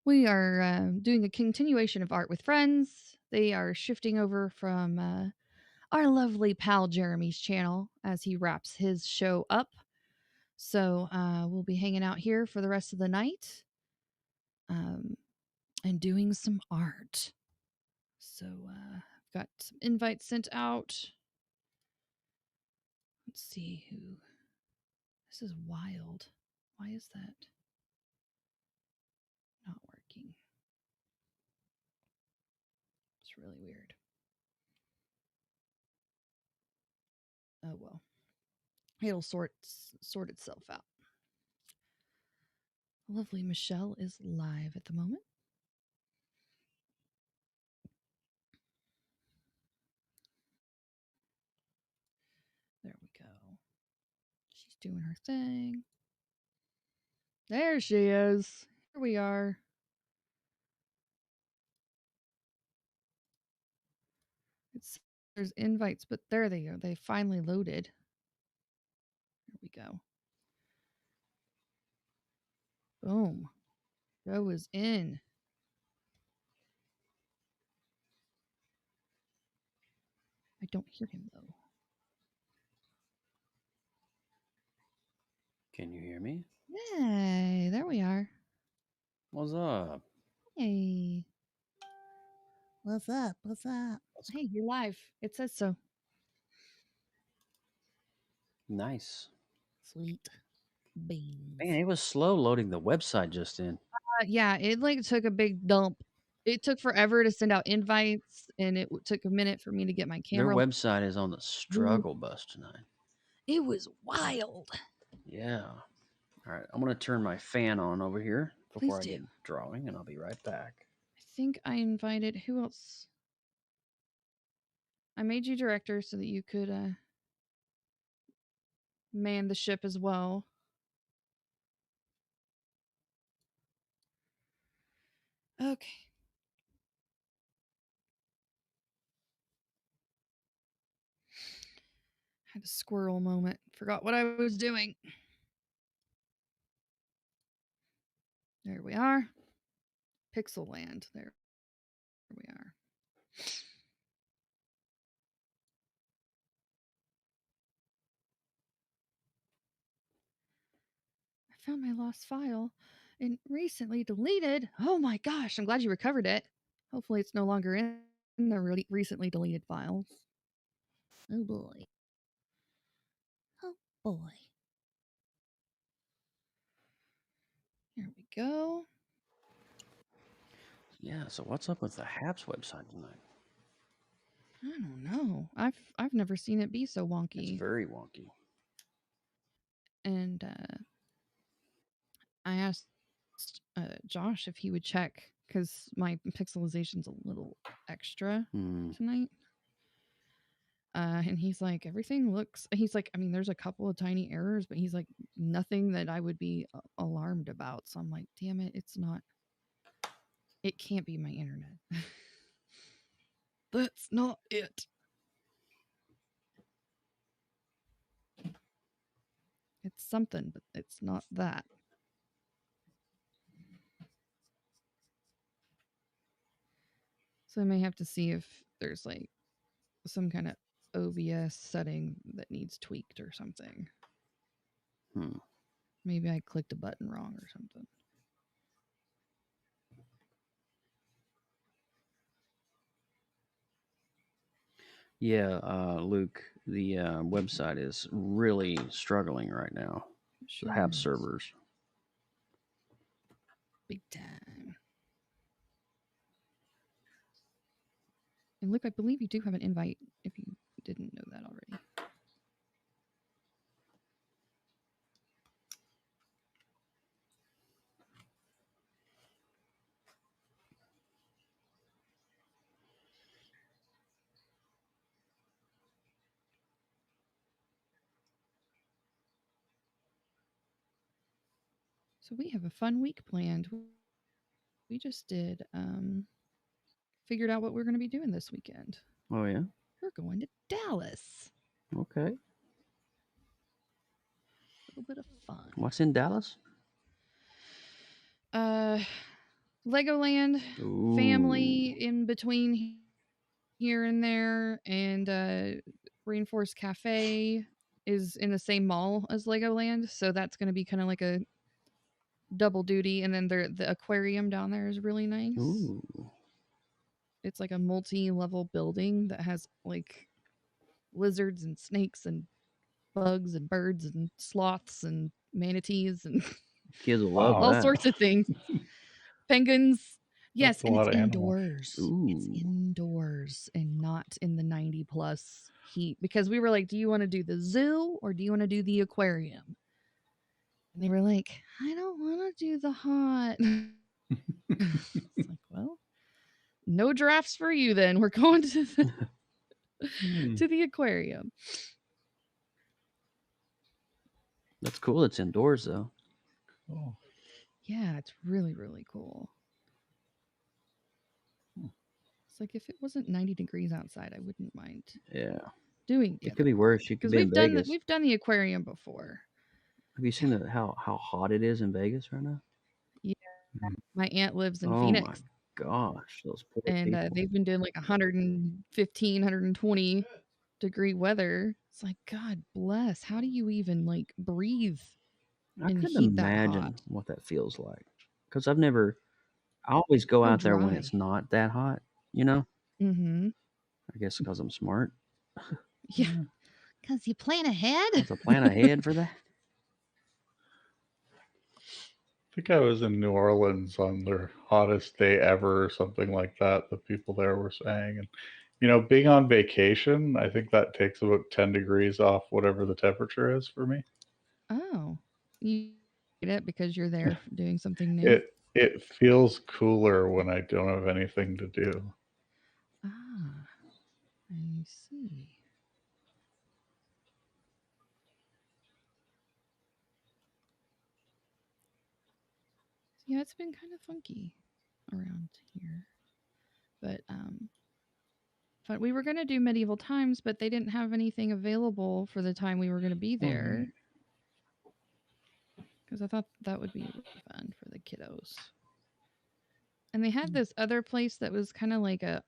We are doing a continuation of Art with Friends. They are shifting over from our lovely pal Jeremy's channel as he wraps his show up. So we'll be hanging out here for the rest of the night and doing some art. So I've got some invites sent out. Let's see who. This is wild. Why is that not working? It's really weird. Oh well. It'll sort itself out. Lovely Michelle is live at the moment. There we go. She's doing her thing. There she is. Here we are. There's invites, but there they go. They finally loaded. There we go. Boom. Joe is in. I don't hear him though. Can you hear me? Hey, there we are. What's up? Hey. What's up? What's up? Hey, you're live. It says so. Nice. Sweet beans. Man, it was slow loading the website just in. Yeah, it like took a big dump. It took forever to send out invites, and it took a minute for me to get my Their camera. website is on the struggle bus tonight. It was wild. Yeah. All right, I'm going to turn my fan on over here before Please I do. get drawing, and I'll be right back. I think I invited who else? I made you director so that you could man the ship as well. Okay. Had a squirrel moment. Forgot what I was doing. There we are. Pixel Land. There we are. I found my lost file and recently deleted. Oh my gosh, I'm glad you recovered it. Hopefully, it's no longer in the recently deleted files. Oh boy. Oh boy. Here we go. Yeah, so what's up with the Habs website tonight? I don't know. I've never seen it be so wonky. It's very wonky. And I asked Josh if he would check because my pixelization's a little extra tonight. And he's like, everything looks. He's like, I mean, there's a couple of tiny errors, but he's like, nothing that I would be alarmed about. So I'm like, damn it, it's not. It can't be my internet. That's not it. It's something, but it's not that. So I may have to see if there's like some kind of OBS setting that needs tweaked or something. Maybe I clicked a button wrong or something. Yeah, Luke, the website is really struggling right now. Sure the Habs is. servers. Big time. And Luke, I believe you do have an invite if you didn't know that already. So we have a fun week planned. We just did figured out what we're going to be doing this weekend. Oh yeah, we're going to Dallas. Okay. A little bit of fun. What's in Dallas? Legoland family Ooh. in between here and there, and Rainforest Cafe is in the same mall as Legoland, so that's going to be kind of like a double duty. And then the aquarium down there is really nice. Ooh. It's like a multi-level building that has like lizards and snakes and bugs and birds and sloths and manatees and Kids will love all Wow. that. sorts of things. Penguins. Yes, That's a and it's lot of animals. indoors. It's Ooh. indoors and not in the 90 plus heat, because we were like, do you want to do the zoo or do you want to do the aquarium? And they were like, I don't want to do the hot. It's like, well, no giraffes for you then. We're going to to the aquarium. That's cool. It's indoors though. Cool. Yeah, it's really, really cool. It's like if it wasn't 90 degrees outside, I wouldn't mind Yeah. doing the It other could be one, worse. You could because be in Vegas. we've done the aquarium before. Have you seen how hot it is in Vegas right now? Yeah, Mm. my aunt lives in Oh my Phoenix, gosh, those poor and people. they've been doing like 115, 120 degree weather. It's like, God bless. How do you even like breathe I in couldn't heat that hot? imagine what that feels like because I've never. I always go Oh, out there when dry. it's not that hot. You know. Mm-hmm. I guess because I'm smart. Yeah, because you plan ahead. Because I plan ahead for that. I think I was in New Orleans on their hottest day ever or something like that. The people there were saying, and being on vacation, I think that takes about 10 degrees off whatever the temperature is for me. Oh, you get it because you're there doing something new. It feels cooler when I don't have anything to do. Ah, I see. Yeah, it's been kind of funky around here, but we were gonna do medieval times, but they didn't have anything available for the time we were gonna be Oh, there, neat. because I thought that would be really fun for the kiddos. And they had this other place that was kind of like a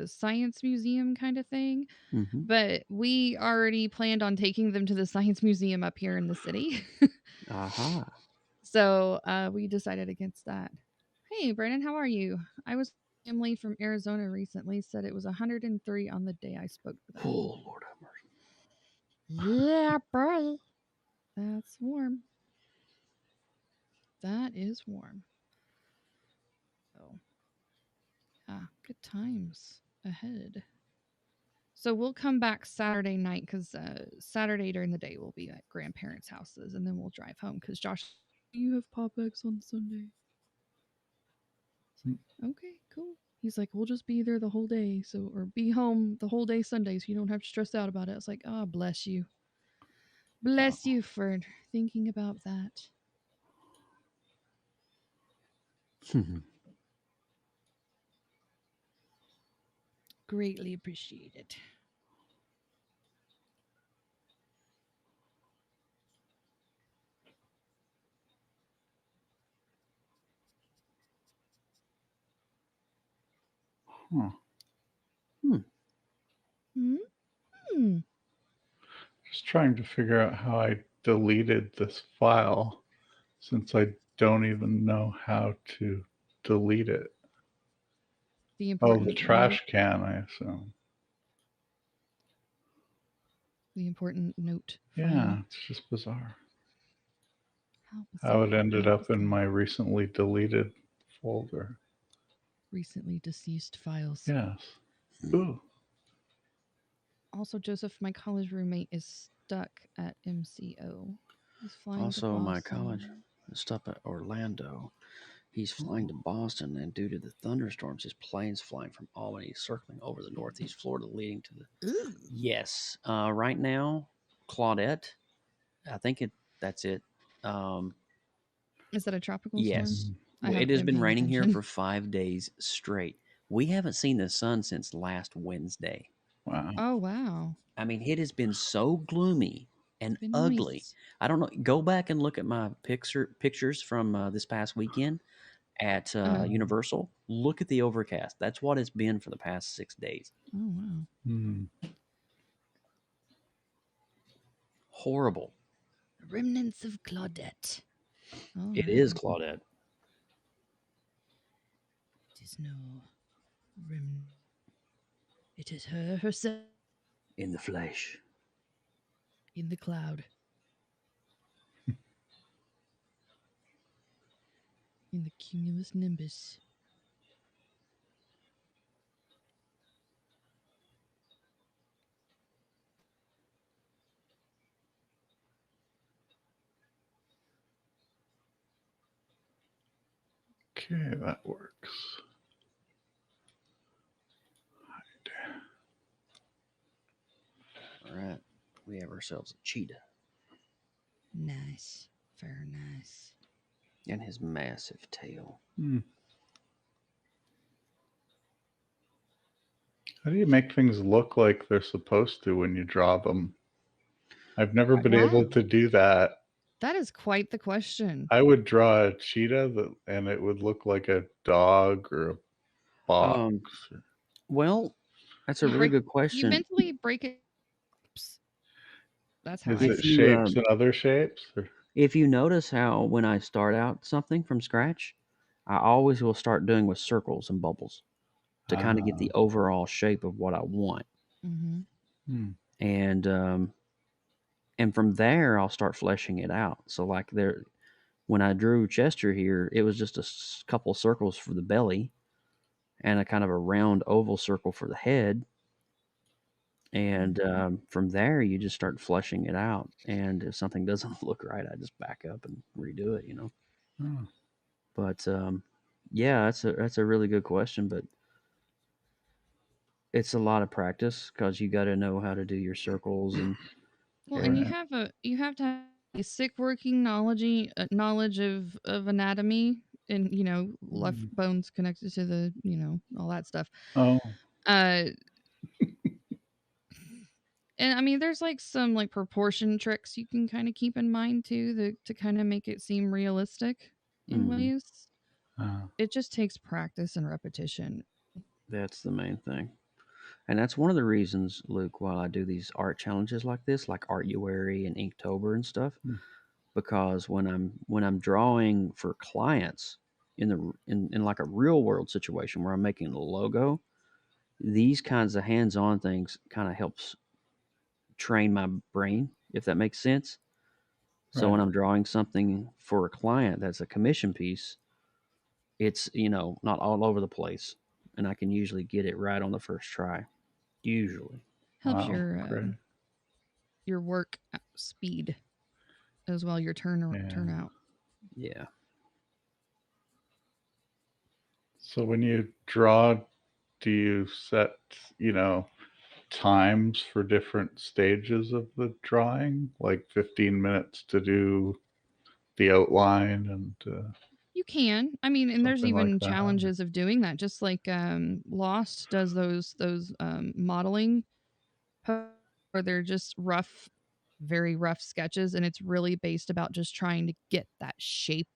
science museum kind of thing, Mm-hmm. but we already planned on taking them to the science museum up here in the city. Aha. So we decided against that. Hey, Brandon, how are you? I was Emily from Arizona recently said it was 103 on the day I spoke to them. Oh Lord have mercy. Yeah, boy. That's warm. That is warm. So, yeah, good times ahead. So we'll come back Saturday night, because Saturday during the day we'll be at grandparents' houses, and then we'll drive home because Josh, you have Pop X on Sunday. It's like, okay, cool. He's like, we'll just be there the whole day, so, or be home the whole day Sunday, so you don't have to stress out about it. It's like, oh, bless you. Bless you for thinking about that. Greatly appreciate it. Huh. Hmm. Hmm. Just trying to figure out how I deleted this file since I don't even know how to delete it. The Oh, the important note. trash can, I assume. The important note file. Yeah, it's just bizarre. How How bizarre. it ended How up in bizarre. my recently deleted folder. Recently deceased files. Yes. Ooh. Also, Joseph, my college roommate, is stuck at MCO. He's flying to Also, my college Boston. stuff at Orlando. He's flying to Boston, and due to the thunderstorms, his plane's flying from Albany, circling over the Northeast Florida, leading to the. Ooh. Yes. Right now, Claudette. I think that's it. Um, Is that a tropical storm? yes. I It haven't has been been paying raining here attention. for 5 days straight. We haven't seen the sun since last Wednesday. Wow. Oh, wow. I mean, it has been so gloomy and Been ugly. moist. I don't know. Go back and look at my pictures from this past weekend. at Uh-huh. Universal. Look at the overcast. That's what it's been for the past 6 days. Oh wow. Hmm. Horrible. Remnants of Claudette. All It right. is, Claudette. It is no rem. It is her herself In the flesh. in the cloud. In the cumulus nimbus. Okay, that works. All right. We have ourselves a cheetah Nice. Very nice. and his massive tail. Hmm. How do you make things look like they're supposed to when you draw them? I've never been Wow. able to do that. That is quite the question. I would draw a cheetah and it would look like a dog or a box. Um, well, that's a You really break good you question. mentally break it. That's how Is I it If see it. you shapes and other shapes? Or? if you notice how when I start out something from scratch, I always will start doing with circles and bubbles to kind of get Ah, the overall shape of what I want, Mm-hmm. hmm. and from there I'll start fleshing it out. So like there, when I drew Chester here, it was just a couple circles for the belly and a kind of a round oval circle for the head. And from there, you just start fleshing it out. And if something doesn't look right, I just back up and redo it, you know. Oh, But yeah, that's a really good question. But it's a lot of practice because you got to know how to do your circles and Well, and everything. right. you have to have basic working knowledge of anatomy and left Hmm. bones connected to the all that stuff. Oh, Uh, and I mean, there's like some like proportion tricks you can kind of keep in mind too, to kind of make it seem realistic in Hmm. ways. uh, It just takes practice and repetition. That's the main thing. And that's one of the reasons, Luke, while I do these art challenges like this, like Artuary and Inktober and stuff, hmm. because when I'm drawing for clients in like a real world situation where I'm making a logo, these kinds of hands-on things kind of helps train my brain, if that makes sense. So when Right. I'm drawing something for a client that's a commission piece, it's not all over the place, and I can usually get it right on the first try. Usually, Helps Wow, great. your work speed as well, your Yeah. turnout. yeah. So when you draw, do you set, you know, times for different stages of the drawing? Like 15 minutes to do the outline and You can. I mean, and there's something like even that? challenges of doing that. Just like Lost does those modeling where they're just rough, very rough sketches, and it's really based about just trying to get that shape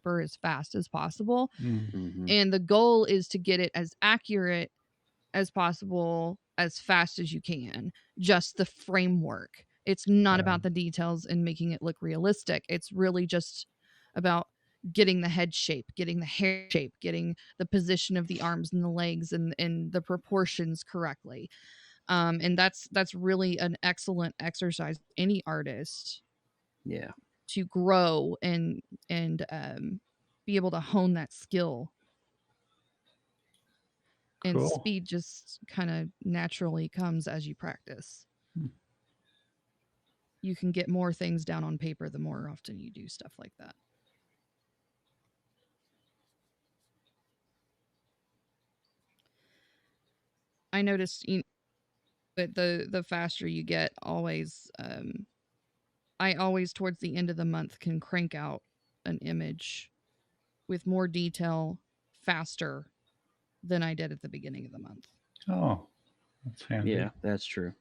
as fast as possible. Mm, Hmm. And the goal is to get it as accurate as possible as fast as you can. Just the framework. It's not yeah. about the details and making it look realistic. It's really just about getting the head shape, getting the hair shape, getting the position of the arms and the legs and the proportions correctly. And that's really an excellent exercise for any artist Yeah. to grow and be able to hone that skill. And Cool. speed just kind of naturally comes as you practice. Hmm. You can get more things down on paper the more often you do stuff like that. I noticed that the faster you get, always I always towards the end of the month can crank out an image with more detail faster than I did at the beginning of the month. Oh, that's handy. Yeah, that's true.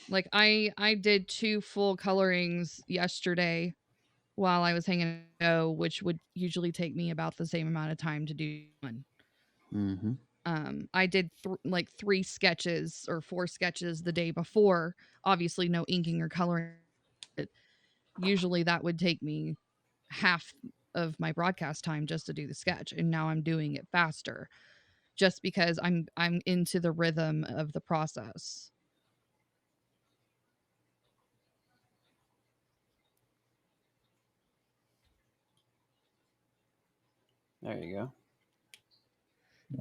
Like I did 2 full colorings yesterday while I was hanging out, which would usually take me about the same amount of time to do one. Mm-hmm. I did like 3 sketches or 4 sketches the day before. Obviously, no inking or coloring. But usually, that would take me half of my broadcast time just to do the sketch, and now I'm doing it faster, just because I'm into the rhythm of the process. There you go.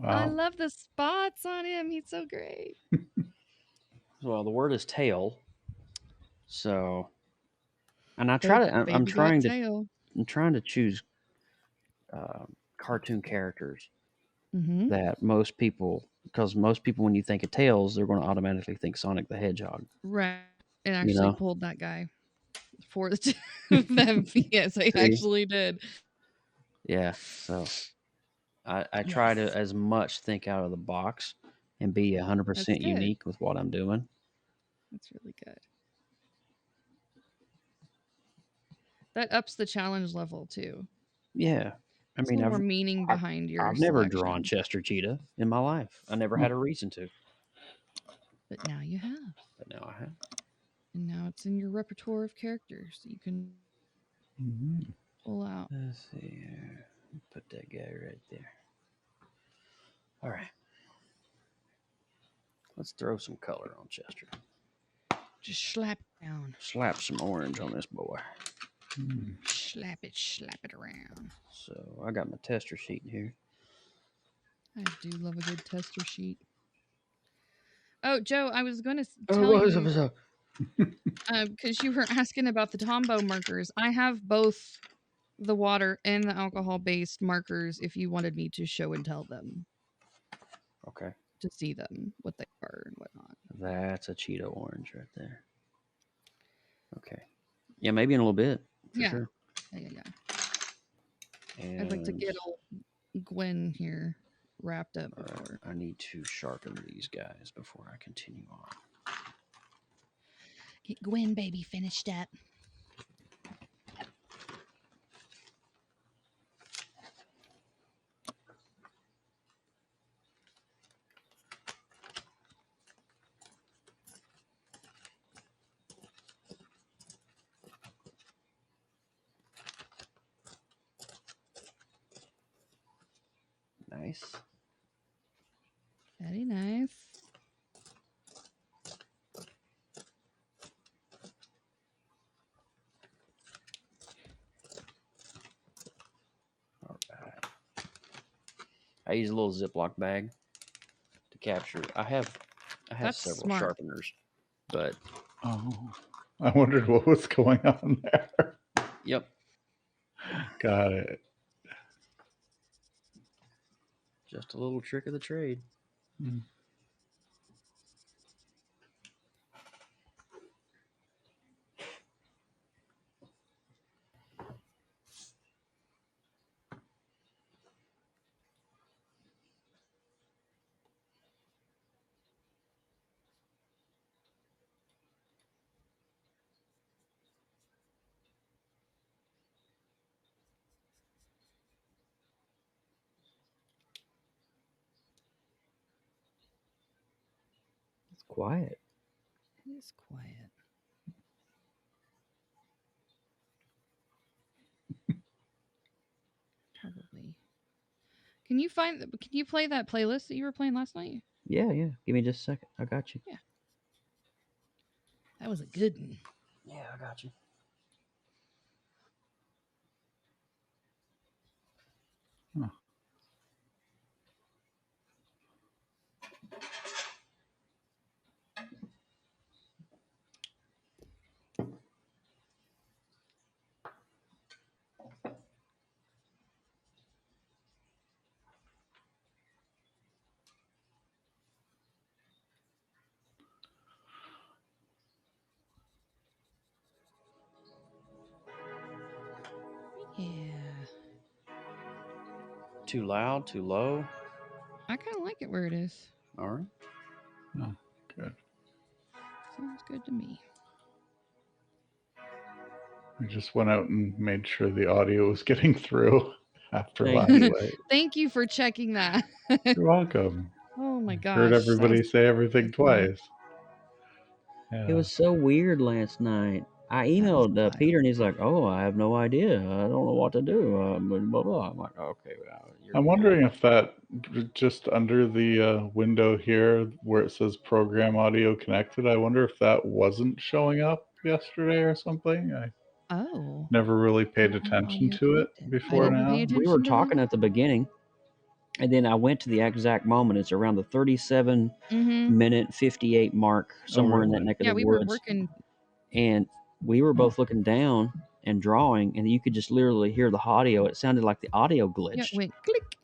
I Wow. love the spots on him. He's so great. Well, the word is tail. So, and I The try to. I'm baby got trying to. tail. I'm trying to choose cartoon characters Mm-hmm. that most people, because most people, when you think of tails, they're going to automatically think Sonic the Hedgehog. Right. And You actually know. pulled that guy for the two of them. Yes, I See. actually did. Yeah. So I try to Yes. as much think out of the box and be That's 100% good. unique with what I'm doing. That's really good. That ups the challenge level too. Yeah. I There's a mean, little more meaning I've behind your I've never drawn selection. Chester Cheetah in my life. I never Huh. had a reason to, But now you have. but now I have. And now it's in your repertoire of characters that you can Mhm. pull out. Let's see here. Put that guy right there. All right. Let's throw some color on Chester. Just slap it down. Slap some orange on this boy. Mm. Slap it around. So I got my tester sheet here. I do love a good tester sheet. Oh, Joe, I was going to Oh, tell what is you up? because you were asking about the Tombow markers. I have both the water and the alcohol based markers if you wanted me to show and tell them Okay. to see them, what they are and whatnot. That's a Cheeto orange right there. Okay. Yeah, maybe in a little bit for Yeah. sure. Yeah. I'd like to And get old Gwen here wrapped up all right, before. I need to sharpen these guys before I continue on. Get Gwen baby finished up. Nice. Very nice. All right. I use a little Ziploc bag to capture. I have That's several smart. sharpeners, but Oh, I wondered what was going on there. yep, Got it. just a little trick of the trade. Mm. It's quiet. It is quiet. Probably. Can you play that playlist that you were playing last night? Yeah, yeah. Give me just a second. I got you. Yeah. That was a good one. Yeah, I got you. Huh. Yeah. Too loud, too low. I kind of like it where it is. All right. Oh, good. Sounds good to me. We just went out and made sure the audio was getting through after Thank last you. night. Thank you for checking that. You're welcome. Oh my gosh. Heard that everybody was say everything so funny. twice. It Yeah. was so weird last night. I That was emailed wild. Peter, and he's like, "Oh, I have no idea. I don't know what to do." Blah blah blah. I'm like, "Okay, well, I'm wondering if that just under the window here where it says program audio connected, I wonder if that wasn't showing up yesterday or something. I Oh. never really paid Program attention audio to it connected. I before didn't pay now. we were attention to talking that. at the beginning, and then I went to the exact moment. It's around the 37 Mm-hmm. minute 58 mark, Oh, somewhere in that really? neck of Yeah, the we were woods, working. and we were both looking down and drawing, and you could just literally hear the audio. It sounded like the audio Yeah, glitched. it went click.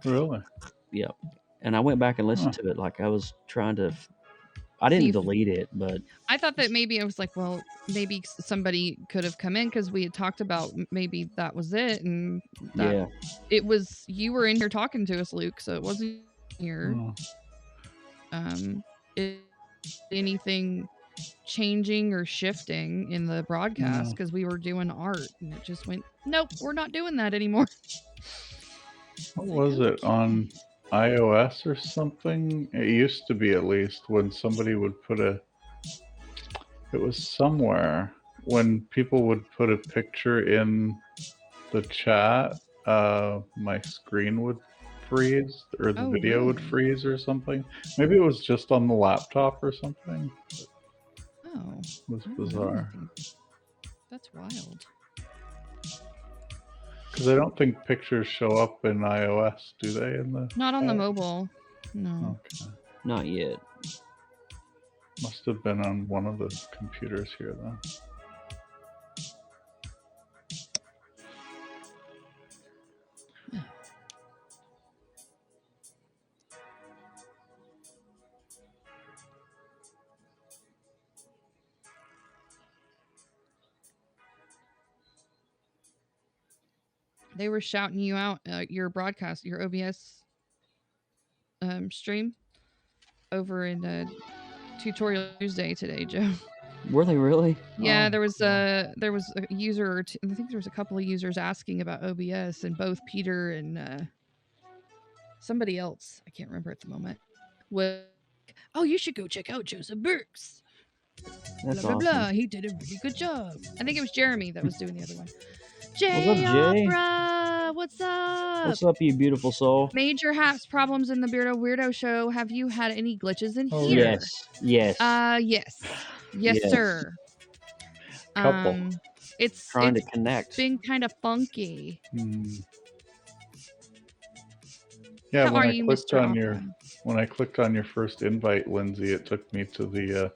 Really? Yep. And I went back and listened Huh. to it like I was trying to. I didn't See if delete it, but I thought that maybe I was like, well, maybe somebody could have come in because we had talked about maybe that was it, and that yeah. it was you were in here talking to us, Luke. So it wasn't here. Oh, Is anything changing or shifting in the broadcast no. because we were doing art and it just went, nope, we're not doing that anymore. What Like, was it okay. on iOS or something? It used to be, at least, when somebody would put it was somewhere when people would put a picture in the chat, my screen would freeze or the Oh, video would really? freeze or something. Maybe it was just on the laptop or something. Oh, It was I don't know bizarre. anything. That's wild. Because I don't think pictures show up in iOS, do they? In the Not on the chat? mobile. No. Okay. Not yet. Must have been on one of the computers here then. They were shouting you out, your broadcast, your OBS stream over in Tutorial Tuesday today, Joe. Were they really? Yeah, Oh, there was cool. a user or two, I think there was a couple of users asking about OBS, and both Peter and somebody else, I can't remember at the moment, was, oh, you should go check out Joseph Burks. That's Blah, blah, awesome. blah. He did a really good job. I think it was Jeremy that was doing the other one. What's Jay up, Jay? Opera, what's up? What's up, you beautiful soul? Major haps problems in the Beardo Weirdo show. Have you had any glitches in Oh, here? Yes. Yes. Yes. Yes, Yes. sir. Couple. It's Trying to connect. been kind of funky. Yeah, How when are I you, clicked Mr. on Opera? your first invite, Lindsay, it took me to the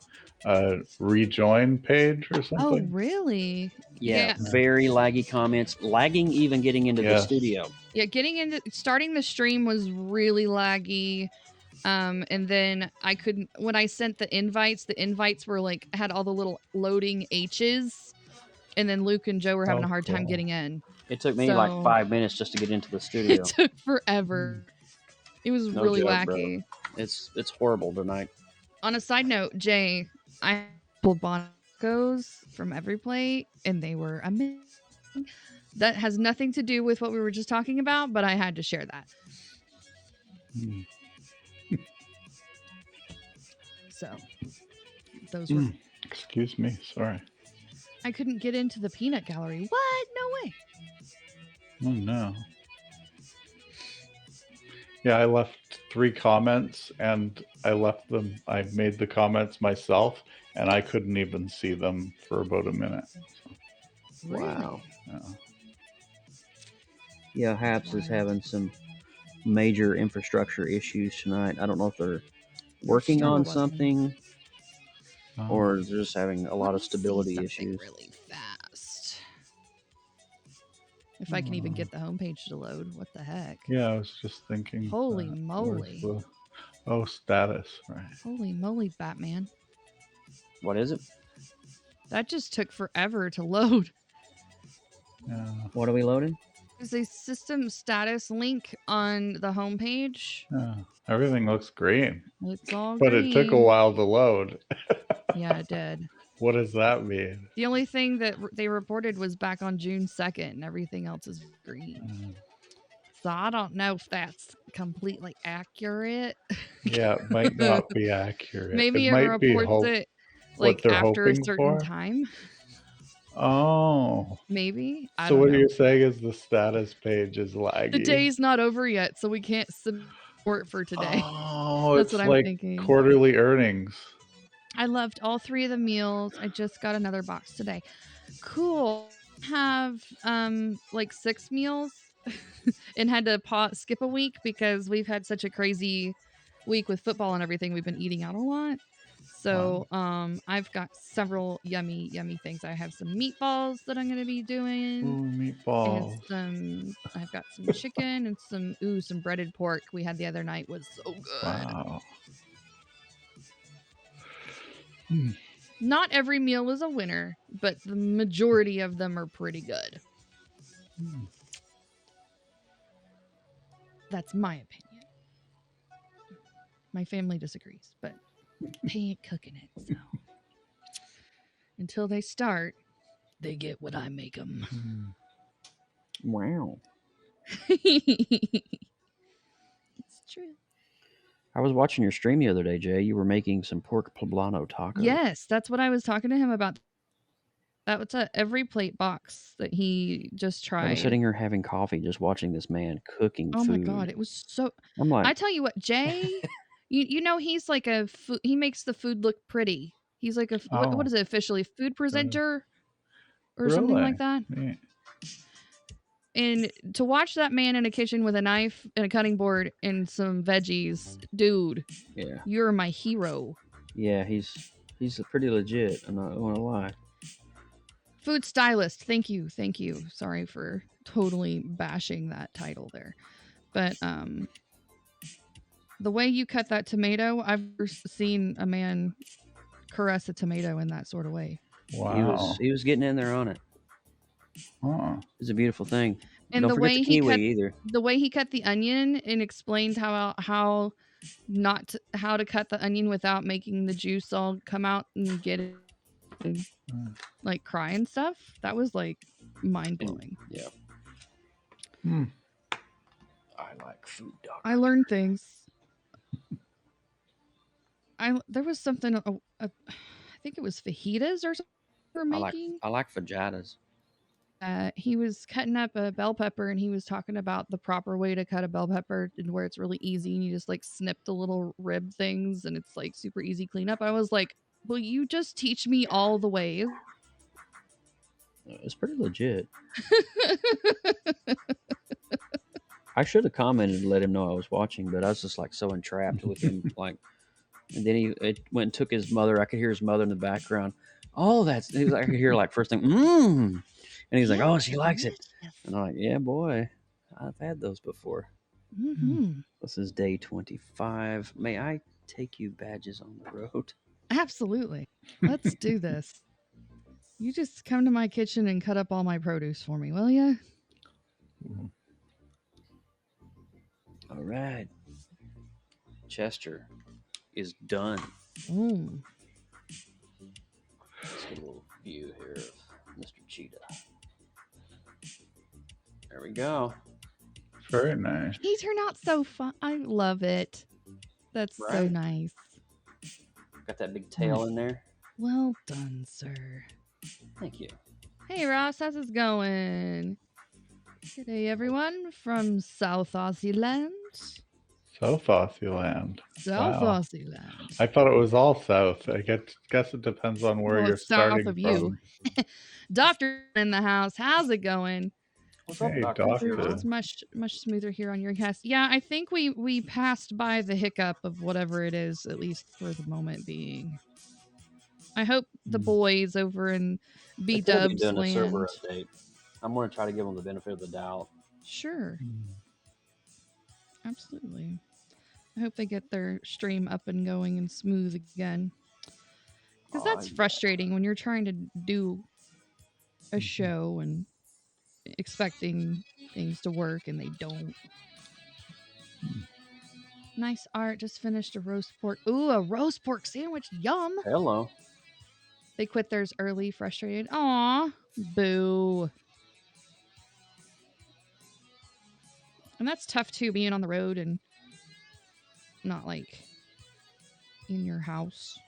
rejoin page or Oh, something. really? Yeah, very laggy comments. Lagging even getting into the Yes. studio. Yeah, starting the stream was really laggy. And then I couldn't, when I sent the invites were like, had all the little loading H's. And then Luke and Joe were having a hard time cool. getting in. It took me like 5 minutes just to get into the studio. It took forever. It was No really joke, wacky. bro. It's horrible tonight. On a side note, Jay, I pulled Boncos from Everyplate, and they were amazing. That has nothing to do with what we were just talking about, but I had to share that. So, those were. Excuse me, sorry. I couldn't get into the peanut gallery. What? No way. Oh no. Yeah, I left 3 comments and I made the comments myself and I couldn't even see them for about a minute. Really? Wow. Yeah. Yeah, Haps is having some major infrastructure issues tonight. I don't know if they're working on something or they're just having a lot of stability issues. Really fast. If I can even get the homepage to load, what the heck? Yeah, I was just thinking. Holy moly. Status, right. Holy moly, Batman. What is it? That just took forever to load. Yeah. What are we loading? There's a system status link on the homepage. Yeah. Everything looks green. It's all but green. it took a while to load. Yeah, it did. What does that mean? The only thing that they reported was back on June 2nd, and everything else is green. Mm. So I don't know if that's completely accurate. Yeah, it might not be accurate. It Maybe it might be reports it what like they're after a hoping certain for. time. Oh. Maybe. I So don't what you're know. saying is the status page is The laggy. day's not over yet, so we can't support for today. Oh, That's what it's I'm like thinking. quarterly earnings. I loved all 3 of the meals. I just got another box today. Cool. Have like 6 meals and had to skip a week because we've had such a crazy week with football and everything. We've been eating out a lot. Wow. So, I've got several yummy, yummy things. I have some meatballs that I'm going to be doing, Ooh, and meatballs. I've got some chicken and some breaded pork we had the other night was so good. Wow. Hmm. Not every meal is a winner, but the majority of them are pretty good. Hmm. That's my opinion. My family disagrees, but they ain't cooking it, so until they start, they get what I make them. Hmm. Wow. It's true. I was watching your stream the other day, Jay. You were making some pork poblano tacos. Yes, that's what I was talking to him about. That was a every plate box that he just I was tried. sitting here having coffee, just watching this man cooking Oh food. my god, it was so. I'm like, I tell you what, Jay, you know he's like a he makes the food look pretty. He's like a what Oh, is it officially, food presenter or something really? like that. Yeah. And to watch that man in a kitchen with a knife and a cutting board and some veggies, dude, yeah, you're my hero. yeah, he's pretty legit. I'm not gonna lie. Food stylist. Thank you. Thank you. Sorry for totally bashing that title there. But the way you cut that tomato, I've never seen a man caress a tomato in that sort of way. Wow. He was getting in there on it. Huh. It's a beautiful thing. And Don't forget the kiwi either. the way he cut the onion and explained how not to, how to cut the onion without making the juice all come out and get it and like cry and stuff. That was like mind blowing. Yeah. Hmm. I like food, dog. I learned things. There was something I think it was fajitas or something we were making. I like fajitas. He was cutting up a bell pepper and he was talking about the proper way to cut a bell pepper and where it's really easy and you just like snip the little rib things and it's like super easy cleanup. I was like, will you just teach me all the ways? It's pretty legit. I should have commented and let him know I was watching, but I was just like so entrapped with him. Like, and then it went and took his mother. I could hear his mother in the background. Oh, that's. I could hear like first thing, and he's like, Yeah, oh, she likes it. delicious. And I'm like, yeah, boy, I've had those before. Mm-hmm. This is day 25. May I take you badges on the road? Absolutely. Let's do this. You just come to my kitchen and cut up all my produce for me, will you? All right. Chester is done. Mm. Let's get a little view here of Mr. Cheetah. There we go. Very nice. He turned out so fun. I love it. That's so Right. nice. Got that big tail in there. Well done, sir. Thank you. Hey, Ross, how's it going? Good day, everyone from South Aussie land. South Aussie land. South Wow. Aussie land. I thought it was all south. I guess it depends on where Well, you're it's south starting of from. you. Doctor in the house. How's it going? What's Hey, up, Dr. doctor. It's much smoother here on your cast. Yeah, I think we passed by the hiccup of whatever it is, at least for the moment being. I hope the boys over in They B could be Dubs doing a server land. update. I'm going to try to give them the benefit of the doubt. Sure. Absolutely. I hope they get their stream up and going and smooth again. Because that's frustrating when you're trying to do a show and expecting things to work and they don't. Nice art. Just finished a roast pork. Ooh, a roast pork sandwich. Yum. Hello. They quit theirs early, frustrated. Aw, boo. And that's tough too, being on the road and not like in your house.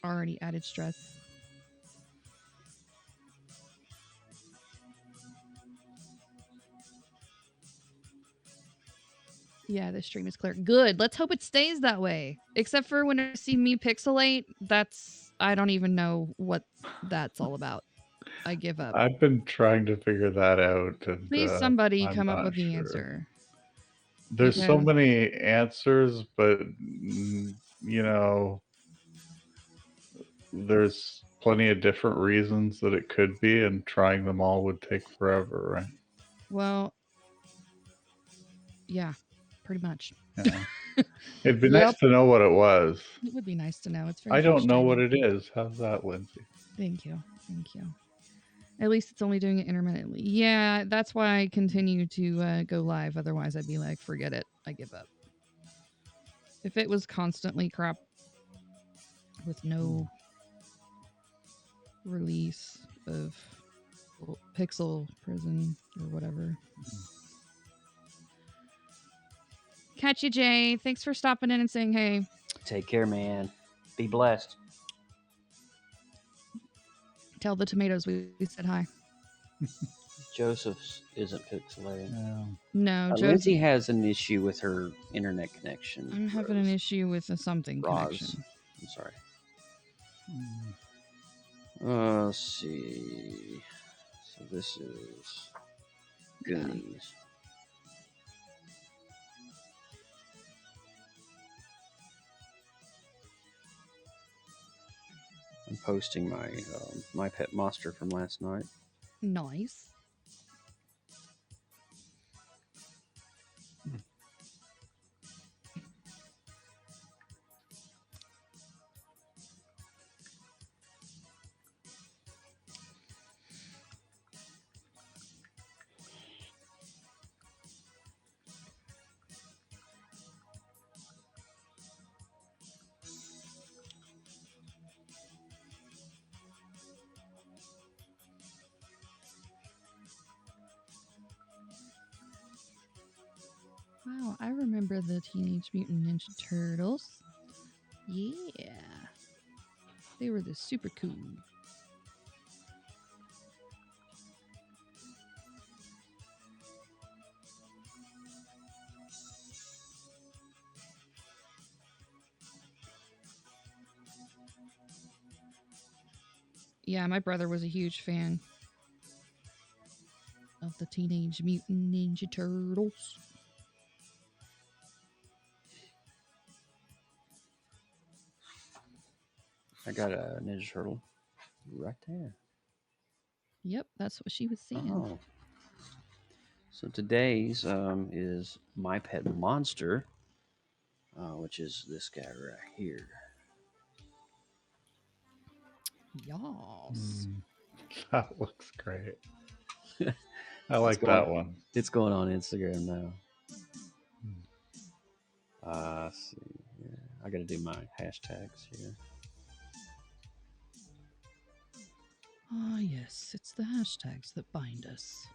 Already added stress. Yeah, the stream is clear. Good. Let's hope it stays that way. Except for when I see me pixelate, I don't even know what that's all about. I give up. I've been trying to figure that out, and Please, somebody I'm come up not with the sure. answer. There's so Because many answers, but there's plenty of different reasons that it could be, and trying them all would take forever, right? well, yeah, pretty much. Yeah. It'd be Yep. nice to know what it was. It would be nice to know. It's very I don't know what frustrating. it is. How's that, Lindsay? Thank you. Thank you. At least it's only doing it intermittently. Yeah, that's why I continue to go live. Otherwise, I'd be like, forget it. I give up. If it was constantly crap with no release of Pixel Prison or whatever. Catch you, Jay. Thanks for stopping in and saying hey. Take care, man. Be blessed. Tell the tomatoes we said hi. Joseph's isn't pixelating. Yeah. No, Joseph. Lindsay has an issue with her internet connection. I'm having an issue with a something connection. I'm sorry. Let's see. So this is Goonies. I'm posting my pet monster from last night. Nice. Wow, I remember the Teenage Mutant Ninja Turtles. Yeah. They were the super cool. Yeah, my brother was a huge fan of the Teenage Mutant Ninja Turtles. I got a Ninja Turtle right there. Yep, that's what she was saying. Oh. So today's is My Pet Monster, which is this guy right here. Yas. That looks great. I like that one. It's going on Instagram now. Let's see. Yeah, I got to do my hashtags here. Ah, yes, it's the hashtags that bind us.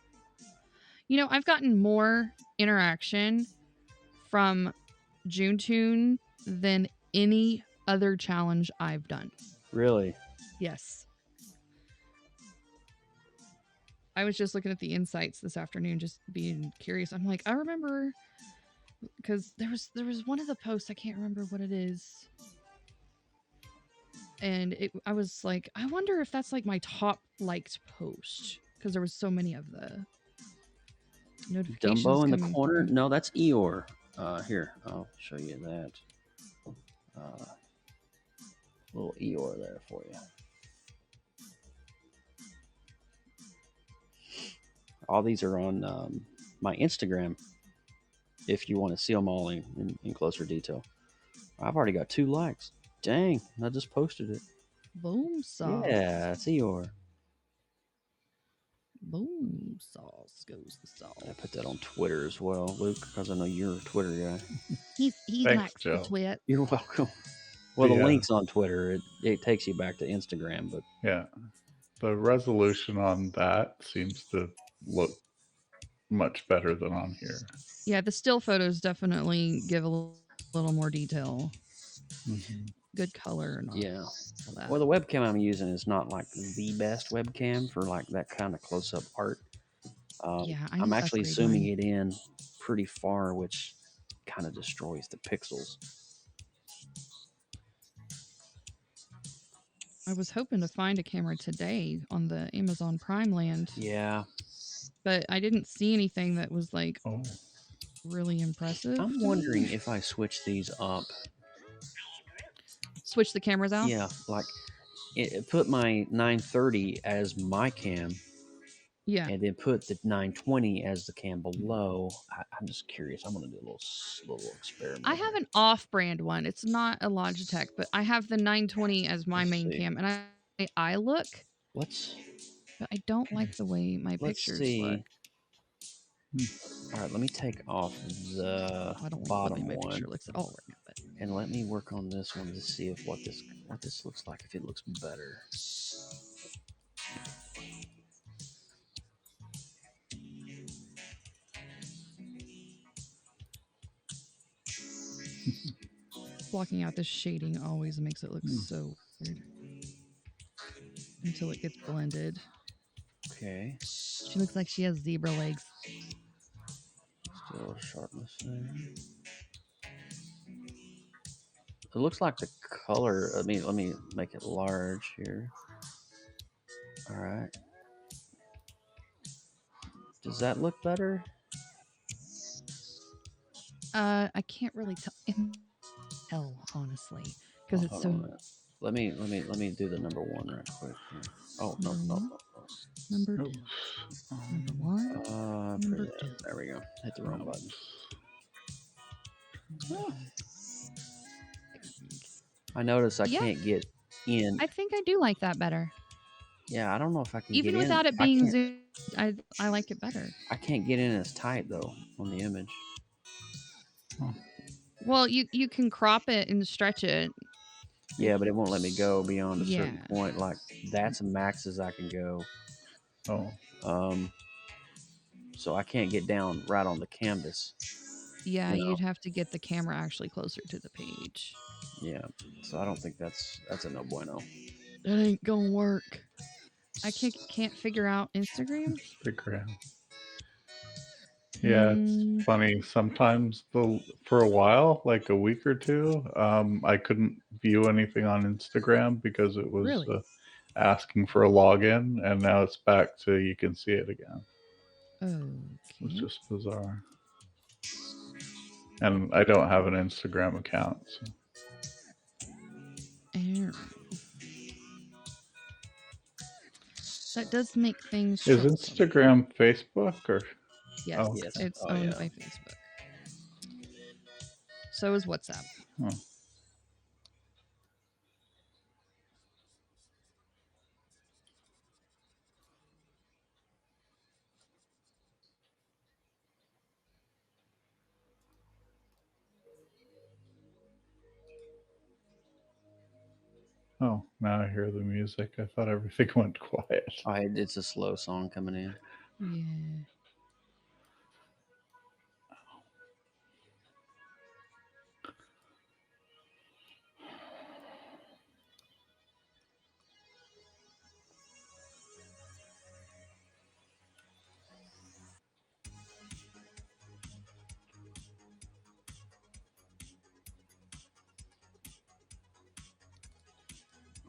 You know, I've gotten more interaction from JuneToon than any other challenge I've done. Really? Yes. I was just looking at the insights this afternoon, just being curious. I'm like, I remember because there was one of the posts, I can't remember what it is. And I was like, I wonder if that's like my top liked post because there was so many of the notifications. Dumbo in the corner? No, that's Eeyore. Here, I'll show you that. Little Eeyore there for you. All these are on my Instagram if you want to see them all in closer detail. I've already got 2 likes. Dang, I just posted it. Boom sauce. Yeah, it's Eeyore. Boom sauce goes the sauce. I put that on Twitter as well, Luke, because I know you're a Twitter guy. He Thanks, likes Joe. the twit. You're welcome. Well, the links on Twitter, it takes you back to Instagram, but yeah, the resolution on that seems to look much better than on here. Yeah, the still photos definitely give a little more detail. Mm-hmm. Good color and all yeah. that. Well, the webcam I'm using is not like the best webcam for like that kind of close up art. Yeah, I I'm need to actually upgrade zooming mine. it in pretty far, which kind of destroys the pixels. I was hoping to find a camera today on the Amazon Prime land, Yeah, but I didn't see anything that was like Oh, really impressive I'm to wondering me. if I switch these up. Switch the cameras out? Yeah, like put my 930 as my cam, Yeah. and then put the 920 as the cam below. I'm just curious. I'm gonna do a little I experiment have here. an off brand one. It's not a Logitech, but I have the 920 as my Let's main see. cam, and I look, Let's but I don't like the way my let's pictures look. see. All right, let me take off the I don't like the way bottom my one picture looks at all right now, but and let me work on this one to see if what this looks like, if it looks better. blocking out the shading always makes it look so weird until it gets blended. Okay, She looks like she has zebra legs. still sharpness there. It looks like the color. Let me make it large here. All right. Does that look better? I can't really tell honestly Oh, because it's hold on a so minute. Let me do the number one right quick here. Oh no number no one, no number oops. two, number one, number two. there we go. Hit the wrong button. Oops. Oh, I notice I yeah, can't get in. I think I do like that better. Yeah, I don't know if I can get Even in. without it being zoomed, I like it better. I can't get in as tight though on the image. Oh, Well, you can crop it and stretch it. Yeah, but it won't let me go beyond a certain Yeah, point. Like that's a max as I can go. oh, Um, so I can't get down right on the canvas. yeah, You know. you'd have to get the camera actually closer to the page. Yeah. So I don't think that's a no bueno. That ain't gonna work. I can't figure out Instagram. Instagram. Yeah, it's Mm, funny. Sometimes for a while, like a week or two, I couldn't view anything on Instagram because it was really? asking for a login, and now it's back to you can see it again. It's Okay. just bizarre. And I don't have an Instagram account. So. Arrow. That does make things Is troublesome. Instagram Facebook or? Yes, Oh, Yes. okay. it's Oh owned yeah. by Facebook. So is WhatsApp. Oh. Oh, now I hear the music. I thought everything went quiet. It's a slow song coming in. Yeah.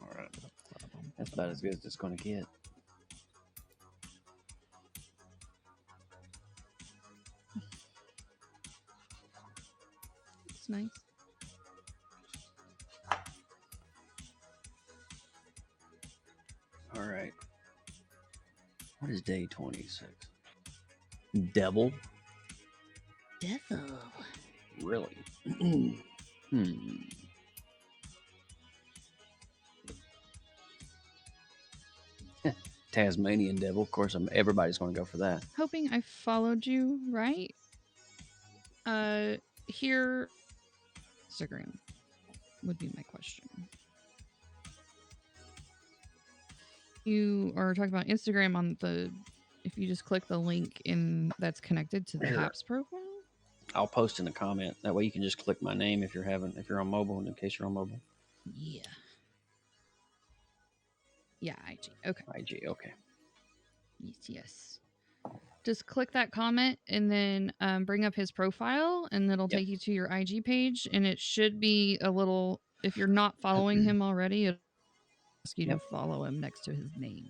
All right. That's about as good as it's going to get. It's nice. All right. What is day 26? Devil? Devil. Really? hmm. Tasmanian devil. Of course, everybody's going to go for that. Hoping I followed you right. Uh, here, Instagram. would be my question. You are talking about Instagram on the. If you just click the link in that's connected to the Here. HAPS profile. I'll post in the comment. That way you can just click my name if you're on mobile, in case you're on mobile. Yeah. Yeah, IG. Okay. IG, okay. Yes. Just click that comment and then bring up his profile, and it'll take you to your IG page. And it should be a little. If you're not following him already, it'll ask you to follow him next to his name.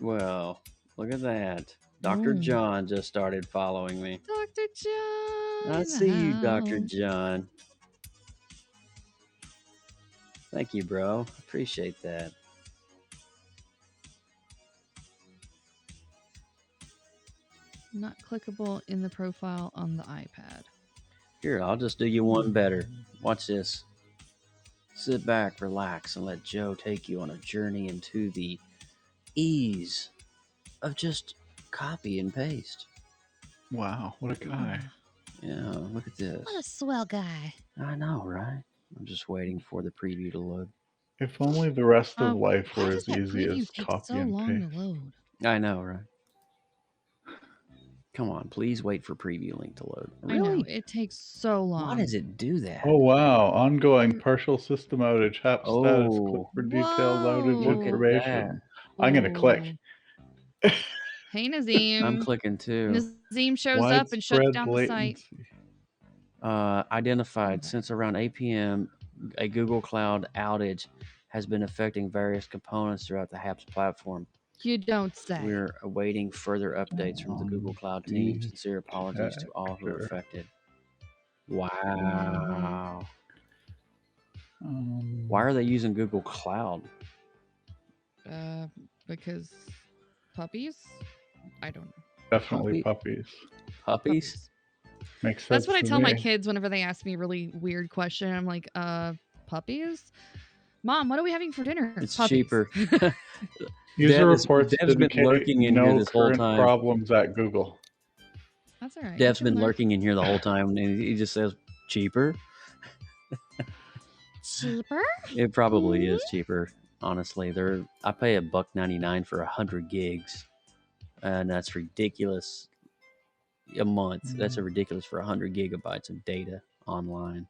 Well, look at that. Dr. John just started following me. Dr. John. I see you, Dr. John. Thank you, bro. Appreciate that. Not clickable in the profile on the iPad. Here, I'll just do you one better. Watch this. Sit back, relax, and let Joe take you on a journey into the ease of just copy and paste. Wow, what a guy. Yeah, look at this. What a swell guy. I know, right? I'm just waiting for the preview to load. If only the rest of life were as easy as copy so and long paste. to load? I know, right? Come on, please wait for preview link to load. Really? I know, it takes so long. Why does it do that? Oh wow, ongoing partial system outage, HAP status, click for detailed outage Look information. I'm gonna click. Hey Nazim. I'm clicking too. Nazim shows up and shuts down the site. Identified since around 8 p.m. a Google Cloud outage has been affecting various components throughout the HAPS platform. You don't say. We're awaiting further updates from the Google Cloud team. Sincere apologies to all who are affected. Wow. Why are they using Google Cloud? Because puppies? I don't know. Definitely puppies. Puppies? Makes sense. That's what I tell my kids whenever they ask me a really weird question. I'm like, puppies? Mom, what are we having for dinner? It's puppies. cheaper. User reports Dev's been lurking in here this whole time. Problems at Google. That's all right. Dev's been lurking in here the whole time, and he just says, cheaper? Cheaper? It probably is cheaper, honestly. I pay $1.99 for 100 gigs, and that's ridiculous a month. That's a ridiculous for 100 gigabytes of data online.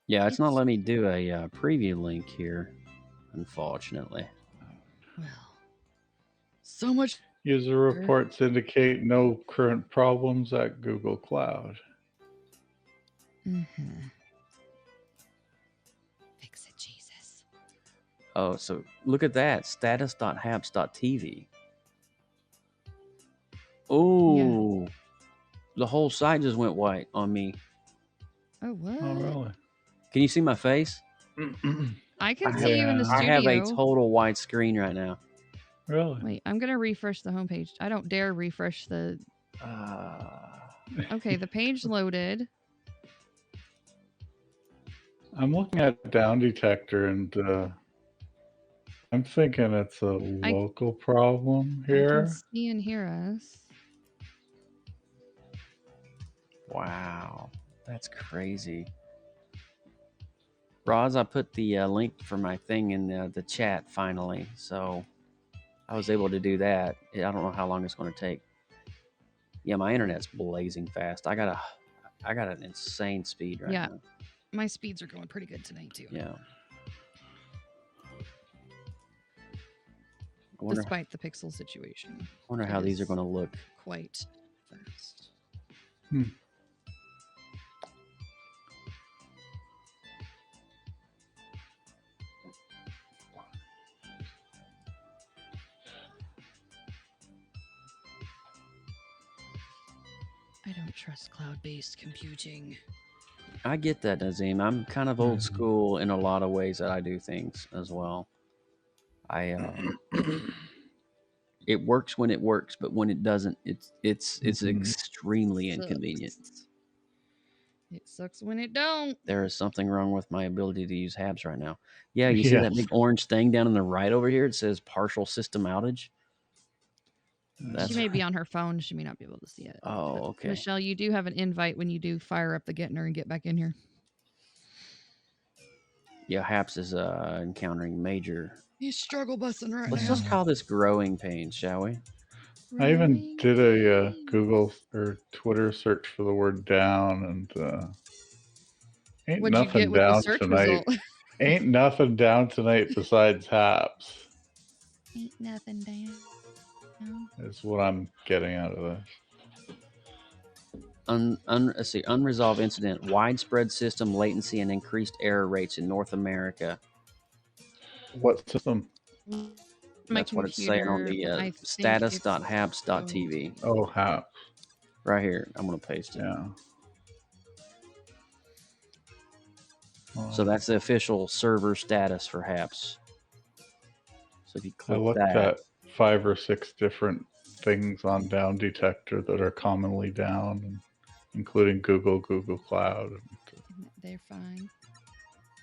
Yeah, it's not letting me do a preview link here, unfortunately. Well, so much. User reports indicate no current problems at Google Cloud. Fix it, Jesus. Oh, so look at that. Status.haps.tv. Oh, yeah. The whole site just went white on me. Oh, what? Oh, really? Can you see my face? I can see you in the studio. I have a total white screen right now. Really? Wait, I'm going to refresh the homepage. I don't dare refresh the... Okay, the page loaded. I'm looking at Down Detector, and I'm thinking it's a local problem here. I can see and hear us. Wow, that's crazy. Roz, I put the link for my thing in the chat finally, so I was able to do that. I don't know how long it's going to take. Yeah, my internet's blazing fast. I got an insane speed right now. My speeds are going pretty good tonight too. Yeah. Despite the pixel situation. I wonder how these are going to look. Quite fast. I don't trust cloud-based computing. I get that, Nazim. I'm kind of old school in a lot of ways that I do things as well. I it works when it works, but when it doesn't, it's Mhm. extremely inconvenient. Sucks. It sucks when it don't. There is something wrong with my ability to use Habs right now. Yeah, you see that Yes. big orange thing down on the right over here? It says partial system outage. She That's may be on her phone. She may not be able to see it. oh, But okay. Michelle, you do have an invite when you do fire up the Getner and get back in here. Yeah, Haps is encountering major. He's struggle bussing right Let's now. just call this growing pains, shall we? I even Growing did a pains. Google or Twitter search for the word down, and ain't What'd you get nothing with the down search tonight. result? Ain't nothing down tonight besides Haps, Ain't nothing down. is what I'm getting out of this. Let's see, unresolved incident, widespread system latency, and increased error rates in North America. What system? My That's what it's saying on computer, the I think it's status.haps.tv. Oh, Haps. Right here. I'm going to paste it. Yeah. So that's the official server status for Haps. So if you I click looked that, at 5 or 6 different things on Down Detector that are commonly down, including Google Cloud. And they're fine.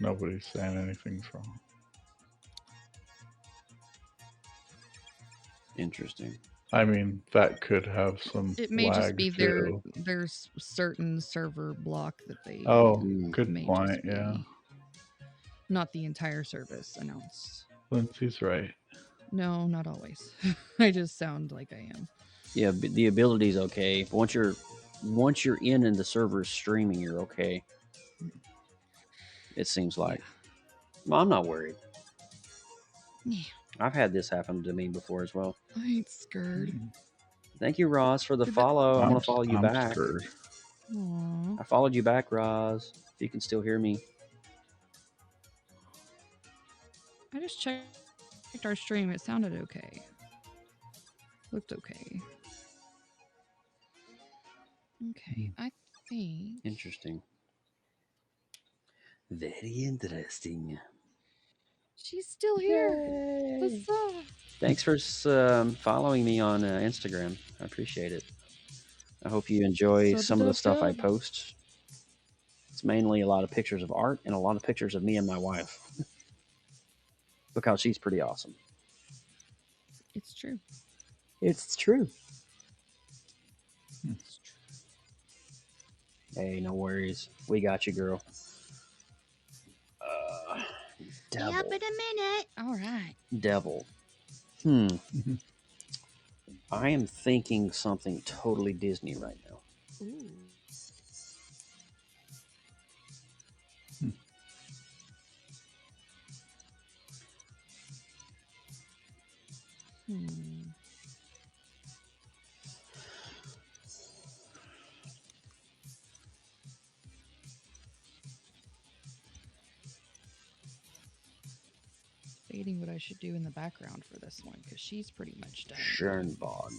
nobody's saying anything's wrong. interesting. I mean, that could have some It may just lag be too. there's certain server block that they Oh, Mm. good may point. just be. Yeah, Not the entire service announced. Lindsay's right. No, not always. I just sound like I am. Yeah, the ability is okay. But once you're in and the server's streaming, you're okay. It seems like. Well, I'm not worried. Yeah. I've had this happen to me before as well. I ain't scared. Thank you, Roz, for the Did that- follow. I'm I'm, gonna follow you I'm back. scared. Aw. I followed you back, Roz. If you can still hear me. I just checked our stream. It sounded okay. Looked okay. Okay, I think. Interesting. Very interesting. She's still here. Yay. Huzzah. Thanks for following me on Instagram. I appreciate it. I hope you enjoy some of the stuff I Sub-a-dub-dub. post. It's mainly a lot of pictures of art and a lot of pictures of me and my wife because she's pretty awesome. It's true. It's true. It's true. Hey, no worries. We got you, girl. Devil. Yep, in a minute. All right. Devil. I am thinking something totally Disney right now. Ooh. Hmm. Debating what I should do in the background for this one because she's pretty much done. Schernbog.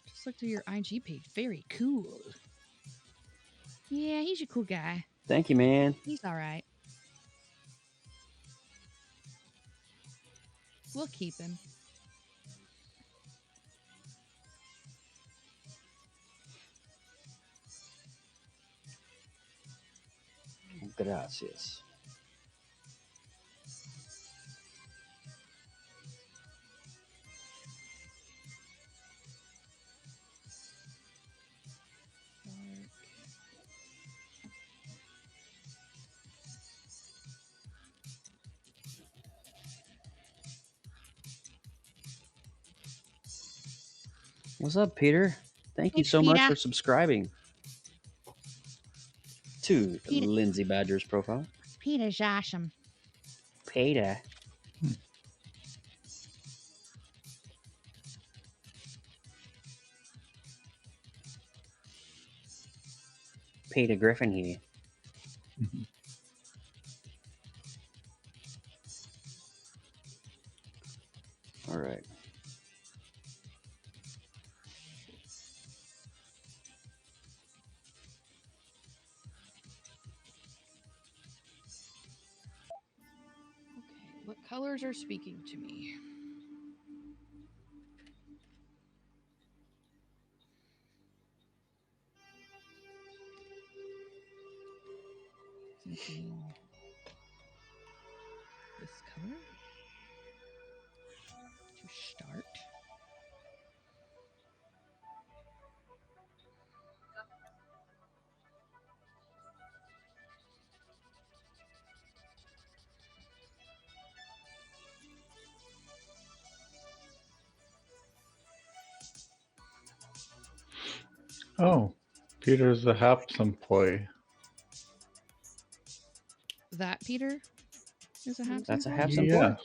Just looked at your IG page. Very cool. Yeah, he's a cool guy. Thank you, man. He's all right. We'll keep him. Gracias. What's up, Peter? Thank you Hey, so much Peter. for subscribing to Peter. Lindsay Badger's profile. Peter's awesome. Peter. Peter Griffin here. All right. Okay, what colors are speaking to me. Thinking this color to start. Oh, Peter's a HAPS employee. That Peter is a HAPS That's a employee? HAPS employee. Yes.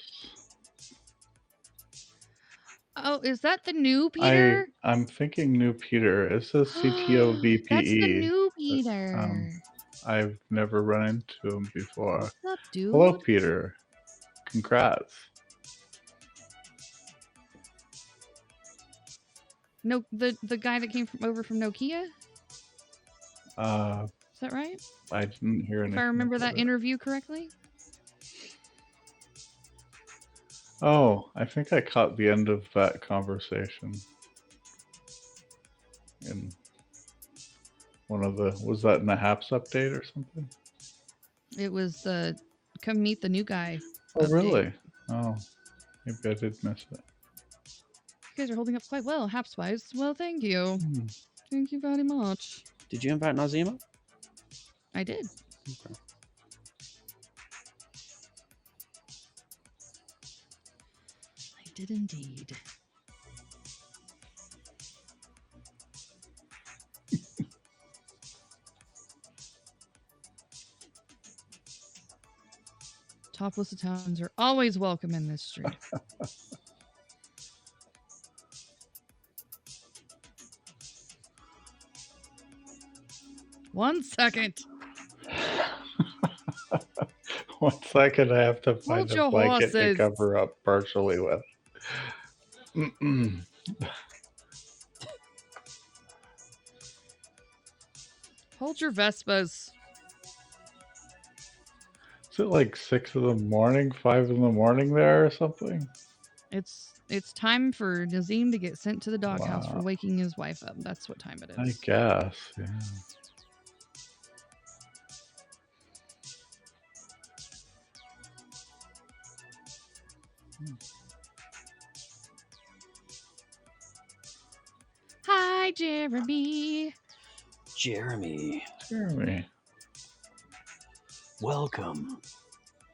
Oh, is that the new Peter? I'm thinking new Peter. It says CTO VPE. That's the new but, Peter. I've never run into him before. What's up, dude? Hello, Peter. Congrats. No, the guy that came over from Nokia. Is that right? I didn't hear anything. If I remember about that it. interview correctly. Oh, I think I caught the end of that conversation. In one of the, was that in the HAPS update or something? It was the come meet the new guy. Oh, update. really? Oh, maybe I did miss it. You guys are holding up quite well, HAPS wise. Well, thank you. Thank you very much. Did you invite Nazima? I did. Okay. I did indeed. Topless Italians are always welcome in this stream. One second. 1 second, I have to find Hold a your blanket to horses. cover up partially with. Hold your Vespas. Is it like 6 in the morning, 5 in the morning there or something? It's time for Nazim to get sent to the doghouse for Wow. waking his wife up. That's what time it I is. guess, yeah. Hi, Jeremy. Jeremy, Jeremy. welcome.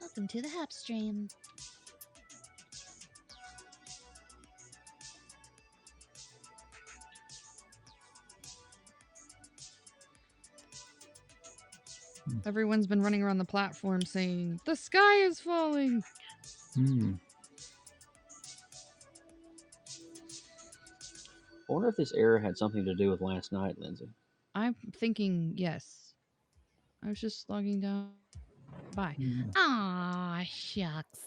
Welcome to the Hap stream. Everyone's been running around the platform saying, the sky is falling. Hmm. I wonder if this error had something to do with last night, Lindsay. I'm thinking yes. I was just logging down. Bye. Mm. Aw, shucks.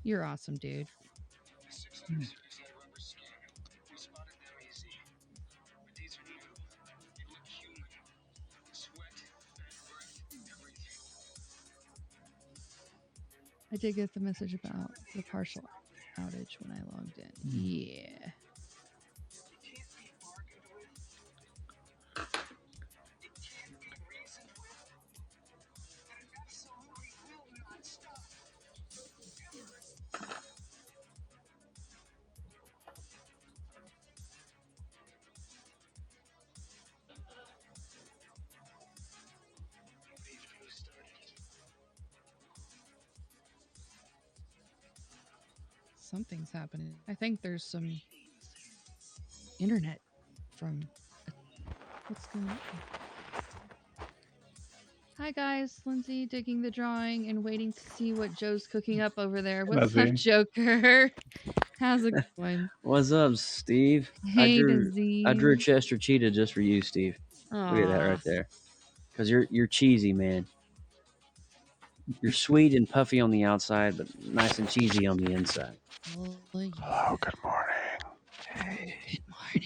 You're awesome, dude. I did get the message about the partial outage when I logged in. Yeah. Something's happening. I think there's some internet from what's going on. Hi guys, Lindsay digging the drawing and waiting to see what Joe's cooking up over there. What's up, Nazim. Joker? How's it going? What's up, Steve? Hey, I drew a Nazim. Chester cheetah just for you, Steve. Look at that Aw. right there. Because you're cheesy, man. You're sweet and puffy on the outside, but nice and cheesy on the inside. Oh, yeah. Hello, good morning. Hey.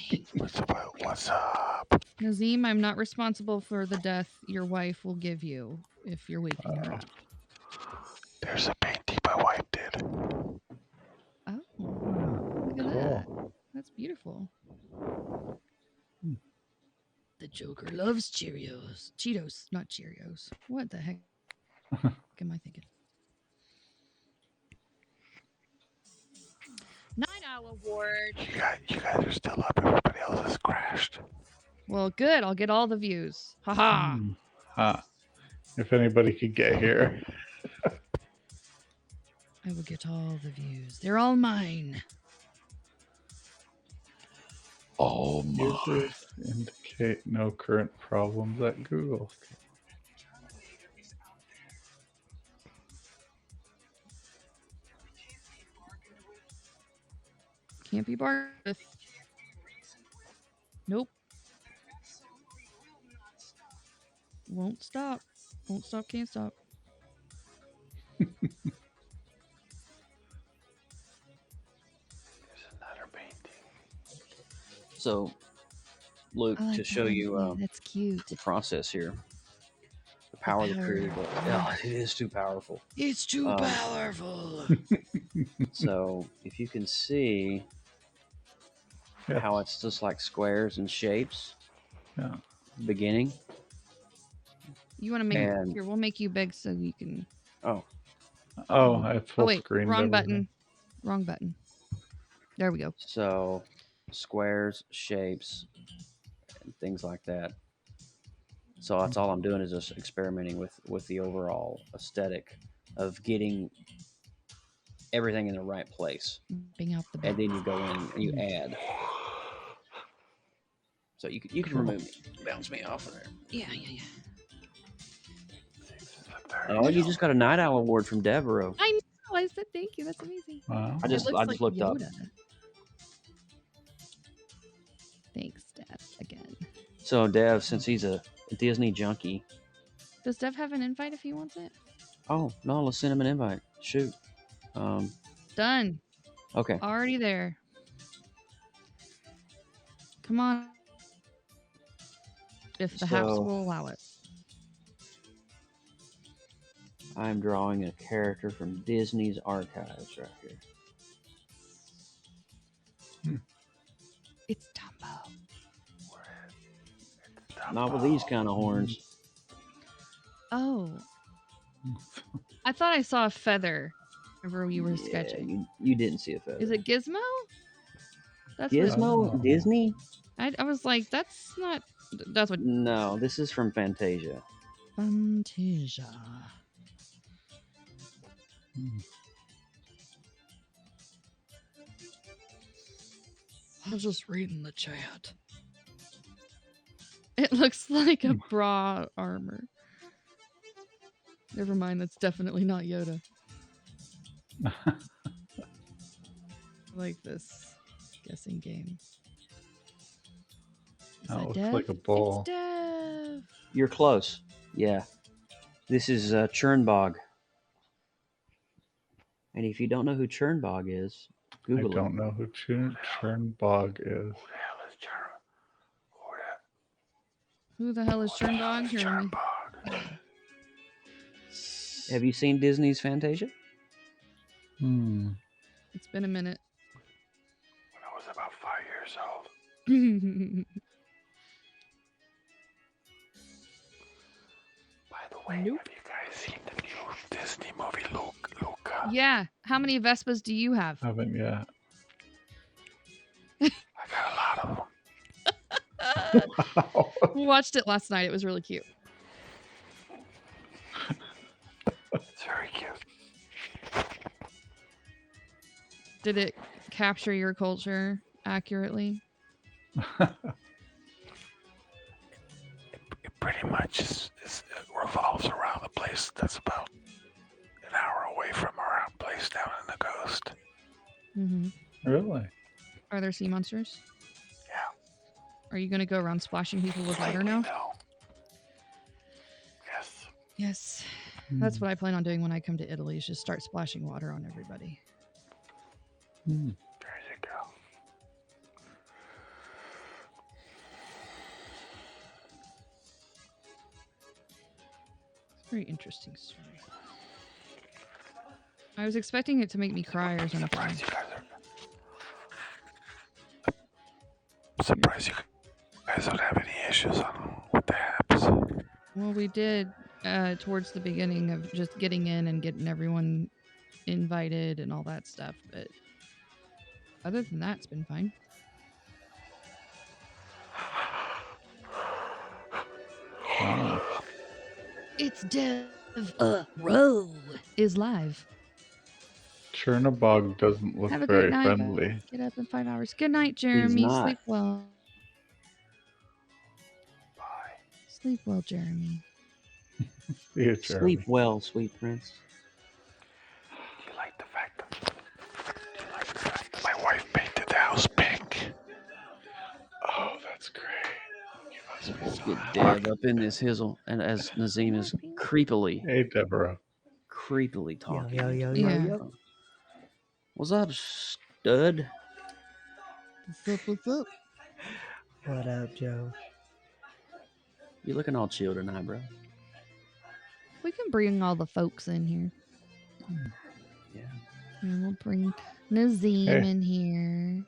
Good morning. What's up? Nazim, I'm not responsible for the death your wife will give you if you're waking her up. There's a painting my wife did. Oh, Oh, look at that. cool. That's beautiful. Hmm. The Joker loves Cheerios. Cheetos, not Cheerios. What the heck am I thinking? Night Owl Award. You guys are still up. Everybody else has crashed. Well, good. I'll get all the views. Haha. Hmm. Huh. If anybody could get here. I will get all the views. They're all mine. Oh my. Users indicate no current problems at Google. Can't be bargained with. Nope. Won't stop. Won't stop, can't stop. There's another painting. So, Luke, I like to that show one you too. That's cute. the process here, the power of the power creative of book. the Oh, it is too powerful. It's too Um, powerful. So, if you can see Yes. how it's just like squares and shapes, Yeah. beginning. You want to make And here? We'll make you big so you can. oh, Oh, I full Oh wait, screened wrong everything. button. Wrong button. There we go. so squares, shapes, and things like that. So that's all I'm doing is just experimenting with the overall aesthetic of getting everything in the right place, Bing out the and bit. then you go in and you add. So you can Cool. remove me, bounce me off of there. Yeah. Oh, you just got a Night Owl award from Devereaux. I know. I said thank you. That's amazing. Wow. I just looked up. Thanks, Dad. Again. So Dev, since he's a Disney junkie, Does Dev have an invite if he wants it? oh no, let's send him an invite. Shoot. Done. Okay. Already there. Come on. If the haps So- will allow it. I'm drawing a character from Disney's archives right here. It's Dumbo. Not with these kind of horns. Oh. I thought I saw a feather whenever you were Yeah, sketching. you didn't see a feather. Is it Gizmo? That's Gizmo Oh. Disney? I was like, that's not. That's what. No, this is from Fantasia. Fantasia. Hmm. I was just reading the chat. It looks like a bra armor. Never mind, that's definitely not Yoda. I like this guessing game. Is That looks Dev? like a bull. It's Dev. You're close. Yeah. This is Chernbog. And if you don't know who Chernbog is, I Google don't know who Chernbog is. Who the hell is Chern? Who the hell is Chernbog? Here, let me. it. Have you seen Disney's Fantasia? Hmm. It's been a minute. When I was about 5 years old. By the way, Nope. have you guys seen the new Disney movie Luca? Yeah. How many Vespas do you have? Haven't yet. I got a lot of them. Wow. We watched it last night. It was really cute. It's very cute. Did it capture your culture accurately? It pretty much it revolves around a place that's about an hour away from our place down in the coast. Mm-hmm. Really? Are there sea monsters? Yeah. Are you going to go around splashing people with water Lately, now? no. Yes. Yes. Hmm. That's what I plan on doing when I come to Italy, is just start splashing water on everybody. Hmm. There you go. Very interesting story. I was expecting it to make me cry or something. Surprised you guys are. Surprised you guys don't have any issues with the apps. Well, we did towards the beginning of just getting in and getting everyone invited and all that stuff, but other than that, it's been fine. Wow. It's Dev Row is live. Chernobog doesn't look Have a great very night. friendly. Get up in 5 hours. Good night, Jeremy. not. Sleep well. Bye. Sleep well, Jeremy. See you, Jeremy. Sleep well, sweet prince. Do you like the fact that my wife painted the house pink? Oh, that's great. You must be Let's so get happy. Dev up in this hizzle, and as Nazim is creepily Hey, Deborah. talking. Yo. Yeah. What's up, stud? What's up? What up, Joe? You looking all chill tonight, bro? We can bring all the folks in here. Yeah. And we'll bring Nazim Hey. in here.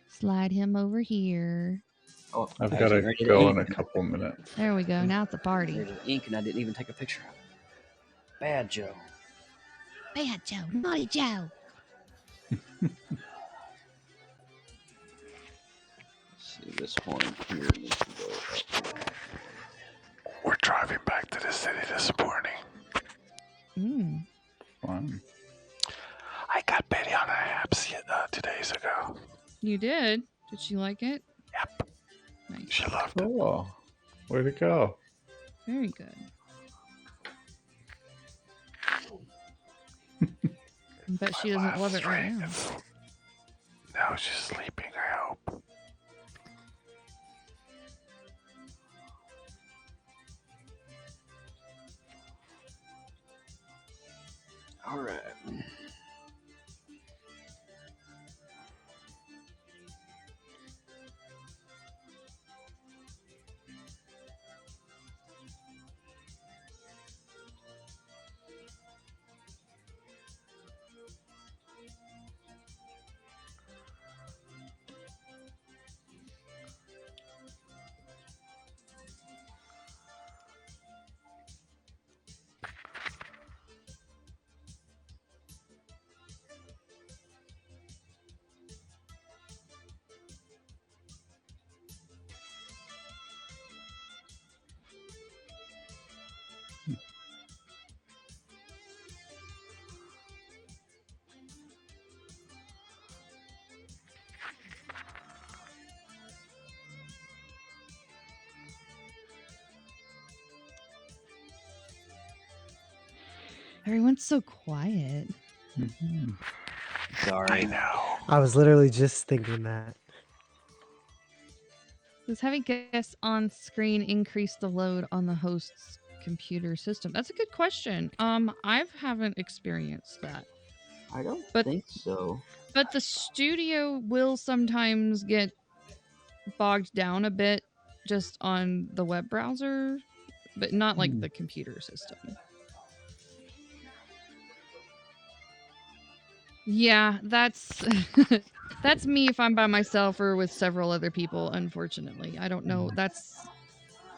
Slide him over here. Oh, I've I got was to getting ready go in eat. a couple minutes. There we go. Now it's a party. There's ink, and I didn't even take a picture of it. Bad Joe. Bad Joe. Naughty Joe. See, this horn here needs to go up. We're driving back to the city this morning. Mm. Fun. I got Betty on the apps 2 days ago. You did? Did she like it? Yep, Nice. she loved it. Cool. Way to go. Very good. But she doesn't love it right now. Now she's sleeping, I hope. All right. Everyone's so quiet. Mhm. I Sorry. know. I was literally just thinking that. Does having guests on screen increase the load on the host's computer system? That's a good question. I haven't experienced that. I don't But- think so. But the studio will sometimes get bogged down a bit just on the web browser, but not like the computer system. Yeah, that's that's me if I'm by myself or with several other people, unfortunately. I don't know. That's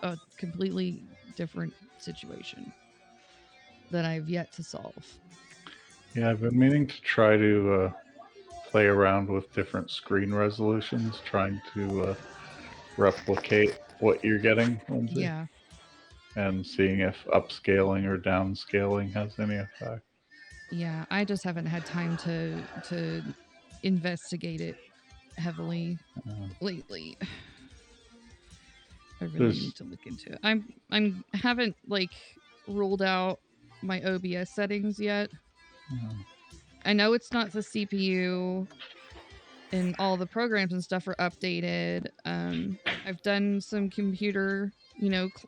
a completely different situation that I've yet to solve. Yeah, I've been meaning to try to play around with different screen resolutions, trying to replicate what you're getting, Lindsay, Yeah. and seeing if upscaling or downscaling has any effect. Yeah, I just haven't had time to investigate it heavily lately. I really There's- need to look into it. I'm haven't like ruled out my OBS settings yet. I know it's not the CPU and all the programs and stuff are updated. I've done some computer,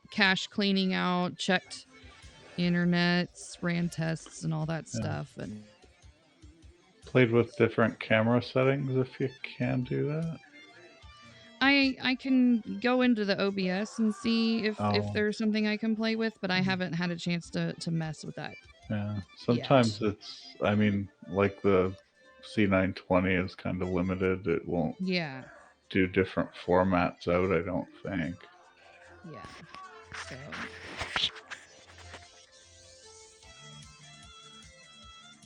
cache cleaning out, checked internets, ran tests and all that stuff. And Played with different camera settings if you can do that. I can go into the OBS and see if Oh. there's something I can play with, but I haven't had a chance to mess with that Yeah. Sometimes it's, I mean, like the C920 is kind of limited. It won't Yeah. do different formats out, I don't think. Yeah. So.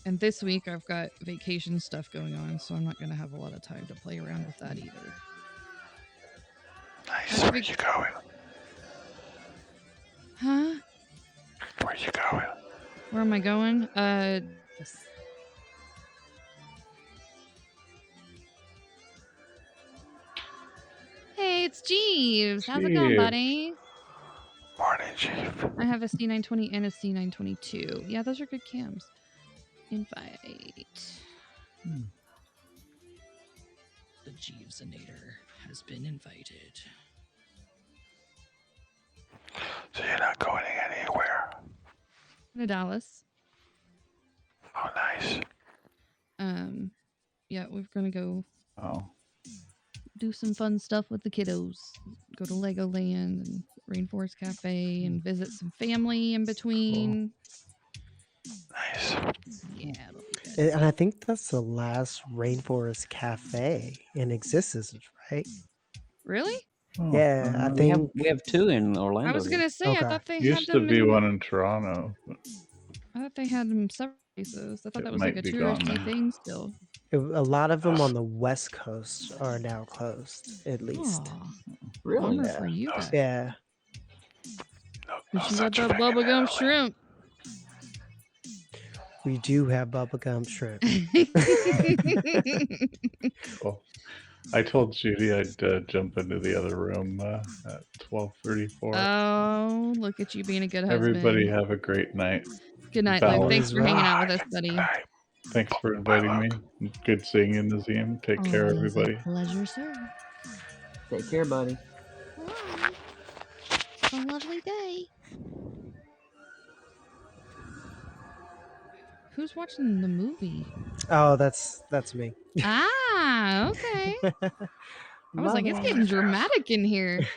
And this week I've got vacation stuff going on, so I'm not going to have a lot of time to play around with that either. Nice. Where you going? Huh? Where you going? Where am I going? Hey, it's Jeeves. How's it going, Jeeves. buddy? Morning, Chief. I have a C920 and a C922. Yeah, those are good cams. Invite. The Jeevesinator has been invited. So you're not going anywhere? To Dallas. Oh, nice. Yeah, we're gonna go Oh. do some fun stuff with the kiddos. Go to Legoland and Rainforest Cafe and visit some family in between. Nice. Yeah, it'll be good. And I think that's the last Rainforest Cafe in existence, right? Really? Oh, Yeah, I think. We have two in Orlando. I was gonna say, I Okay. thought they used had to them. be one in Toronto. But I thought they had them separate places. I thought It that was like might a be gone touristy now. thing still. A lot of them on the West Coast are now closed, at least. Aw, Really? bummer Yeah. for you guys. Yeah. No, You no should such got that thing in bubblegum Italy. shrimp. We do have bubblegum shrimp. Cool. I told Judy I'd jump into the other room at 12:34. Oh, look at you being a good husband. Everybody have a great night. Good night, Val. Luke. Thanks for hanging out with us, Good buddy. night. Thanks for inviting me. Good seeing you, Nazim. Take care, Always a everybody. pleasure, sir. Take care, buddy. Bye. Have a lovely day. Who's watching the movie? Oh, that's me. Ah, okay. I was like, it's getting dramatic in here.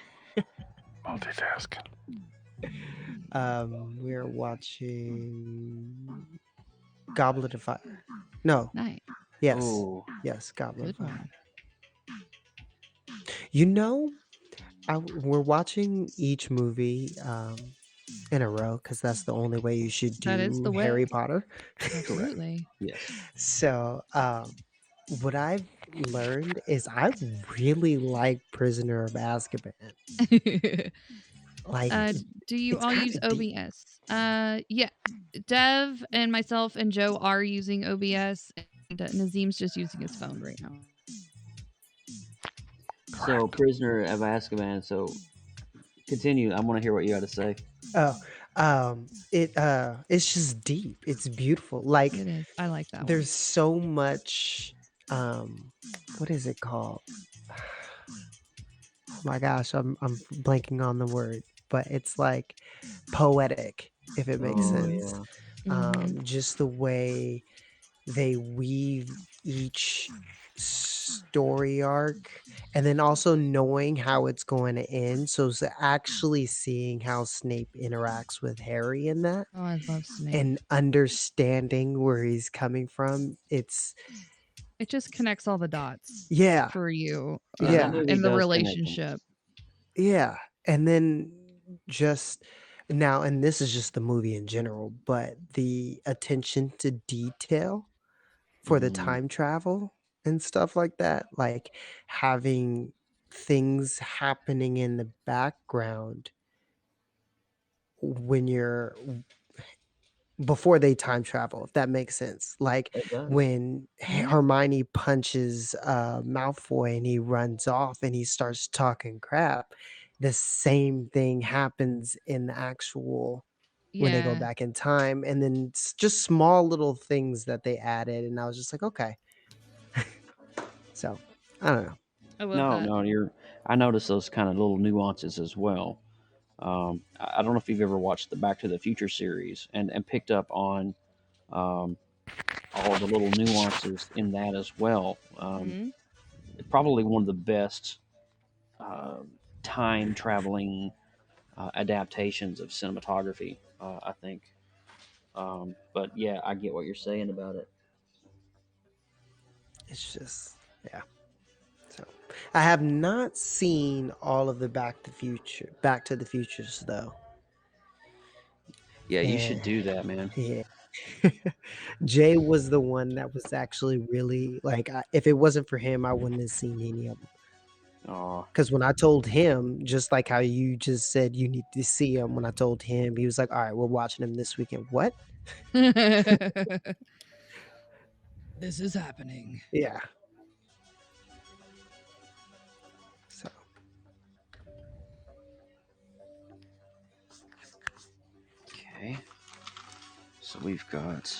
Multitasking. We're watching Goblet of Fire. No. Nice. Yes. Oh. Yes, Goblet of Good Fire. one. You know, we're watching each movie in a row because that's the only way you should That is do the way. Harry Potter. Absolutely. Yes. So, what I've learned is I really like Prisoner of Azkaban. Like, do you it's all kinda use deep. OBS? Yeah. Dev and myself and Joe are using OBS, and Nazim's just using his phone right now. So, Prisoner of Azkaban. So, continue. I want to hear what you had to say. It's just deep. It's beautiful. Like, It is. I like that one. there's so much. What is it called? Oh my gosh, I'm blanking on the word, but it's like poetic, if it makes sense. Yeah. Just the way they weave each story arc, and then also knowing how it's going to end. So it's actually seeing how Snape interacts with Harry in that, Oh, I love Snape. and understanding where he's coming from. It just connects all the dots. Yeah. For you. Yeah. In the relationship. Yeah. And then just now, and this is just the movie in general, but the attention to detail for the time travel and stuff like that, like having things happening in the background when you're before they time travel, if that makes sense. Like when Hermione punches Malfoy and he runs off and he starts talking crap, the same thing happens in the actual when they go Yeah. back in time. And then it's just small little things that they added, and I was just like, okay. So I don't know. I love that. No, I noticed those kind of little nuances as well. I don't know if you've ever watched the Back to the Future series and picked up on all the little nuances in that as well. Probably one of the best time traveling adaptations of cinematography, I think. But yeah, I get what you're saying about it. It's just, yeah. So I have not seen all of the Back to the Futures though. Yeah, you should And do that, man. yeah. Jay was the one that was actually really like, if it wasn't for him, I wouldn't have seen any of them. Oh, Because when I told him, just like how you just said you need to see him, when I told him, he was like, "All right, we're watching him this weekend." What? This is happening. Yeah. So okay. So we've got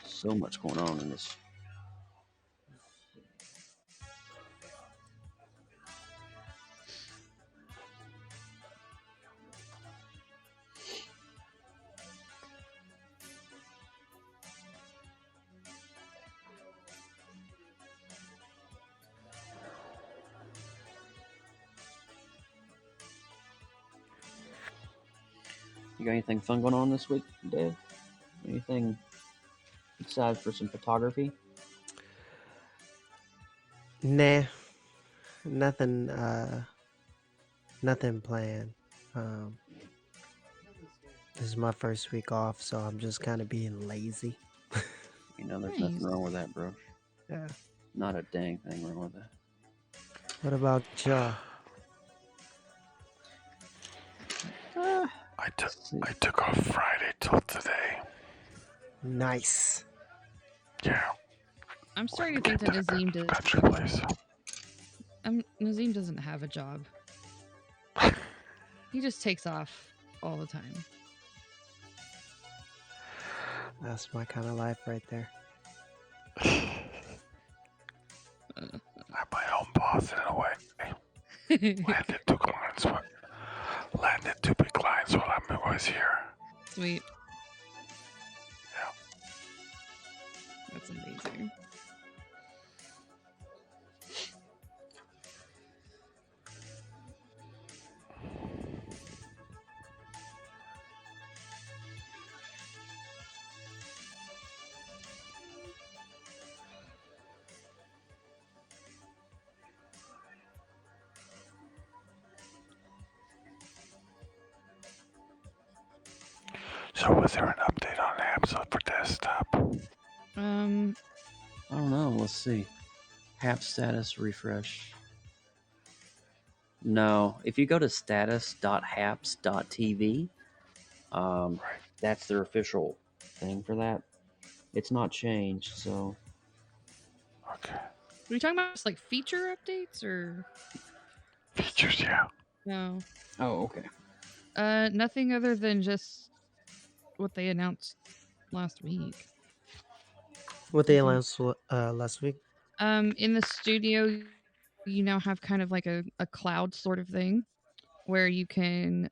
so much going on in this. You got anything fun going on this week, Dave? Anything excited for some photography? nah, nothing. Nothing planned. This is my first week off, so I'm just kind of being lazy. You know, there's nothing Nice. wrong with that, bro. Yeah. Not a dang thing wrong with that. What about y'all? I took Let's see. I took off Friday till today. Nice. Yeah. I'm starting to Came think that to the Nazim country place. Nazim doesn't have a job. He just takes off all the time. That's my kind of life right there. I'm my own boss in a way. Landed two big clients while I was here. Sweet. Yeah. That's amazing. So was there an update on the episode for desktop? I don't know. Let's see. App status refresh. No, if you go to status.haps.tv, Right. that's their official thing for that. It's not changed, so Okay. Are you talking about just like feature updates or Features, yeah. no? oh, okay. Nothing other than just what they announced last week. What they Mhm. announced last week? In the studio, you now have kind of like a cloud sort of thing where you can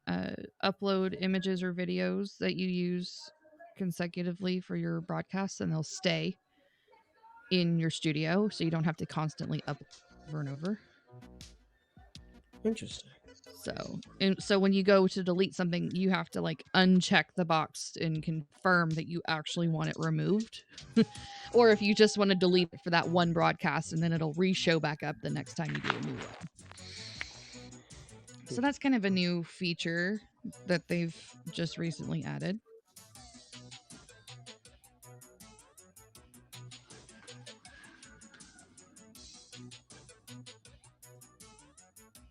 upload images or videos that you use consecutively for your broadcasts, and they'll stay in your studio, so you don't have to constantly upload over and over. Interesting. So when you go to delete something, you have to like uncheck the box and confirm that you actually want it removed. Or if you just want to delete it for that one broadcast, and then it'll re-show back up the next time you do a new one. So that's kind of a new feature that they've just recently added.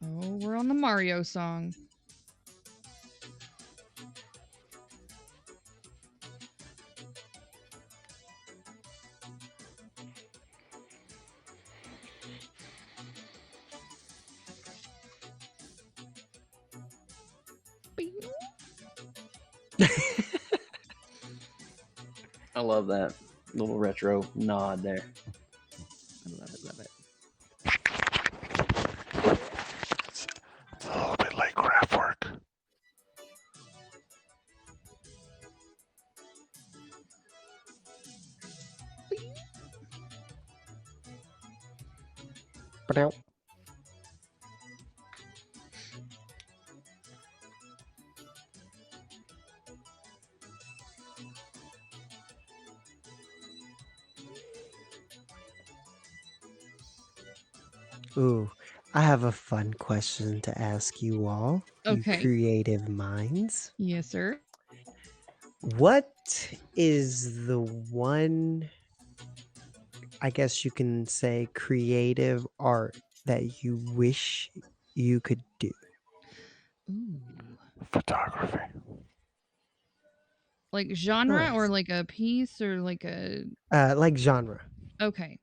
Oh, we're on the Mario song. I love that little retro nod there. I love it, love it. It's a little bit like craft work. Ba-dow. Ooh, I have a fun question to ask you all, you Okay. creative minds. Yes, sir. What is the one, I guess you can say, creative art that you wish you could do? Ooh. Photography. Like genre or Nice. like a piece or like a Like genre. okay.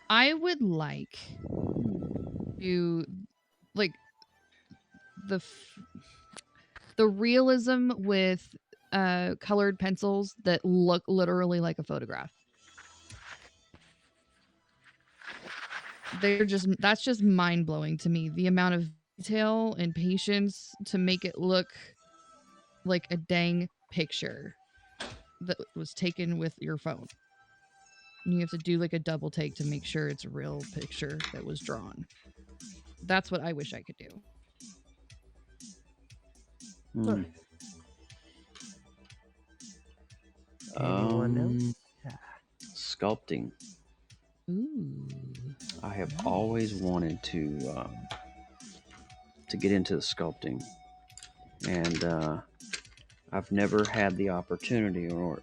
I would like to like the the realism with colored pencils that look literally like a photograph. That's just mind-blowing to me, the amount of detail and patience to make it look like a dang picture that was taken with your phone. And you have to do like a double take to make sure it's a real picture that was drawn. That's what I wish I could do. Nice. Hmm. Anyone else? Yeah. Sculpting. Ooh. I have Nice. always wanted to get into sculpting, and I've never had the opportunity, or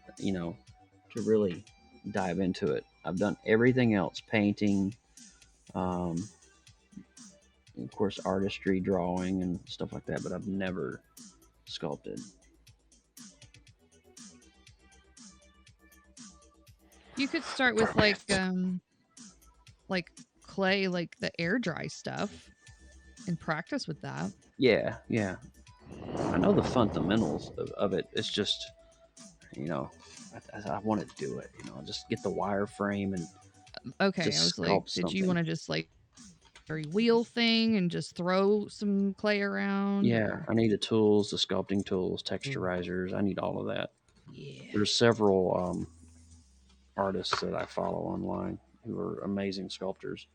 to really dive into it. I've done everything else: painting, um, of course, artistry, drawing, and stuff like that. But I've never sculpted. You could start For with me, like clay, like the air dry stuff and practice with that. Yeah, yeah. I know the fundamentals of it. It's just, you know, I want to do it. Just get the wireframe and Okay, I just was like, sculpt did you want something. to just like very wheel thing and just throw some clay around Yeah, or I need the tools, the sculpting tools, Mm. texturizers. I need all of that. yeah. There's several artists that I follow online who are amazing sculptors.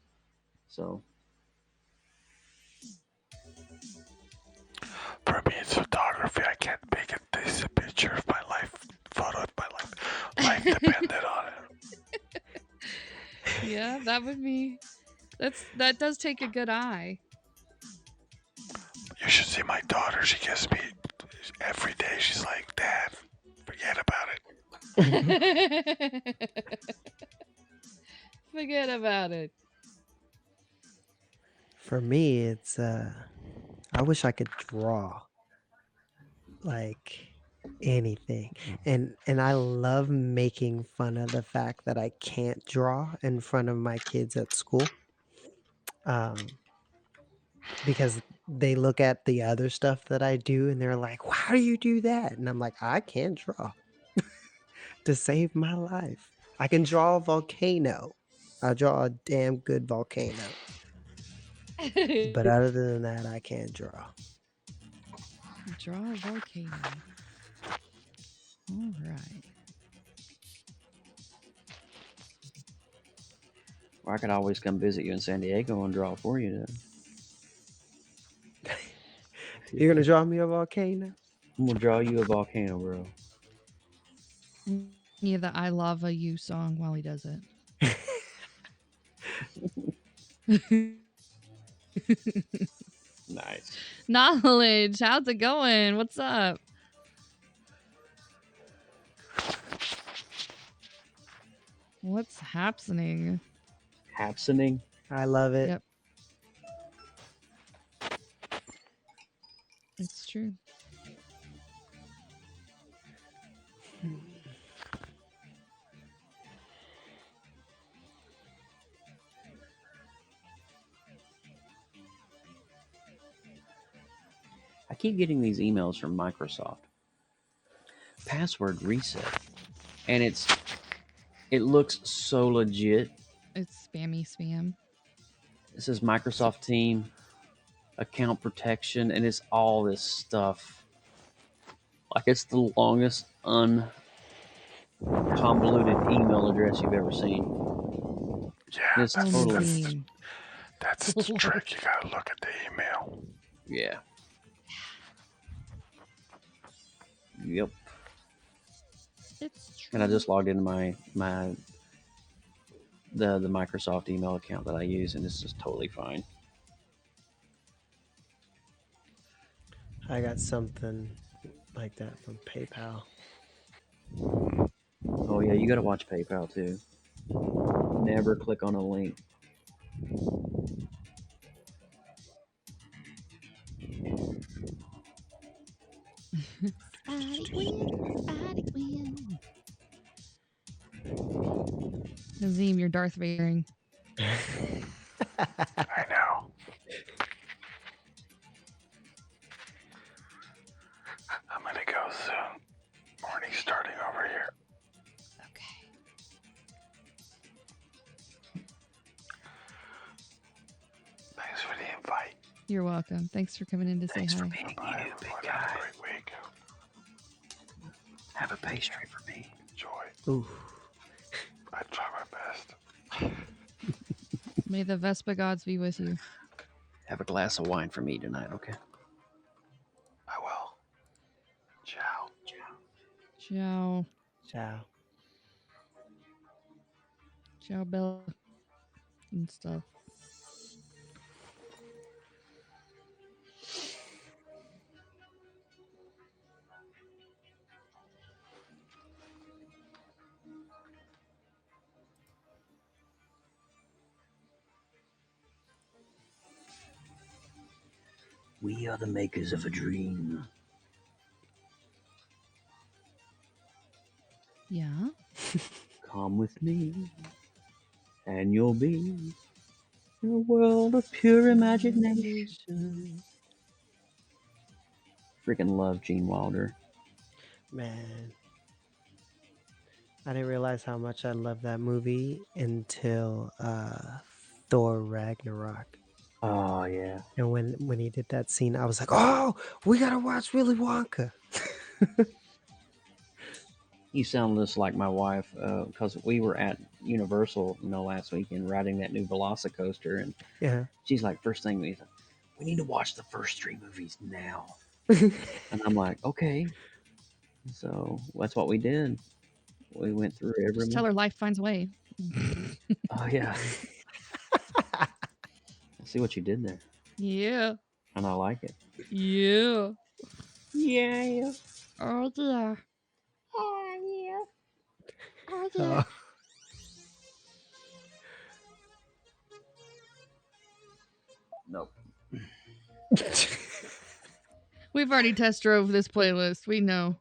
So, for me, it's photography. I can't make a decent picture of my life, photo of my life. Life depended on it. Yeah, that would be that does take a good eye. You should see my daughter. She gives me every day. She's like, Dad, forget about Forget about it. For me, it's I wish I could draw like anything. And I love making fun of the fact that I can't draw in front of my kids at school. Um because they look at the other stuff that I do and they're like, "How do you do that?" And I'm like, "I can't draw to save my life. I can draw a volcano. I draw a damn good volcano. But other than that, I can't draw." Draw a volcano. All right. or I could always come visit you in San Diego and draw for you. You're gonna draw me a volcano? I'm gonna draw you a volcano, bro. Yeah, the I Lava You song while he does it. Nice. Knowledge, how's it going? What's up? What's happening? Happening. I love it. Yep, it's true. I keep getting these emails from Microsoft. Password reset, and it looks so legit. It's spammy spam. It says Microsoft Team account protection, and it's all this stuff. Like it's the longest unconvoluted email address you've ever seen. Yeah, It's Oh, totally, Naveen. that's the trick. You gotta look at the email. yeah, yep. It's And I true. just logged into my the Microsoft email account that I use, and it's just totally fine. I got something like that from PayPal. Oh yeah, you got to watch PayPal too. Never click on a link. Spidey Gwen, Spidey Gwen. Nazim, you're Darth Vadering. I know. I'm gonna go soon. Morning's starting over here. Okay. Thanks for the invite. You're welcome. Thanks for coming in to Thanks say for hi. being Bye, you, big everyone. guy. Have a great week. Have a pastry for me. Enjoy. Ooh. I try my best. May the Vespa gods be with you. Have a glass of wine for me tonight, okay? I will. Ciao. Ciao. Ciao. Ciao, Bella. And stuff. We are the makers of a dream. Yeah. Come with me, and you'll be in a world of pure imagination. Freaking love Gene Wilder. Man. I didn't realize how much I loved that movie until Thor Ragnarok. Oh yeah. And when he did that scene, I was like, "Oh, we gotta watch Willy Wonka." You sound just like my wife because we were at Universal, last weekend riding that new Velocicoaster, and Yeah. she's like, first thing we need to watch the first 3 movies now, and I'm like, okay. So that's what we did. We went through every Just tell one. her life finds a way. Oh yeah. I see what you did there, Yeah. and I like it. Yeah. Yeah. Oh, yeah. Oh yeah. Oh, yeah. Nope. We've already test drove this playlist. We know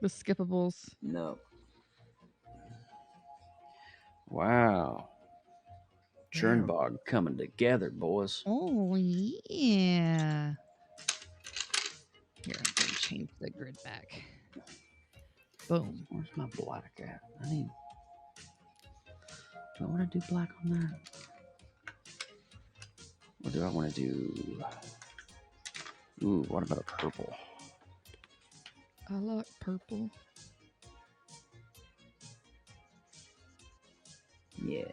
the skippables. No. Wow. Damn. Churnbog coming together, boys. Oh, yeah. Here, I'm going to change the grid back. Boom. Where's my black at? Do I want to do black on that? Or do I want to do... Ooh, what about a purple? I like purple. Yeah.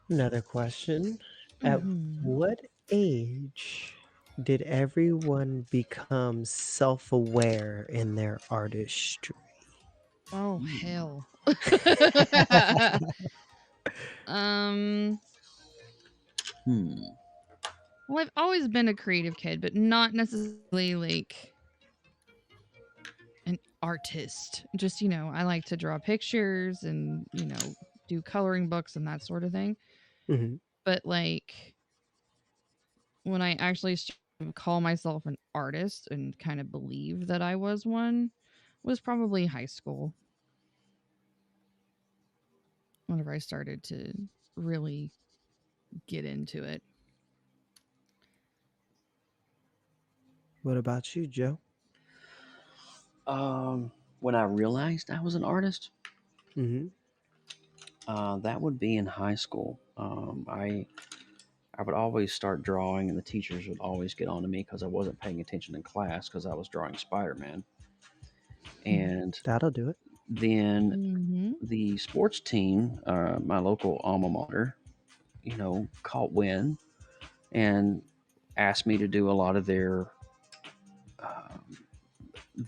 Another question. At what age did everyone become self-aware in their artistry? Oh, hell. um, well, I've always been a creative kid, but not necessarily like an artist. Just, I like to draw pictures and, do coloring books and that sort of thing. Hmm. But like when I actually call myself an artist and kind of believe that I was one was probably high school. Whenever I started to really get into it. What about you, Joe? When I realized I was an artist, Hmm. that would be in high school. I would always start drawing, and the teachers would always get on to me because I wasn't paying attention in class because I was drawing Spider Man. And That'll do it. then Mm-hmm. the sports team, my local alma mater, caught wind and asked me to do a lot of um,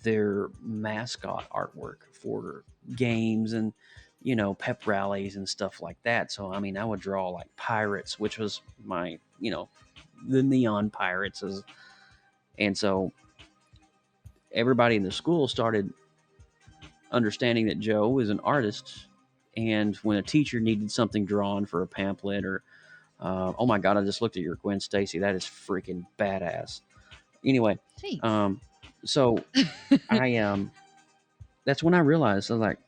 their mascot artwork for games and pep rallies and stuff like that. So I mean, I would draw like pirates, which was my the neon pirates, and so everybody in the school started understanding that Joe was an artist. And when a teacher needed something drawn for a pamphlet or oh my god, I just looked at your Gwen Stacy. That is freaking badass. Anyway, Thanks. so I that's when I realized I was like,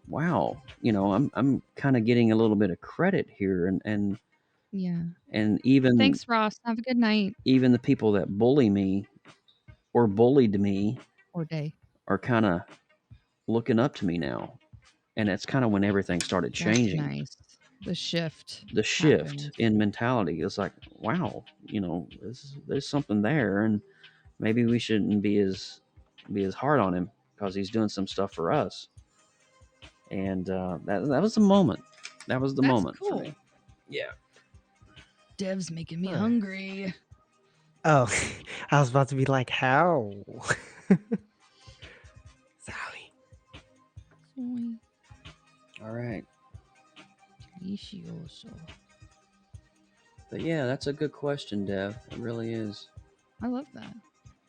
wow, I'm kind of getting a little bit of credit here, Yeah. and even Thanks, Ross. Have a good night even the people that bully me or bullied me or day. are kind of looking up to me now, and that's kind of when everything started That's changing. nice. The shift. The shift happened. in mentality is like, wow, there's something there, and maybe we shouldn't be as hard on him because he's doing some stuff for us. And that was the moment. That was the That's moment for cool. me. Yeah. Dev's making me Huh. hungry. Oh, I was about to be like, how? Sorry. Soy All right. delicioso. But yeah, that's a good question, Dev. It really is. I love that.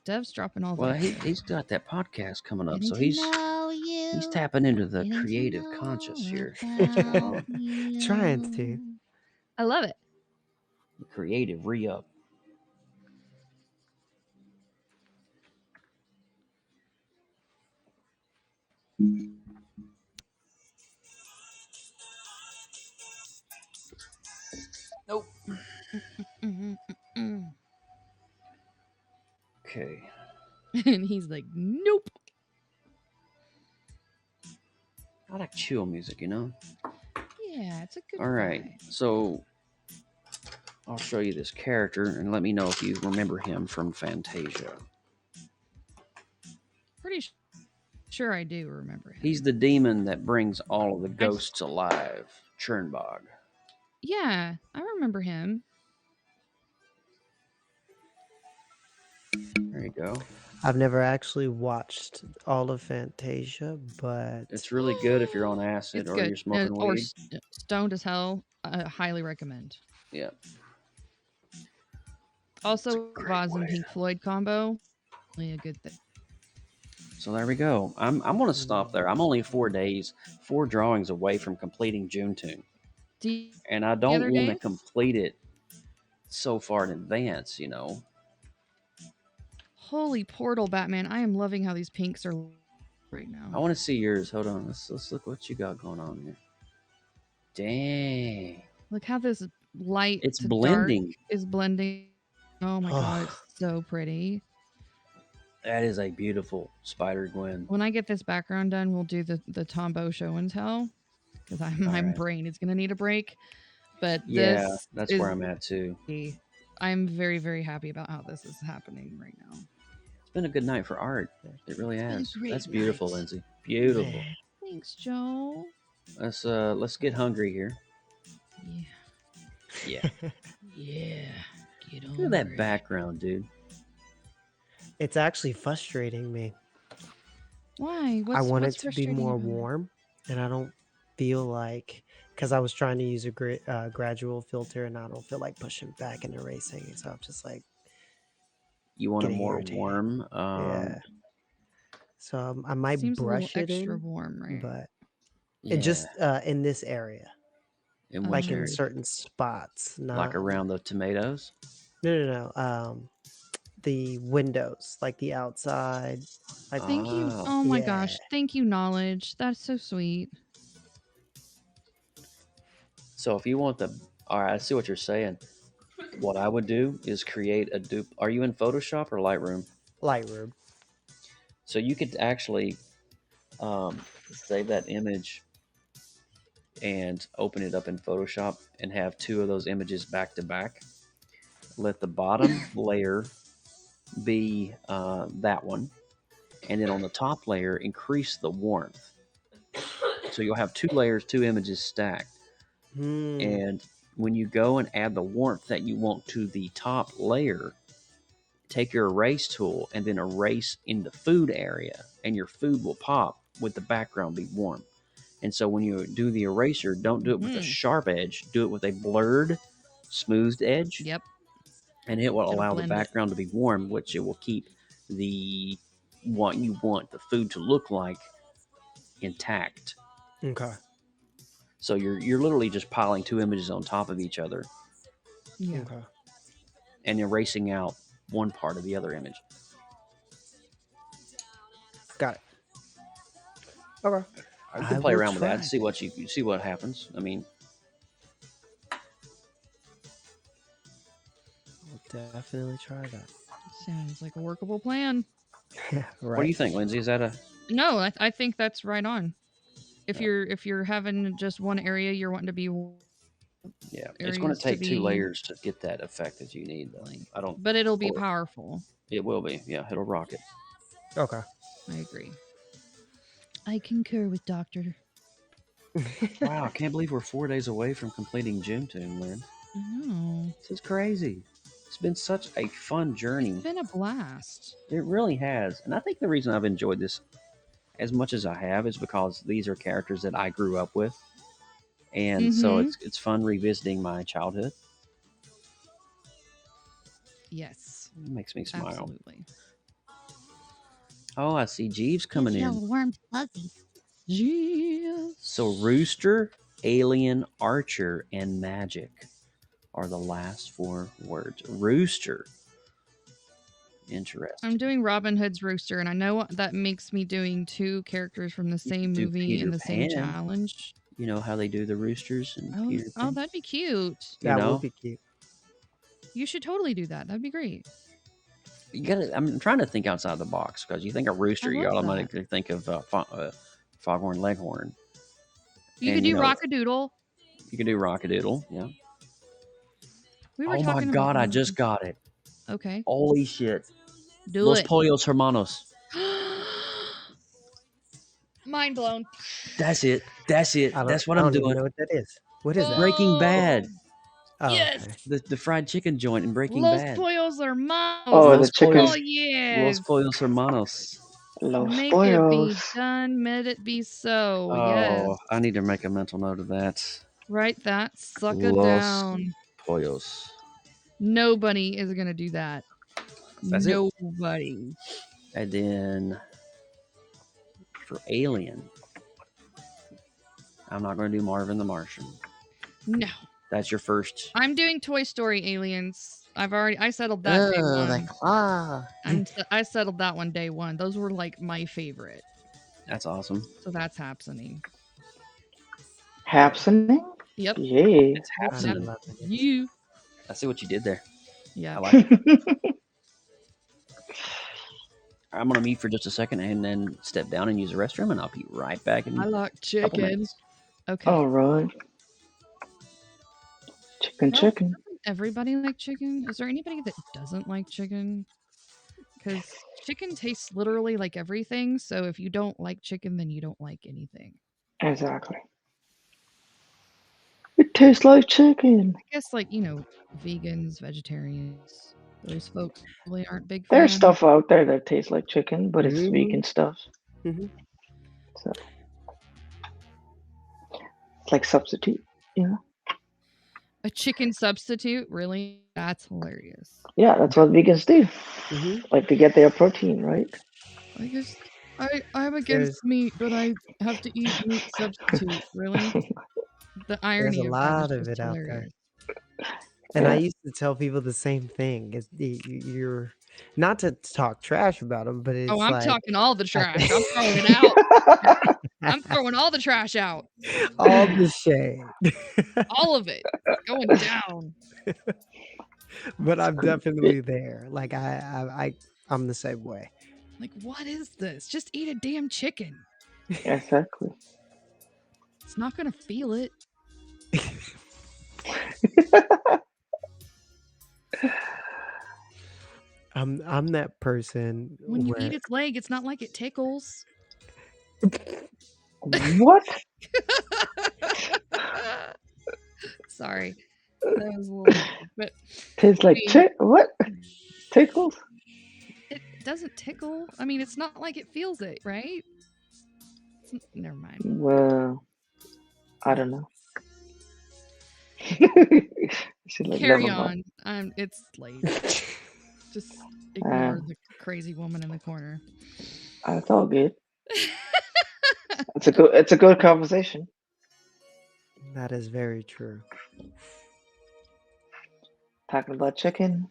Dev's dropping all Well, the. he's got that podcast coming up, Getting so to know you. he's tapping into the Getting to creative know conscious here. about you. Trying to. I love it. Creative re-up. Nope. Okay. And he's like, nope. I like chill music, Yeah, it's a good All right. vibe. So I'll show you this character and let me know if you remember him from Fantasia. Pretty sure I do remember him. He's the demon that brings all of the ghosts alive. Chernbog. Yeah, I remember him. There you go. I've never actually watched all of Fantasia, but It's really good if you're on acid It's or good. you're smoking Or weed. stoned as hell. Highly recommend. Yeah. Also, great Vaz and way. Pink Floyd combo. Really a good thing. So there we go. I'm going to stop there. I'm only 4 drawings away from completing JuneToon. And I don't other want to days? complete it so far in advance, Holy portal, Batman! I am loving how these pinks are right I now. want to see yours. Hold on. Let's look what you got going on here. Dang. Look how this light It's to blending. dark is blending. Oh my god, it's so pretty. That is a beautiful Spider Gwen. When I get this background done, we'll do the Tombow show and tell because my right. brain is gonna need a break. But Yeah, this that's is where I'm at too. I'm very, very happy about how this is happening right now. It's been a good night for art. It really It's been a has. great That's beautiful, night. Lindsay. Beautiful. man. Thanks, Joe. Let's get hungry here. Yeah. Yeah. Yeah. Get on. Look at that background, dude. It's actually frustrating me. Why? I want it what's to be frustrating more about it? warm, and I don't feel like, because I was trying to use a gradual filter, and I don't feel like pushing back and erasing. So I'm just like, You want a getting more irritated. warm? Yeah. So I might Seems a little brush it extra in, warm, right? but Yeah. it just in this area. In like which in area? certain spots, Like not around the tomatoes? no. The windows, like the outside, like Thank you. Oh. Oh my yeah. gosh. Thank you, knowledge. That's so sweet. So if you want the, all right, I see what you're saying. What I would do is create a dupe. Are you in Photoshop or Lightroom? Lightroom. So you could actually save that image and open it up in Photoshop and have two of those images back to back. Let the bottom layer be that one, and then on the top layer, increase the warmth. So you'll have two layers, two images stacked. And when you go and add the warmth that you want to the top layer, take your erase tool and then erase in the food area, and your food will pop with the background be warm. And so when you do the eraser, don't do it with a sharp edge, do it with a blurred, smoothed edge. Yep. And it will It'll allow the blend it. background to be warm, which it will keep the what you want the food to look like intact. Okay. So you're literally just piling two images on top of each other Yeah. Okay. and erasing out one part of the other image. Got it. Okay. You can I play will around with that try and see what you see what happens. I mean, I'll definitely try that. Sounds like a workable plan. Yeah, what do you right. think, Lindsay? Is that a No, I think that's right on. If you're having just one area you're wanting to be yeah? It's going to areas to take two be layers to get that effect that you need, though. like, I don't. but it'll be or- powerful. It will be. Yeah, it'll rock it. Okay. I agree. I concur with Doctor. Wow, I can't believe we're 4 days away from completing JuneToon, Lynn. I know. This is crazy. It's been such a fun journey. It's been a blast. It really has. And I think the reason I've enjoyed this as much as I have is because these are characters that I grew up with. And so it's fun revisiting my childhood. Yes. It makes me smile. Absolutely. Oh, I see Jeeves coming in. warm fuzzies. Yes. So Rooster, Alien, Archer, and Magic are the last four words. Rooster. Interesting. I'm doing Robin Hood's Rooster, and I know that makes me doing two characters from the same do movie Peter in the same Pan. challenge. You know how they do the roosters and Peter Pan? Oh, that'd be cute. You That know? would be cute. You should totally do that. That'd be great. You gotta. I'm trying to think outside the box because you think of rooster, you love automatically think of Foghorn Leghorn. You And, could do Rockadoodle. You can do Rockadoodle. Yeah. We were Oh my talking God! about I just got it. Okay. Holy shit! Do Los it. Pollos Hermanos. Mind blown. That's it. That's it. That's what I I'm don't even doing. know what that is. What is that? Breaking Bad. Oh, Yes. okay. The fried chicken joint in Breaking Los Bad. Pollos Hermanos. Oh, Los the chicken. Pollos. Oh, yes. Los Pollos Hermanos. Los Make it be pollos. done, let it be so. Oh, Yes. I need to make a mental note of that. Write that sucker Los down. Pollos. Nobody is going to do that. That's it. Nobody. And then for Alien, I'm not going to do Marvin the Martian. No. That's your first. I'm doing Toy Story Aliens. I settled that day Oh, one. the claw. I settled that one day one. Those were like my favorite. That's awesome. So that's happening. Happening? Yep. Yay. It's I'm happening. loving it. You. I see what you did there. Yeah. I like it. I'm going to mute for just a second and then step down and use the restroom, and I'll be right back in I like a couple chicken. minutes. Okay. All right. Chicken, Well, chicken. doesn't everybody like chicken? Is there anybody that doesn't like chicken? Because chicken tastes literally like everything. So if you don't like chicken, then you don't like anything. Exactly. It tastes like chicken. I guess, like, vegans, vegetarians, those folks really aren't big There's fans. stuff out there that tastes like chicken, but it's Mhm. vegan stuff. Mhm. So it's like substitute, A chicken substitute? Really? That's hilarious. Yeah, that's what vegans do. Mhm. Like to get their protein, right? I guess I'm against meat, but I have to eat meat substitute. Really? The There's irony a of that was lot of just it out there. hilarious. And I Yeah. used to tell people the same thing. You're not to talk trash about them, but Oh, it's I'm like talking all the I trash. I'm throwing it out. I'm throwing all the trash out. all the shade. All of it. Going down. But I'm It- definitely there. Like I'm the same way. Like, what is this? Just eat a damn chicken. exactly. It's not gonna feel it. I'm that person When you where eat its leg, it's not like it tickles. What? Sorry. That was a little weird, but Tastes I like mean, what? Tickles? it doesn't tickle. I mean, it's not like it feels it, right? Never mind. Well, I don't know. She's like, Carry never mind. on. It's late. Just ignore the crazy woman in the corner. It's all good. It's a good conversation. that is very true. Talking about chicken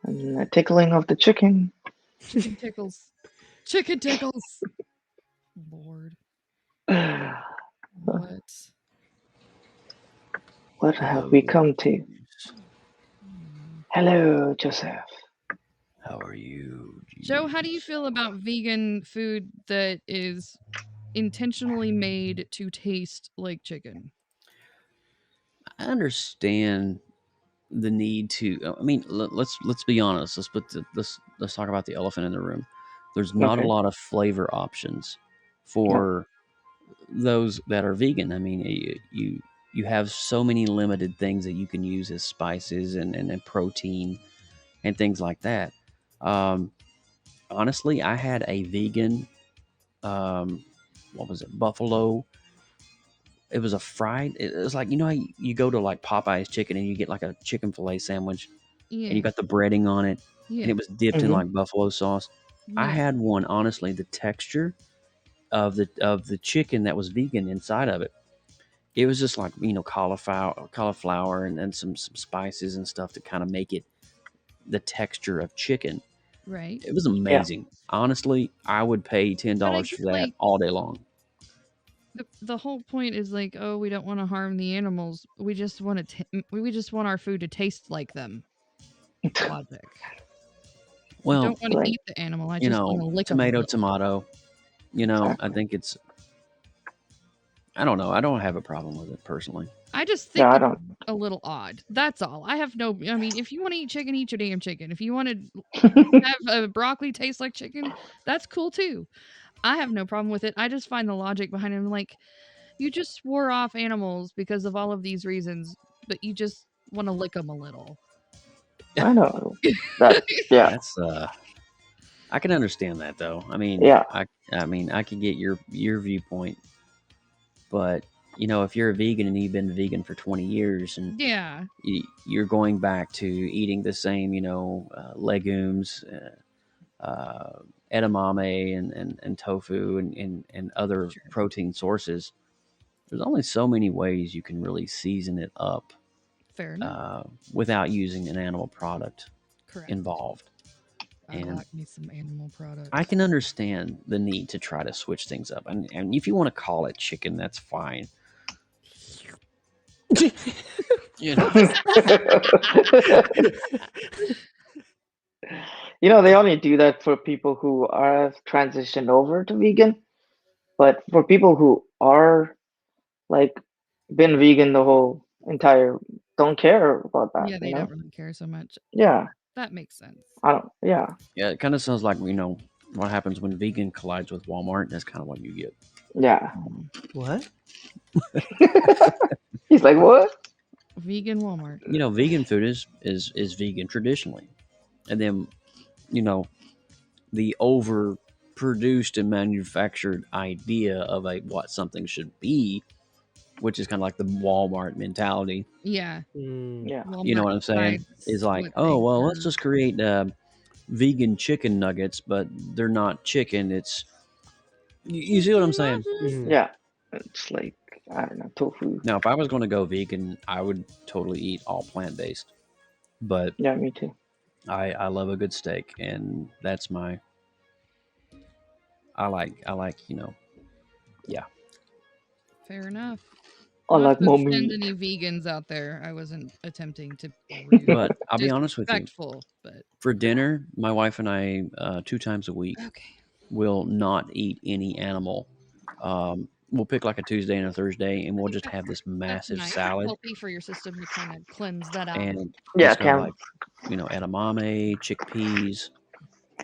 and the tickling of the chicken. Chicken tickles. Chicken tickles. Lord. What? What have we come to? Hello, Joseph. How are you, Joe, how do you feel about vegan food that is intentionally made to taste like chicken? I understand the need to. I mean, let's be honest. Let's talk about the elephant in the room. There's not a Okay. lot of flavor options for those that are vegan. I mean, you have so many limited things that you can use as spices and protein and things like that. Honestly, I had a vegan, what was it, buffalo. It was a fried. It was like, you know how you go to like Popeye's chicken and you get like a chicken fillet sandwich and Yeah. you got the breading on it Yeah. and it was dipped in Mhm. like buffalo sauce. I Yeah. had one. Honestly, the texture of the chicken that was vegan inside of it, it was just like, you know, cauliflower and some spices and stuff to kind of make it the texture of chicken. Right. It was amazing. Honestly, I would pay But I $10 guess for that like all day long. the whole point is like, oh, we don't want to harm the animals. We just want we just want our food to taste like them. Logic. I Well, don't want to Like, eat the animal. I you just want to know, lick them a little. tomato. You know, I exactly. think it's. I don't know. I don't have a problem with it personally. I just Yeah, think I it's don't. a little odd. That's all. I have no. I mean, if you want to eat chicken, eat your damn chicken. If you want to have a broccoli taste like chicken, that's cool too. I have no problem with it. I just find the logic behind it. I'm like, you just swore off animals because of all of these reasons, but you just want to lick them a little. I know that. Yeah, That's I can understand that though. I mean, yeah, I mean, I can get your viewpoint, but you know, if you're a vegan and you've been vegan for 20 years and Yeah. you're going back to eating the same, you know, legumes, edamame and tofu and other Sure. protein sources, there's only so many ways you can really season it up Fair enough. without using an animal product Correct. involved. I And like me some animal products. I can understand the need to try to switch things up. And if you want to call it chicken, that's fine. You know, You know, they only do that for people who are transitioned over to vegan. But for people who are like been vegan the whole entire, don't care about that. Yeah, You they know? don't really care so much. Yeah, That makes sense. I don't. Yeah, yeah, it kind of sounds like, you know, what happens when vegan collides with Walmart. That's kind of what you get. yeah. What? He's like, what? Vegan Walmart. You know, vegan food is vegan traditionally, and then, you know, the overproduced and manufactured idea of what something should be, which is kind of like the Walmart mentality. Yeah. Yeah, Walmart You know what I'm saying? decides Is like, what oh they well, let's serve. just create vegan chicken nuggets, but they're not chicken. It's you see what I'm saying? Mhm. yeah. It's like I don't know, tofu. Now, if I was going to go vegan, I would totally eat all plant based. But Yeah, me too. I love a good steak, and that's my. I like yeah. Fair enough. I Not like to more offend meat. any vegans out there. I wasn't attempting to be rude, But I'll be honest with you. disrespectful, but For dinner, my wife and I 2 times a week okay. will not eat any animal. We'll pick like a Tuesday and a Thursday, and I we'll think just have this that's massive nice. salad, Healthy for your system to kind of cleanse that out. and Yeah, it's got Cam. like edamame, chickpeas,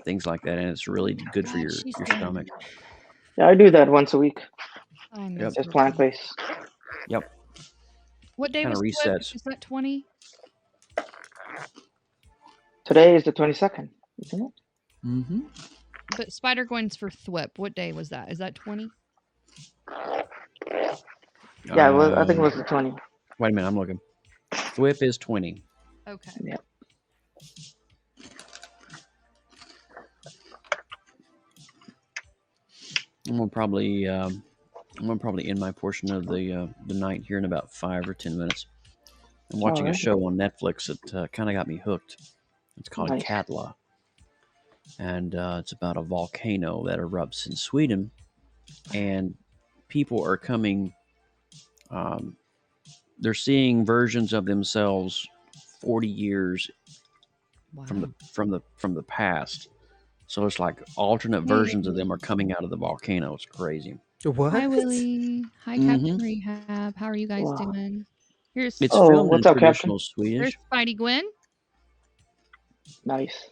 things like that, and it's really good for God, your she's stomach. done. Yeah, I do that once a week. I Yep, miss Just her. plant based. yep. What day Kind of was Flip? resets. Is that 20? Today is the 22nd, isn't it? Mm-hmm. But Spider Gwen's for Thwip. What day was that? Is that 20? Yeah, I think it was the 20. Wait a minute, I'm looking. Thwip is 20. Okay. Yeah. I'm gonna probably end my portion of the night here in about 5 or 10 minutes. I'm watching a Alright. show on Netflix that kind of got me hooked. It's called Nice. Katla, and it's about a volcano that erupts in Sweden, and people are coming. They're seeing versions of themselves 40 years Wow. from the past. So it's like alternate versions of them are coming out of the volcano. It's crazy. What? Hi, Willie. Hi, Captain Rehab. How are you guys Wow. doing? Here's It's Oh, filmed in what's up, traditional Captain? there's Swedish. Spidey Gwen, Nice.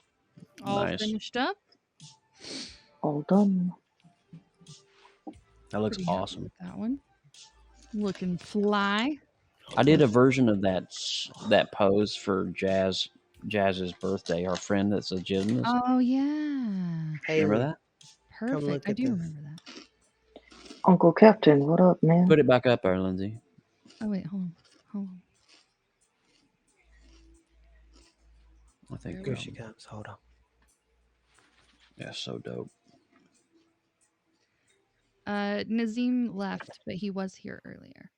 all Nice. finished up. All done. That looks Pretty happy awesome. with that one. Looking fly. I did a version of that pose for Jazz's birthday. Our friend that's a gymnast. Oh yeah. Remember Haley, that? come Perfect. look I at do this. remember that. Uncle Captain, what up, man? Put it back up there, Lindsay. Oh wait, hold on. Hold on. I think. Here she comes. Hold on. Yeah, so dope. Nazim left, but he was here earlier.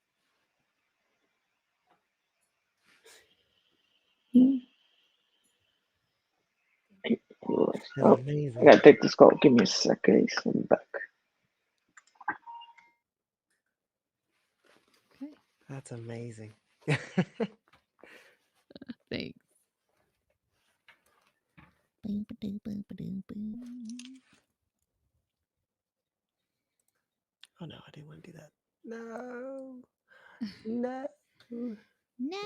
Oh, Amazing. I gotta take this call. Give me a sec, guys. I'll be back. Okay. That's amazing. Thanks. Oh no, I didn't want to do that. No. No. No.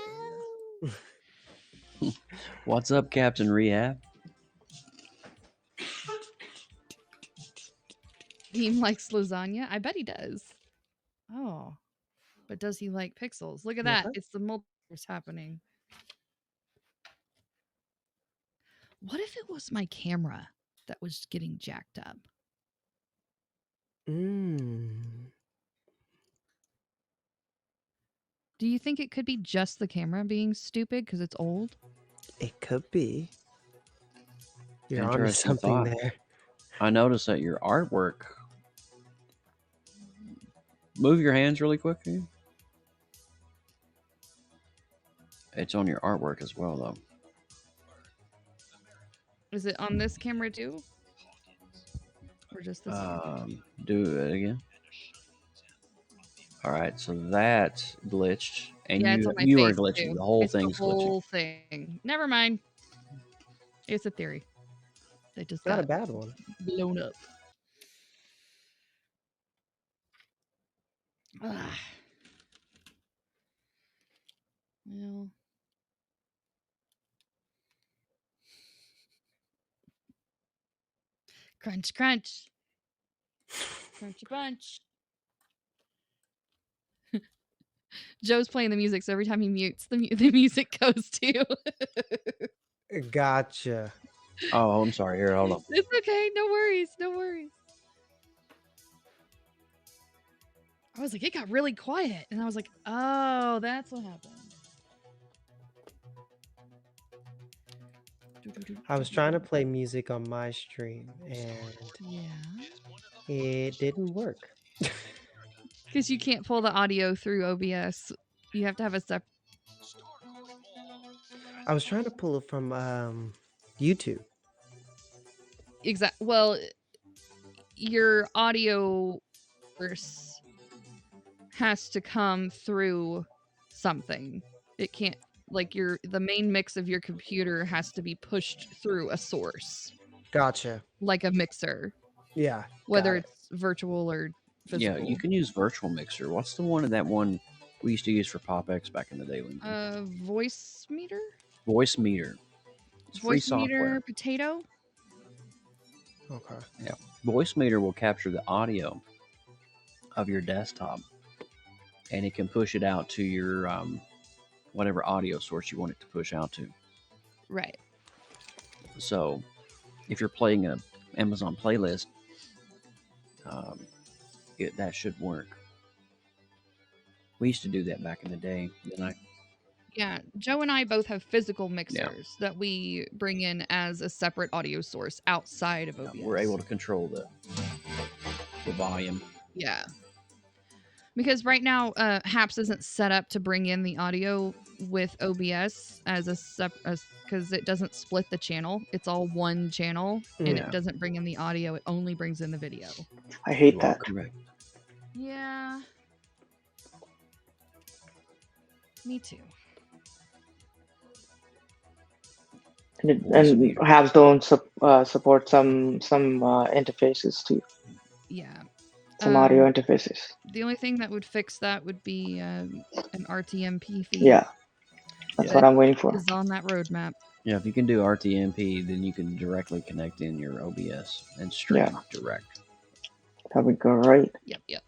What's up, Captain Rehab? He likes lasagna. I bet he does. Oh. But does he like pixels? Look at that. What? It's the multiverse happening. What if it was my camera that was getting jacked up? Do you think it could be just the camera being stupid because it's old? It could be. You're onto Interesting something thought. there. I noticed that your artwork. Move your hands really quick. Here. It's on your artwork as well, though. Is it on this camera too? Or just this? Do it again. All right, so that glitched, and Yeah, it's on my you are face glitching. too. The whole It's thing's the whole thing. Never mind. It's a theory. They just Not got a bad one. blown up. Ah. Well. Crunch, crunch. Crunchy bunch. Joe's playing the music, so every time he mutes, the music goes too. Gotcha. Oh, I'm sorry. Here, hold on. It's okay. No worries. No worries. I was like, it got really quiet. And I was like, oh, that's what happened. I was trying to play music on my stream and yeah, it didn't work. Because you can't pull the audio through OBS. You have to have a separate. I was trying to pull it from YouTube. Well, your audio source has to come through something. It can't the main mix of your computer has to be pushed through a source, Gotcha. like a mixer, Yeah. whether got it. it's virtual or Yeah, physical. you can use virtual mixer. What's the one we used to use for PopX back in the day? Voice meter, Voice Meter. It's free voice software. meter, potato. Okay. Yeah, Voice Meter will capture the audio of your desktop, and it can push it out to your whatever audio source you want it to push out to. Right. So, if you're playing an Amazon playlist, that should work. We used to do that back in the day. Then Yeah, Joe and I both have physical mixers that we bring in as a separate audio source outside of OBS. we're able to control the volume. Yeah. Because right now, Haps isn't set up to bring in the audio with OBS as because it doesn't split the channel. It's all one channel, and Yeah. it doesn't bring in the audio. It only brings in the video. I hate You are that. correct. Yeah. Me too. And Habs don't support some interfaces too. Yeah. Some audio interfaces. The only thing that would fix that would be an RTMP feed. Yeah, that's what I'm waiting for. Is on that roadmap. Yeah, if you can do RTMP, then you can directly connect in your OBS and stream direct. That'd be great. Yep.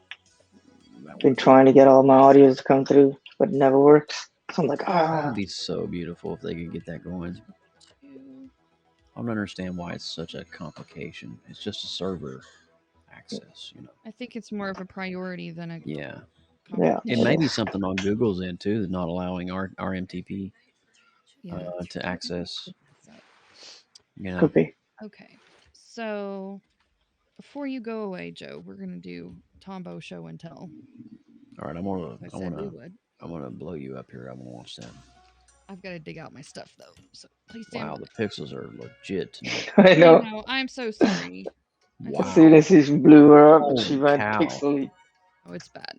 Been trying to get all my audios to come through, but it never works. So I'm like, That'd be so beautiful if they could get that going. I don't understand why it's such a complication. It's just a server access, I think it's more of a priority than a Yeah. It may be something on Google's end too, that's not allowing RMTP to access. Could be. Okay, so before you go away, Joe, we're gonna do Tombo show and tell. All right, I wanna blow you up here. I wanna watch that. I've got to dig out my stuff though, so please stand by. The pixels are legit tonight. I know. I'm so sorry. Wow. As soon as he blew her up, she went pixely. Oh, it's bad.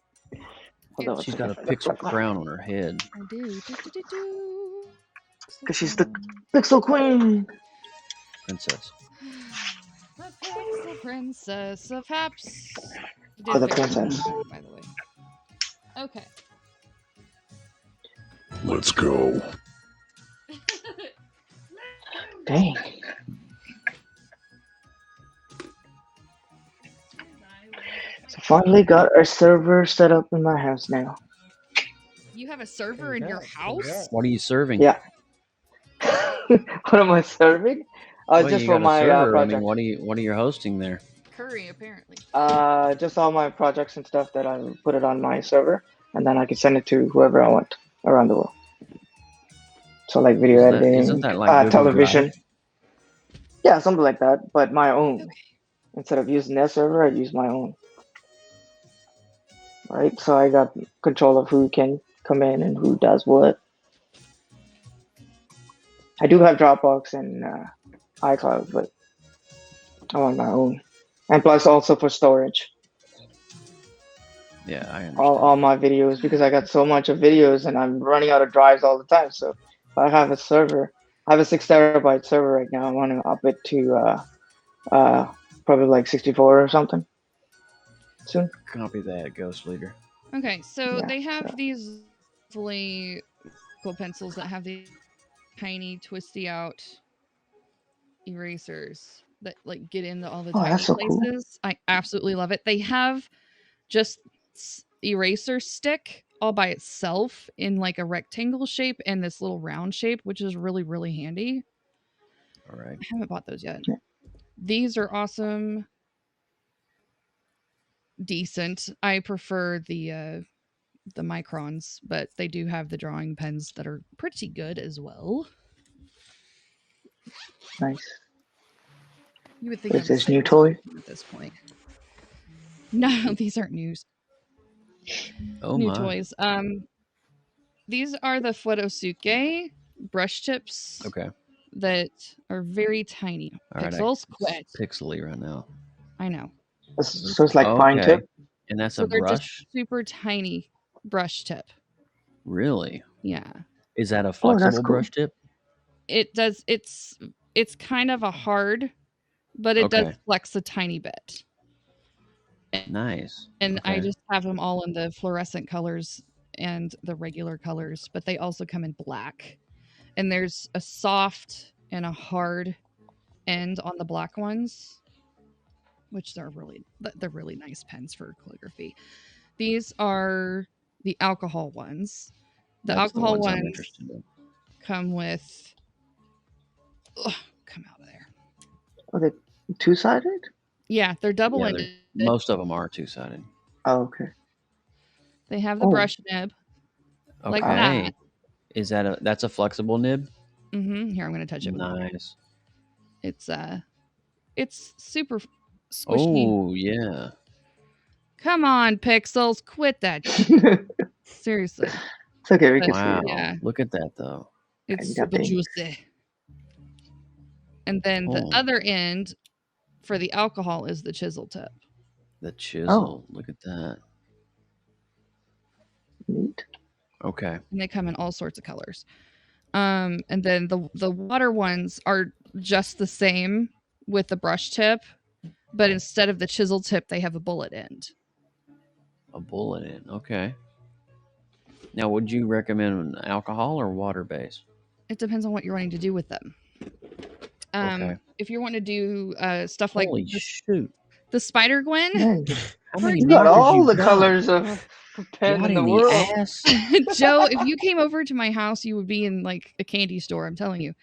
She's got a pixel crown on her head. I do. Because she's the pixel queen. Princess. The pixel princess of Haps. Oh, the princess. By the way. Okay. Let's go. Dang. So finally got a server set up in my house now. You have a server in your house? What are you serving? Yeah. What am I serving? Just for my project. I mean, what are you hosting there? Curry, apparently. Just all my projects and stuff that I put it on my server, and then I can send it to whoever I want around the world. So like video editing, isn't that like television. Yeah, something like that, but my own. Okay. Instead of using their server, I use my own. Right, so I got control of who can come in and who does what. I do have Dropbox and iCloud, but I want my own. And plus also for storage. Yeah, I understand. All my videos, because I got so much of videos and I'm running out of drives all the time. So if I have a server, I have a 6 terabyte server right now. I want to up it to probably like 64 or something soon. Copy that, Ghost Leader. Okay, so they have these lovely pencils that have these tiny twisty out erasers that like get into all the tiny so places. Cool. I absolutely love it. They have just eraser stick all by itself in like a rectangle shape and this little round shape, which is really, really handy. All right. I haven't bought those yet. These are awesome. Decent. I prefer the microns, but they do have the drawing pens that are pretty good as well. Nice. You would think is this new toy at this point. No, these aren't news. Oh new my. toys. These are the Fuerosuke brush tips Okay. that are very tiny. All right. Pixels, It's quit. pixely right now. I know. So it's like pine Okay. tip. And that's So a they're just brush? super tiny brush tip. Really? Yeah. Is that a Oh, that's flexible cool. brush tip? It does. It's kind of a hard, but it does Okay. flex a tiny bit. Nice. And I Okay. just have them all in the fluorescent colors and the regular colors, but they also come in black. And there's a soft and a hard end on the black ones, which they're really nice pens for calligraphy. These are the alcohol ones. The That's the alcohol ones I'm ones interested in. come with come out of there. Are they two-sided? Yeah, they're Yeah, double-ended. most of them are two-sided. Oh, okay. They have the Oh. brush nib like Okay. that. Is that's a flexible nib? Here, I'm gonna touch it. Nice. It's super squishy. Oh yeah. Come on, Pixels, quit that. Seriously. It's okay, we But, can see Wow. it. yeah, Look at that though. it's you got super pink. juicy. And then the Oh. other end for the alcohol is the chisel tip. The chisel. Look at that. Neat. Okay. And they come in all sorts of colors. And then the water ones are just the same with the brush tip, but instead of the chisel tip, they have a bullet end. A bullet in. Okay. Now, would you recommend alcohol or water base? It depends on what you're wanting to do with them. Okay. If you want to do stuff like Holy shoot. the Spider Gwen, Man, How many you got markers all you the got? colors of pen What in the in world. ass? Joe, if you came over to my house, you would be in like a candy store. I'm telling you.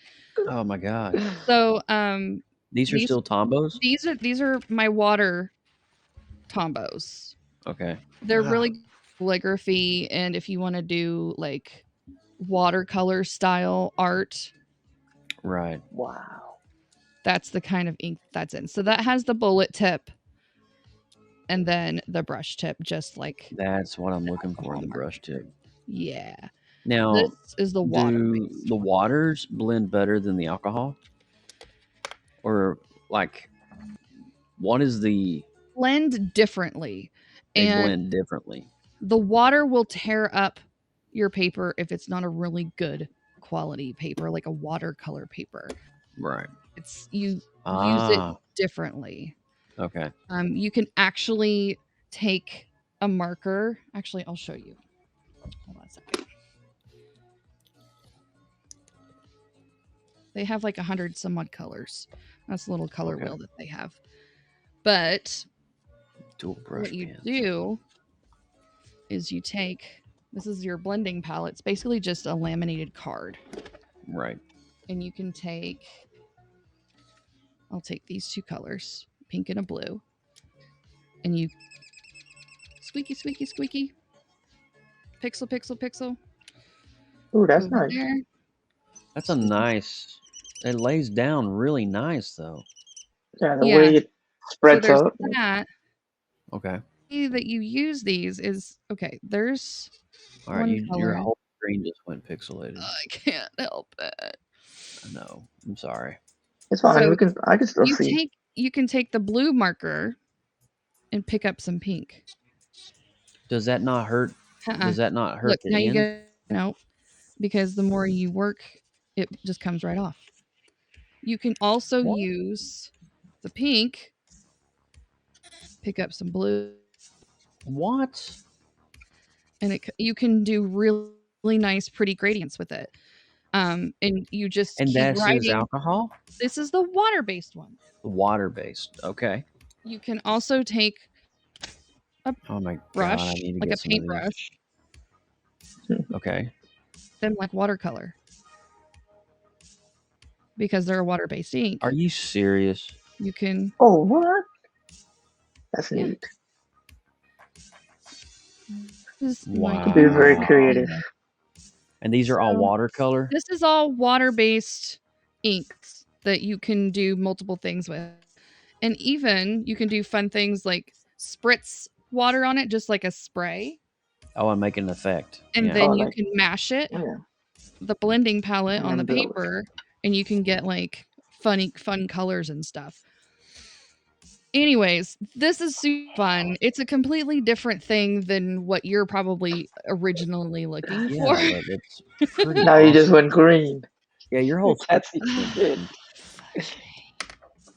Oh my god. So These are still Tombos? these are my water Tombos. Okay. They're Wow. really good calligraphy, and if you want to do like watercolor style art, Right. Wow. that's the kind of ink that's in. So that has the bullet tip and then the brush tip, just like That's what I'm looking for, the brush tip. yeah. Now, This is the water. do the waters blend better than the alcohol? Or like, what is the... Blend differently. They And blend differently. the water will tear up your paper if it's not a really good quality paper, like a watercolor paper. Right. It's you use it Ah, differently. okay. You can actually take a marker. Actually, I'll show you. Hold on a second. They have like 100 some odd colors. That's the little color Okay. wheel that they have. But Dual brush what you pens. do is you take, this is your blending palette. It's basically just a laminated card. Right. And you can take, I'll take these two colors, pink and a blue. And you squeaky, squeaky, squeaky. Pixel, pixel, pixel. Ooh, that's Over nice. there. That's a nice... It lays down really nice, though. Yeah, the Yeah. way it So spreads there's out. that. Okay. The way that you use these is, okay, there's All right. one Your color. whole screen just went pixelated. I can't help it. I know. I'm sorry. It's fine. So I can still see. You can take the blue marker and pick up some pink. Does that not hurt? Uh-uh. Does that not hurt Look, the now you end? get, no, because the more you work, it just comes right off. You can also What? use the pink, pick up some blue, What? and you can do really nice, pretty gradients with it. And you just And keep this is writing. alcohol? This is the water-based one. Water-based. Okay. You can also take Oh my brush, god, I need to like get a some of these. paintbrush, Okay. then like watercolor. Because they're a water-based ink. Are you serious? You can. Oh, what? That's Yeah. neat. Wow. Be very creative. And these are all watercolor? This is all water-based inks that you can do multiple things with. And even you can do fun things like spritz water on it, just like a spray. Oh, and make an effect. and Yeah. then Oh, you like can mash it, yeah, the blending palette and on the then build. paper, and you can get like fun colors and stuff. Anyways, this is super fun. It's a completely different thing than what you're probably originally looking for. Yeah, but it's pretty Now you just awesome. went green. Yeah, your You whole can't see screen went it. green. Can't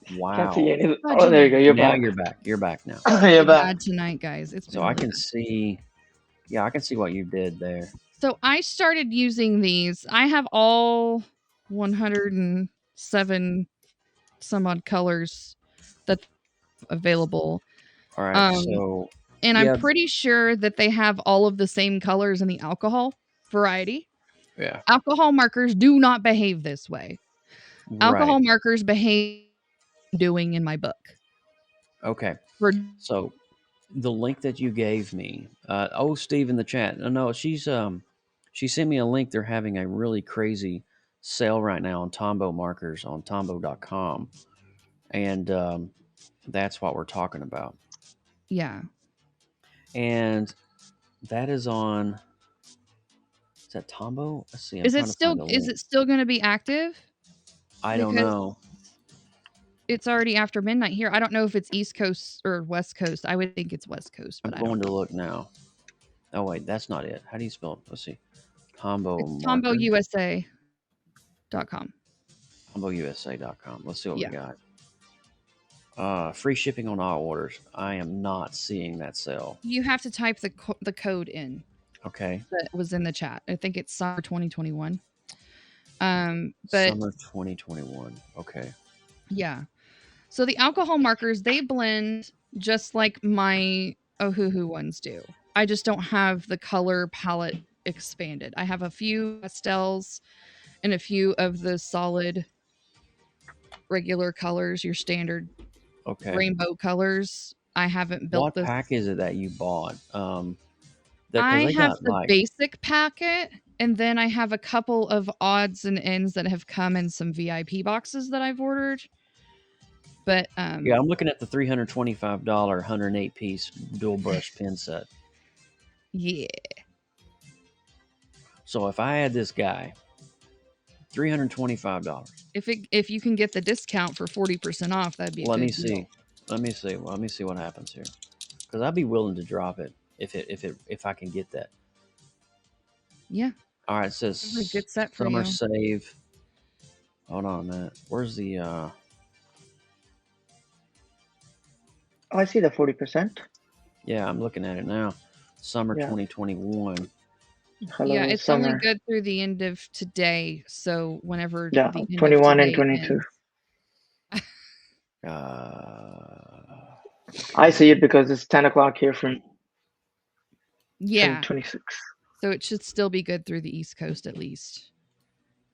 see Wow. any. Oh, there you go. Fudgy. You're Now back. you're back. You're back now. You're Been back. bad tonight, guys. It's So been I really can bad. see. Yeah, I can see what you did there. So I started using these. I have all 107 some odd colors that available. All right. Um, So and I'm yeah, pretty sure that they have all of the same colors in the alcohol variety. yeah, Alcohol markers do not behave this way. right. Alcohol markers behave doing in my book. Okay. For So the link that you gave me. Oh, Steve in the chat. No, she sent me a link. They're having a really crazy sale right now on Tombow markers on tombow.com, and that's what we're talking about. yeah. And that is on. Is that Tombow? Let's see. I'm Is it trying to find still the is link. it still going to be active? I don't Because know. it's already after midnight here. I don't know if it's East Coast or West Coast. I would think it's West Coast, I'm but I going don't to know. look now. Oh wait, that's not it. How do you spell it? Let's see. Tombow It's markers. tombowusa.com. TombowUSA.com. Let's see what we Yeah. got. Free shipping on all orders. I am not seeing that sale. You have to type the code in Okay. that was in the chat. I think it's summer 2021. But Summer 2021. Okay. yeah. So the alcohol markers, they blend just like my Ohuhu ones do. I just don't have the color palette expanded. I have a few pastels and a few of the solid regular colors, your standard Okay. rainbow colors. I haven't built What this. pack is it that you bought? Because I they have got the like basic packet, and then I have a couple of odds and ends that have come in some VIP boxes that I've ordered. But yeah, I'm looking at the $325 108 piece dual brush pen set. yeah. So if I had this guy, $325. If you can get the discount for 40% off, that'd be a Let me good deal. see. Let me see. Let me see what happens here. Because I'd be willing to drop it if I can get that. Yeah. All right, it This is a says good set for summer you. save. Hold on a minute. Where's the Oh, I see the 40%. yeah, I'm looking at it now. Summer Yeah. 2021. Hello, Yeah, it's only summer. good through the end of today. So whenever Yeah, the end 21 of and today 22. ends. I see it because it's 10 o'clock here from Yeah. 26. So it should still be good through the East Coast at least.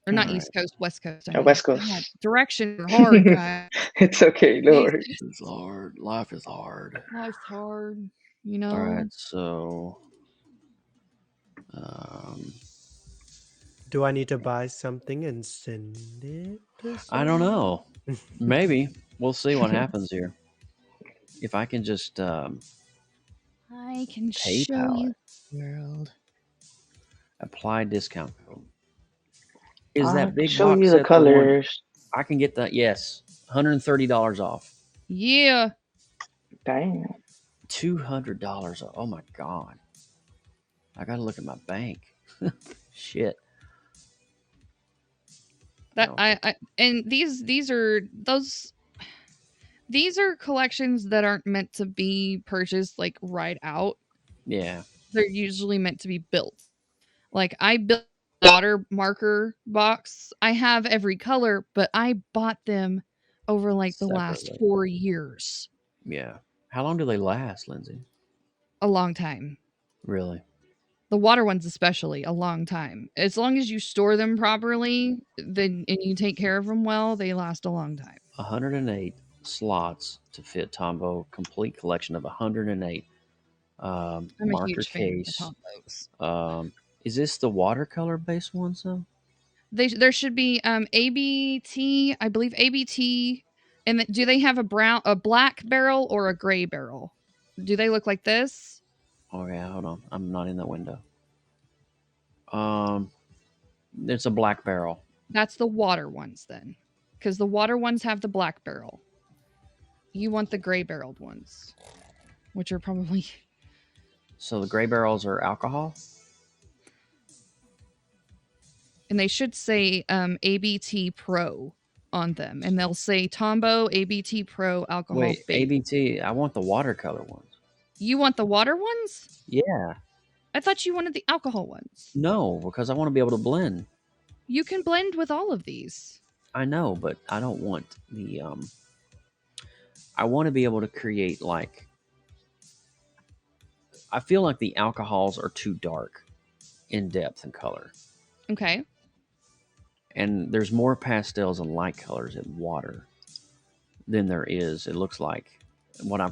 Or All not right. East Coast, West Coast. I Yeah, mean, West Coast. God, directions are hard, guys. It's okay, no worries. Life is hard. Life is hard. Life's hard, you know. All right, so Do I need to buy something and send it to I don't someone? know. Maybe we'll see what happens here. If I can just I can PayPal show you it. the world. Apply discount code. Is I'll that big show box you the set the one colors. I can get that? Yes, $130 off. Yeah. Dang. $200 off. Oh my god! I gotta look at my bank. Shit. That No. I and these are those these are collections that aren't meant to be purchased like right out. Yeah. They're usually meant to be built. Like I built a water marker box. I have every color, but I bought them over like the last Separately. 4 years. Yeah. How long do they last, Lindsay? A long time. Really? The water ones especially, a long time. As long as you store them properly, then and you take care of them well, they last a long time. 108 slots to fit Tombow. Complete collection of 108 I'm a marker huge fan of the case. Tombos. Is this the watercolor based ones though? There should be ABT, I believe ABT, and do they have a black barrel or a gray barrel? Do they look like this? Okay, hold on. I'm not in the window. Um, it's a black barrel. That's the water ones then. Because the water ones have the black barrel. You want the gray barreled ones, which are probably. So the gray barrels are alcohol. And they should say ABT Pro on them. And they'll say Tombow ABT Pro alcohol Wait, base. ABT. I want the watercolor ones. You want the water ones? Yeah. I thought you wanted the alcohol ones. No, because I want to be able to blend. You can blend with all of these. I know, but I don't want the I want to be able to create like I feel like the alcohols are too dark in depth and color. Okay. And there's more pastels and light colors in water than there is, it looks like,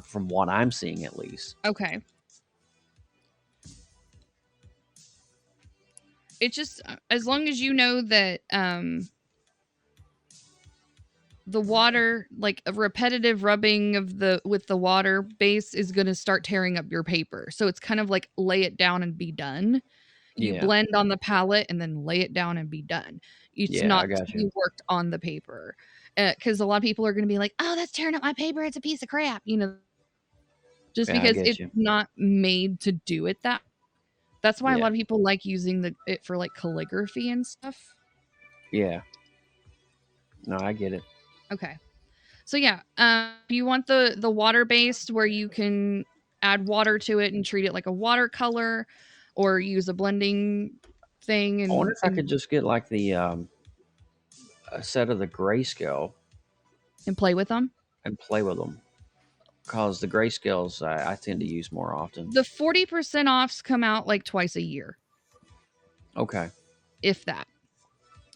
from what I'm seeing at least. Okay. It just as long as you know that the water, like a repetitive rubbing of with the water base is going to start tearing up your paper. So it's kind of like lay it down and be done. You Yeah. blend on the palette and then lay it down and be done. It's Yeah, I not got to you. be worked on the paper. Because a lot of people are going to be like, oh, that's tearing up my paper. It's a piece of crap. Just Yeah, I because get it's you. not made to do it that. That's why a Yeah. lot of people like using it for like calligraphy and stuff. Yeah. No, I get it. Okay. So yeah, if you want the water based where you can add water to it and treat it like a watercolor, or use a blending thing I wonder if I and could just get like the a set of the grayscale play with them. and play with them. Because the grayscales I tend to use more often. The 40% offs come out like twice a year, Okay. if that.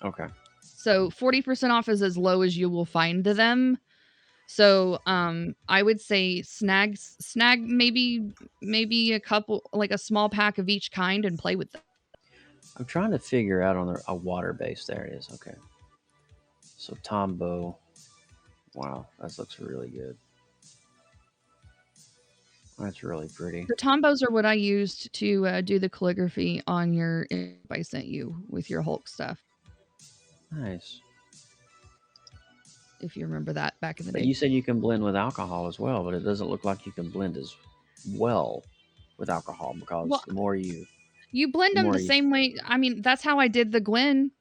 Okay. So 40% off is as low as you will find them. So I would say snag maybe a couple, like a small pack of each kind, and play with them. I'm trying to figure out on a water base. There it is. Okay. So Tombow. Wow, that looks really good. That's really pretty. The Tombos are what I used to do the calligraphy on your I sent you with your Hulk stuff. Nice. If you remember that back in the But day. you said you can blend with alcohol as well, but it doesn't look like you can blend as well with alcohol because Well, the more you blend them more the you same way. I mean, that's how I did the Gwen.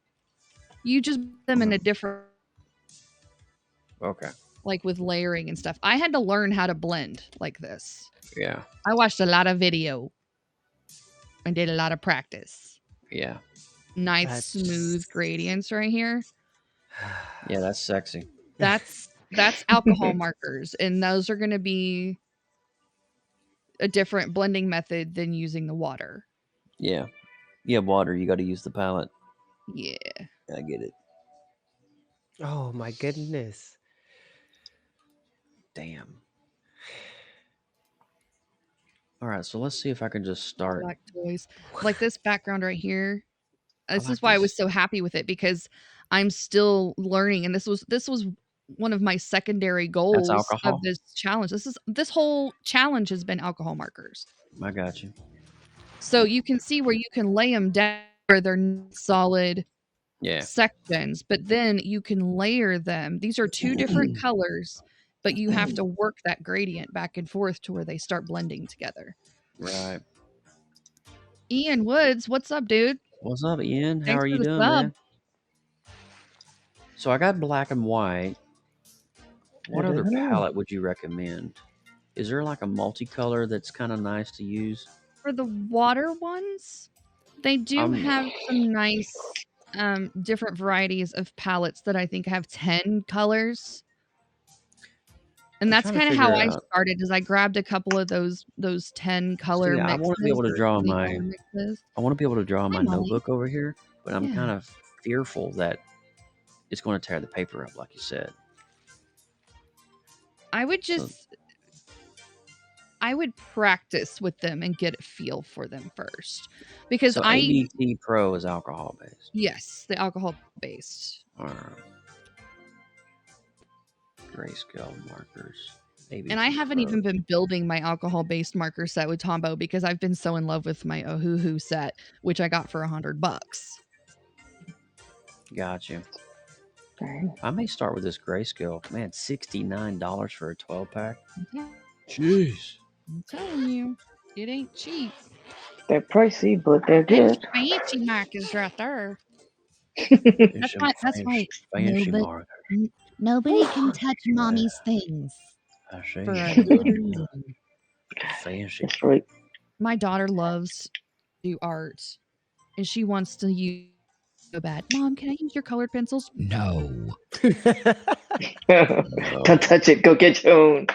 You just blend them in a different, okay. like with layering and stuff. I had to learn how to blend like this. Yeah. I watched a lot of video and did a lot of practice. Yeah. Nice smooth gradients right here. Yeah, that's sexy. That's alcohol markers, and those are going to be a different blending method than using the water. Yeah. You have water, you got to use the palette. Yeah. I get it. Oh my goodness. Damn. All right, so let's see if I can just start. Black toys. Like this background right here. This like is why I was this. so happy with it, because I'm still learning, and this was one of my secondary That's goals of alcohol. this challenge. This whole challenge has been alcohol markers. I got you. So you can see where you can lay them down where they're solid Yeah. sections, but then you can layer them. These are two different colors, but you have to work that gradient back and forth to where they start blending together. Right. Ian Woods, what's up, dude? What's up, Ian? How Thanks are for you the doing, sub. man? So I got black and white. What other palette would you recommend? Is there like a multicolor that's kind of nice to use? For the water ones, they do have some nice different varieties of palettes that I think have 10 colors. And that's kind of how I started, is I grabbed a couple of those 10 color I mixes want to be able to or draw 20 my color mixes. I want to be able to draw my Molly. notebook over here, but I'm Yeah. kind of fearful that it's going to tear the paper up, like you said. I would I would practice with them and get a feel for them first, because So ABT Pro is alcohol based. Yes, the alcohol based. All right. Grayscale markers. And I haven't even been building my alcohol-based marker set with Tombow because I've been so in love with my Ohuhu set, which I got for $100. Got you. Dang. I may start with this grayscale. Man, $69 for a 12-pack. Yeah, Jeez. I'm telling you, it ain't cheap. They're pricey, but they're That's good. fancy markers right there. There's That's why fancy nobody, markers. nobody can touch mommy's things I see. for a good reason. Fancy. That's right. My daughter loves to do art, and she wants to use so bad. Mom, can I use your colored pencils? No. Don't touch it. Go get your own.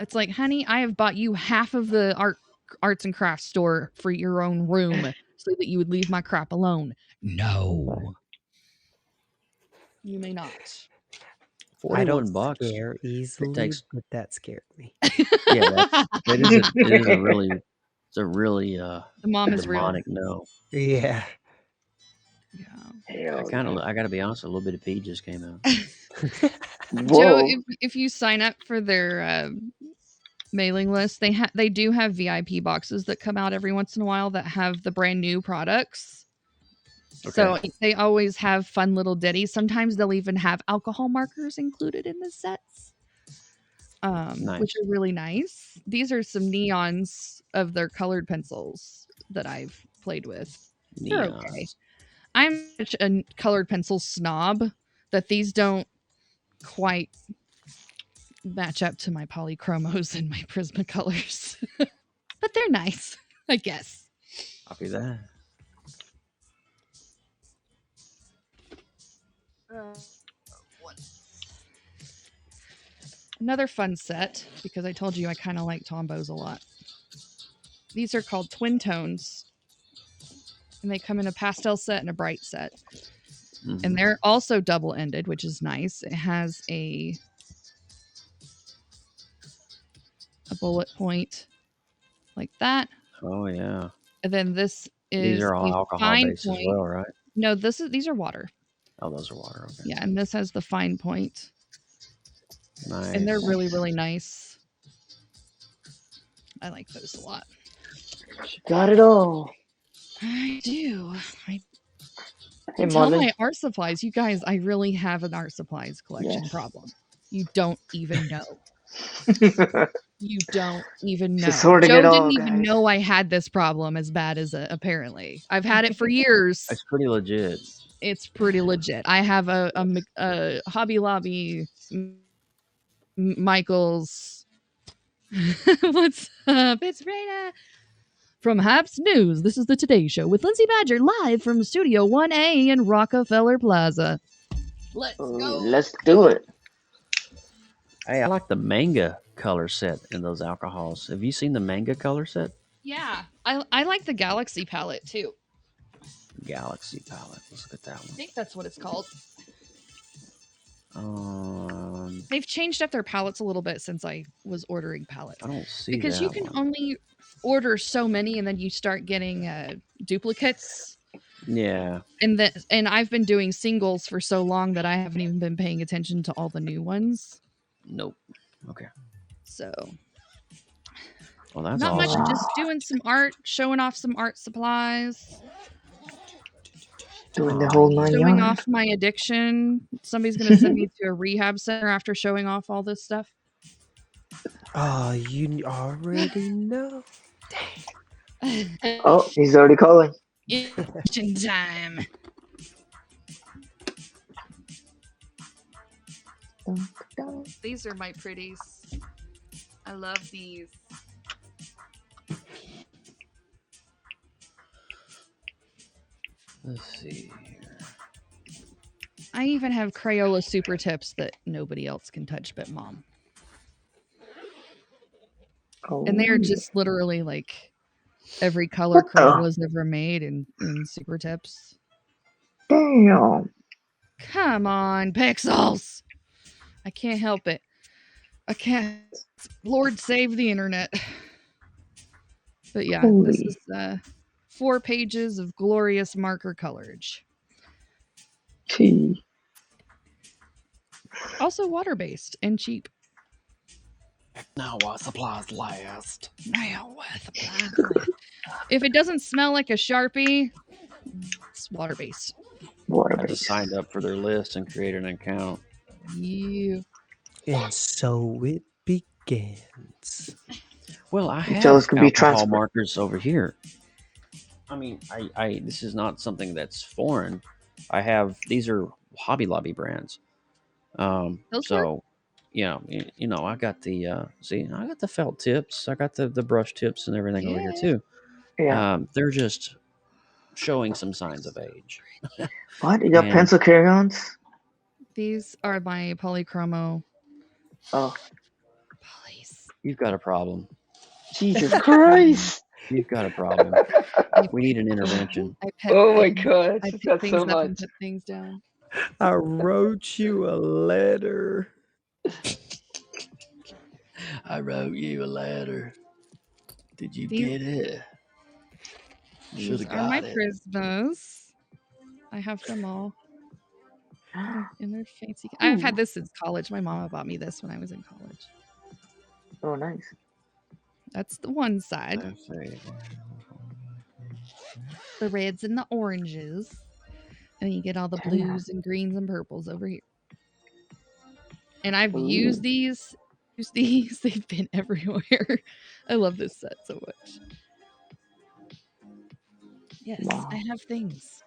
It's like, honey, I have bought you half of the arts and crafts store for your own room so that you would leave my crap alone. No. You may not. I don't $41. scare easily, takes- but that scared me. Yeah, it is a really, it's a really The mom is real. demonic no. Yeah. Yeah. Hell I gotta be honest, a little bit of pee just came out. yeah. Joe, Whoa. if you sign up for their mailing list, they do have VIP boxes that come out every once in a while that have the brand new products. So they always have fun little ditties. Sometimes they'll even have alcohol markers included in the sets, Nice. which are really nice. These are some neons of their colored pencils that I've played with. They're okay. Neons. I'm such a colored pencil snob that these don't quite match up to my polychromos and my Prismacolors. But they're nice, I guess. Copy that. Another fun set, because I told you I kind of like Tombos a lot. These are called Twin Tones, and they come in a pastel set and a bright set. Mhm. And they're also double-ended, which is nice. It has a bullet point like that. Oh yeah. And then this is These are all a alcohol fine based as point. well, right? No, these are water. Oh, those are water. Okay. Yeah, and this has the fine point. Nice. And they're really, really nice. I like those a lot. She got it all. I do. Hey, It's all Molly. my art supplies. You guys, I really have an art supplies collection Yes. problem. You don't even know. You don't even know. She's sorting Joe it all, didn't even guys. know I had this problem as bad as apparently. I've had it for years. It's pretty legit. It's pretty legit. I have a Hobby Lobby Michael's. What's up? It's Raina from Haps News. This is the Today Show with Lindsay Badger live from Studio 1A in Rockefeller Plaza. Let's go. Let's do it. Hey, I like the manga color set in those alcohols. Have you seen the manga color set? Yeah, I like the Galaxy palette too. Galaxy palette. Let's look at that I one. think that's what it's called. They've changed up their palettes a little bit since I was ordering palettes. I don't see because that you can one. only order so many, and then you start getting duplicates. Yeah. And I've been doing singles for so long that I haven't even been paying attention to all the new ones. Nope. Okay. So Well, that's not awesome. much. Just doing some art, showing off some art supplies. Doing the whole 9 Showing yards. off my addiction. Somebody's going to send me to a rehab center after showing off all this stuff. Oh, you already know. Oh, he's already calling. Addiction time. These are my pretties. I love these. Let's see here. I even have Crayola super tips that nobody else can touch but Mom. Oh. And they are just literally like every color What the? Crayola's ever made in super tips. Damn. Come on, pixels. I can't help it. I can't. Lord save the internet. But yeah, this Holy. is 4 pages of glorious marker colorage. Gee. Also water-based and cheap. Now while supplies last. Now with supplies. If it doesn't smell like a Sharpie, it's water based. Water I just base. signed up for their list and created an account. You. And so it begins. Well, I So have this could be alcohol transferred. markers over here. I mean, I this is not something that's foreign. I have these are Hobby Lobby brands. Those work? So yeah, you know, I got the I got the felt tips, I got the brush tips and everything over here Yeah. too. Yeah. They're just showing some signs of age. What? You got And pencil crayons? These are my polychromo Oh, polys. you've got a problem. Jesus Christ! You've got a problem. We need an intervention. I pet Oh my things. God! I She's pick got things so up and much. put things down. I wrote you a letter. I wrote you a letter. Did you These- get it? These are my Prismas. I have them all. And they're fancy. I've had this since college. My mama bought me this when I was in college. Oh, nice. That's the one side. The reds and the oranges. And you get all the blues and greens and purples over here. And I've used these. They've been everywhere. I love this set so much. Yes, Wow. I have things.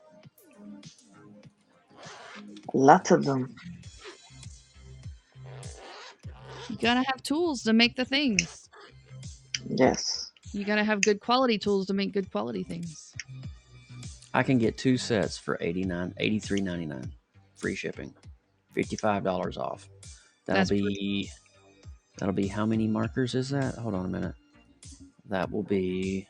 Lots of them. You gotta have tools to make the things. Yes. You gotta have good quality tools to make good quality things. I can get 2 sets for $83.99, free shipping, $55 off. That'll be how many markers is that? Hold on a minute. That will be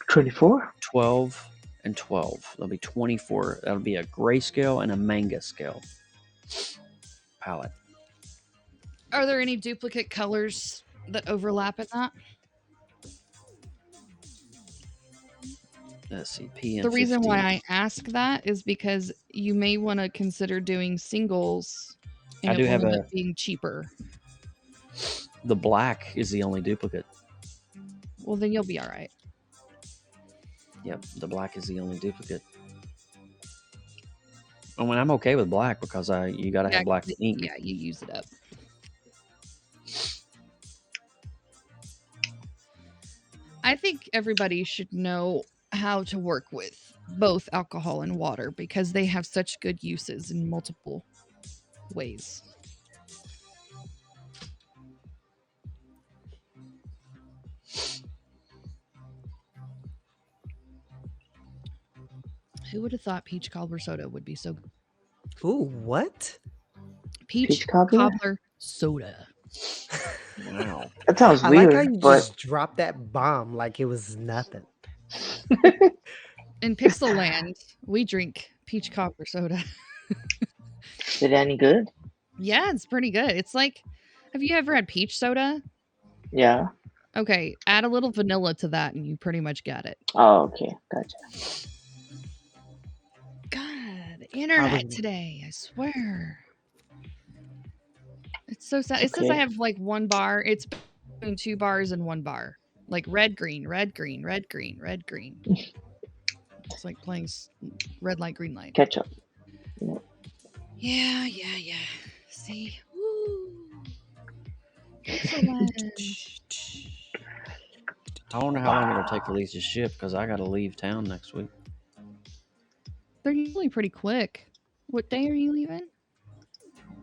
24? 12 and 12. That'll be 24. That'll be a grayscale and a manga scale palette. Are there any duplicate colors that overlap in that? Let's see, PN. The reason why I ask that is because you may want to consider doing singles, and I do it have will end up being cheaper. The black is the only duplicate. Well, then you'll be all right. Yep, the black is the only duplicate. I mean, I'm okay with black because you got to have black ink. Yeah, you use it up. I think everybody should know how to work with both alcohol and water because they have such good uses in multiple ways. Who would have thought peach cobbler soda would be so good? Ooh, what? Peach cobbler? soda. Wow. That sounds I weird, like how you but just dropped that bomb like it was nothing. In Pixelland, we drink peach cobbler soda. is it any good? Yeah, it's pretty good. It's like, have you ever had peach soda? Yeah. Okay, add a little vanilla to that and you pretty much got it. Oh, okay. Gotcha. God, internet today, I swear. It's so sad. It says I have like 1 bar. It's between 2 bars and 1 bar. Like red, green, red, green, red, green, red, green. It's like playing red light, green light. Catch up. Yeah. See? Woo. Excellent. I wonder how long it'll take for these to ship because I got to leave town next week. They're usually pretty quick. What day are you leaving?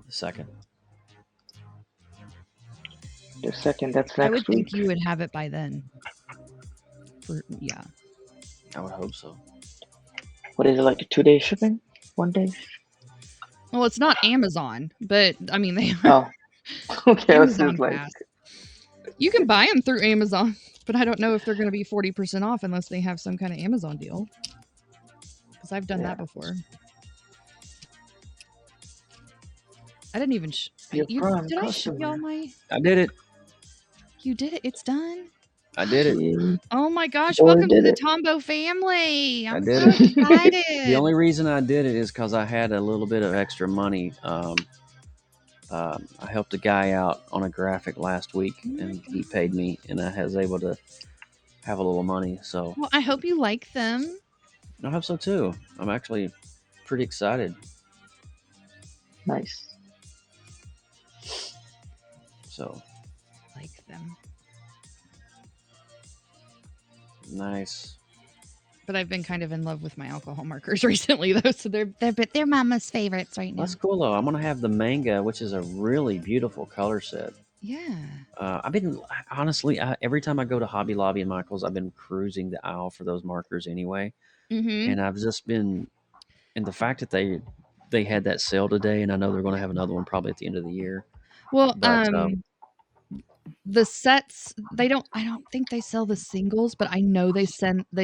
The 2nd. The 2nd, that's next week. I would think you would have it by then. Yeah. I would hope so. What is it, like a 2-day shipping? 1 day? Well, it's not Amazon, but I mean they Oh. Okay, Amazon like... fast. You can buy them through Amazon, but I don't know if they're going to be 40% off unless they have some kind of Amazon deal. Because I've done that before. I didn't even. Did I show y'all my? I did it. You did it. It's done. I did it. Oh my gosh! Boy, Welcome to the it. Tombo family. I'm did so it. excited. The only reason I did it is because I had a little bit of extra money I helped a guy out on a graphic last week, and he paid me, and I was able to have a little money. So Well, I hope you like them. I hope so too. I'm actually pretty excited. Nice. So Like them. nice. But I've been kind of in love with my alcohol markers recently, though, so they're mama's favorites right now. That's cool though. I'm gonna have the manga, which is a really beautiful color set. Yeah. I've been honestly every time I go to Hobby Lobby and Michaels, I've been cruising the aisle for those markers anyway, Mm-hmm. and I've just been, and the fact that they had that sale today, and I know they're going to have another one probably at the end of the year. Well, But the sets I don't think they sell the singles, but I know they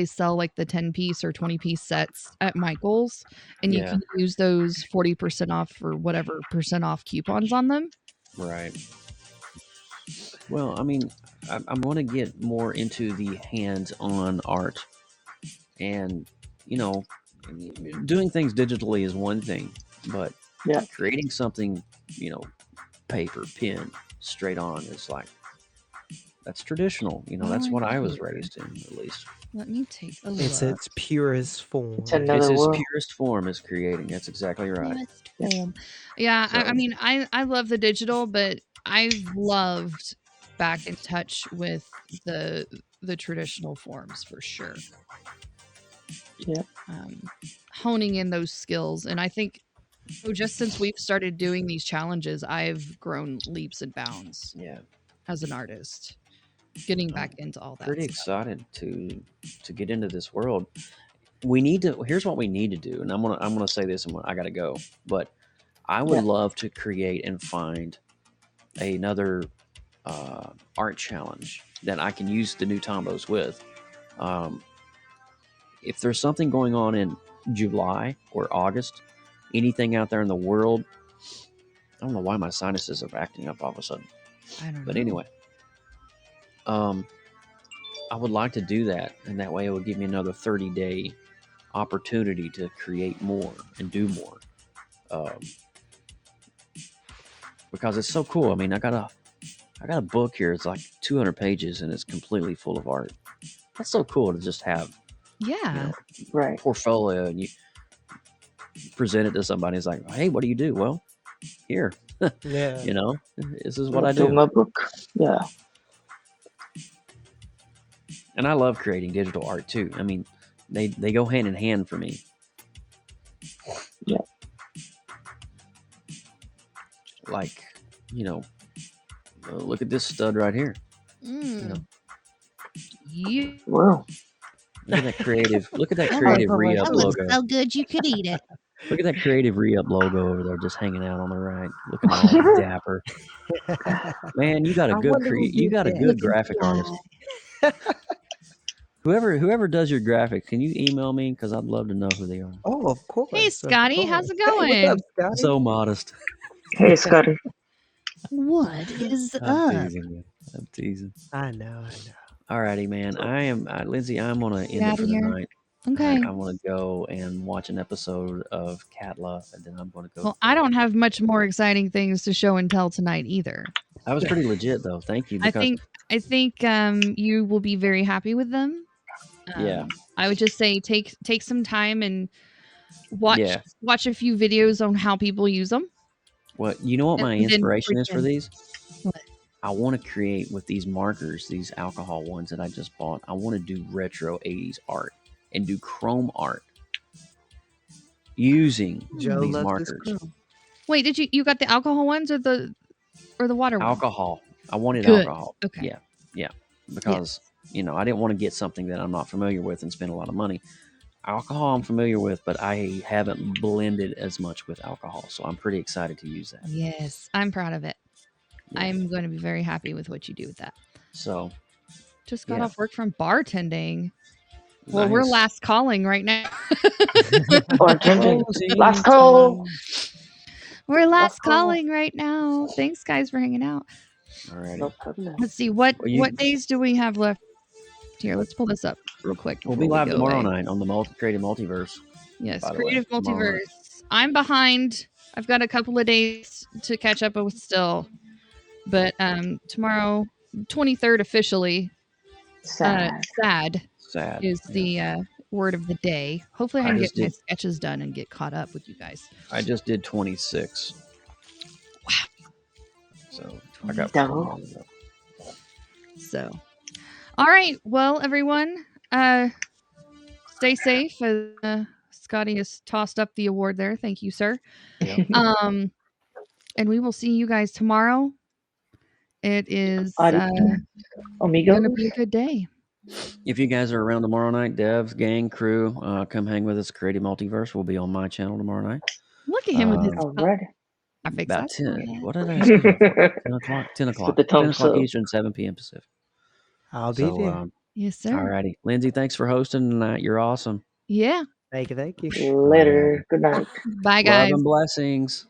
sell like the 10-piece or 20-piece sets at Michaels, and you Yeah. can use those 40% off or whatever percent off coupons on them. Right. Well, I mean, I'm going to get more into the hands-on art, and you know, doing things digitally is one thing, but Yeah. creating something, paper, pen, straight on is like, that's traditional. That's what I was raised in, at least. Let me take a look. It's its purest form. It's another It's its world. purest form is creating. That's exactly right. Purest form. Yeah, I So- mean, I love the digital, but I've loved back in touch with the traditional forms for sure. Yeah. Honing in those skills, and I think just since we've started doing these challenges, I've grown leaps and bounds Yeah. as an artist, getting back into all that. Pretty stuff. excited to get into this world. We need to. Here's what we need to do, and I'm gonna say this, and I gotta go. But I would love to create and find another art challenge that I can use the new Tombos with. If there's something going on in July or August, anything out there in the world, I don't know why my sinuses are acting up all of a sudden. I don't know. But anyway, I would like to do that, and that way it would give me another 30-day opportunity to create more and do more. Because it's so cool. I mean, I got a book here. It's like 200 pages, and it's completely full of art. That's so cool to just have Yeah. Right. portfolio, and you present it to somebody. It's like, hey, what do you do? Well, here, Yeah. this is what I Do do. my book. Yeah. And I love creating digital art too. I mean, they go hand in hand for me. Yeah. Like, look at this stud right here. You Wow. Look at that creative. Look at that Oh, creative oh, re-up that looks logo. good you could eat it. Look at that creative re-up logo over there, just hanging out on the right, looking all dapper. Man, you got a I good wonder who you did got a that. good graphic artist. Whoever does your graphics, can you email me? Because I'd love to know who they are. Oh, of course. Hey, of Scotty, how's it course. Hey, what's up, going? Scotty? So modest. Hey, Scotty. What is I'm up? teasing you. I'm teasing. I know. Alrighty, man. I am Lindsay. I'm gonna end it outta for the here. night. Okay. I want to go and watch an episode of Catla, and then I'm going to go. Well, I don't have much more exciting things to show and tell tonight either. That was pretty legit, though. Thank you. I think you will be very happy with them. Yeah. I would just say take some time and watch a few videos on how people use them. Well, you know what my And then inspiration is for pretend. these? What? I want to create with these markers, these alcohol ones that I just bought. I want to do retro 80s art and do chrome art using Joe these loves markers. this chrome. Wait, you got the alcohol ones or the water ones? Alcohol. I wanted Good. alcohol. Okay. Yeah. Because, I didn't want to get something that I'm not familiar with and spend a lot of money. Alcohol I'm familiar with, but I haven't blended as much with alcohol. So I'm pretty excited to use that. Yes, I'm proud of it. Yeah. I'm going to be very happy with what you do with that. So Just got off work from bartending. Well, nice. we're last calling right now. Bartending. Last call. We're last Last call. calling right now. Thanks, guys, for hanging out. All right. No problem. Let's see what Well, days do we have left here. Let's pull this up real quick. We'll be before we live go tomorrow away. night on the Creative Multiverse. Yes, by the way, Creative tomorrow night. Multiverse. I'm behind I've got a couple of days to catch up with still, but tomorrow, 23rd officially, Sad. sad Sad. is Yeah. the word of the day. Hopefully, I I can just get my did. sketches done and get caught up with you guys. I just did 26. Wow. So I got 4 No. more to go. So, all right. Well, everyone, stay safe. Scotty has tossed up the award there. Thank you, sir. Yep. And we will see you guys tomorrow. It is Amigos. gonna be a good day. If you guys are around tomorrow night, devs, gang, crew, come hang with us. Creative Multiverse will be on my channel tomorrow night. Look at him with his Alright. graphics. About That's 10. rad. What did I say? 10 o'clock. 10 With o'clock. the 10 thumbs o'clock up. Eastern, 7 p.m. Pacific. I'll be there. Yes, sir. All righty. Lindsay, thanks for hosting tonight. You're awesome. Yeah. Thank you. Later. Good night. Bye, Love guys. and blessings.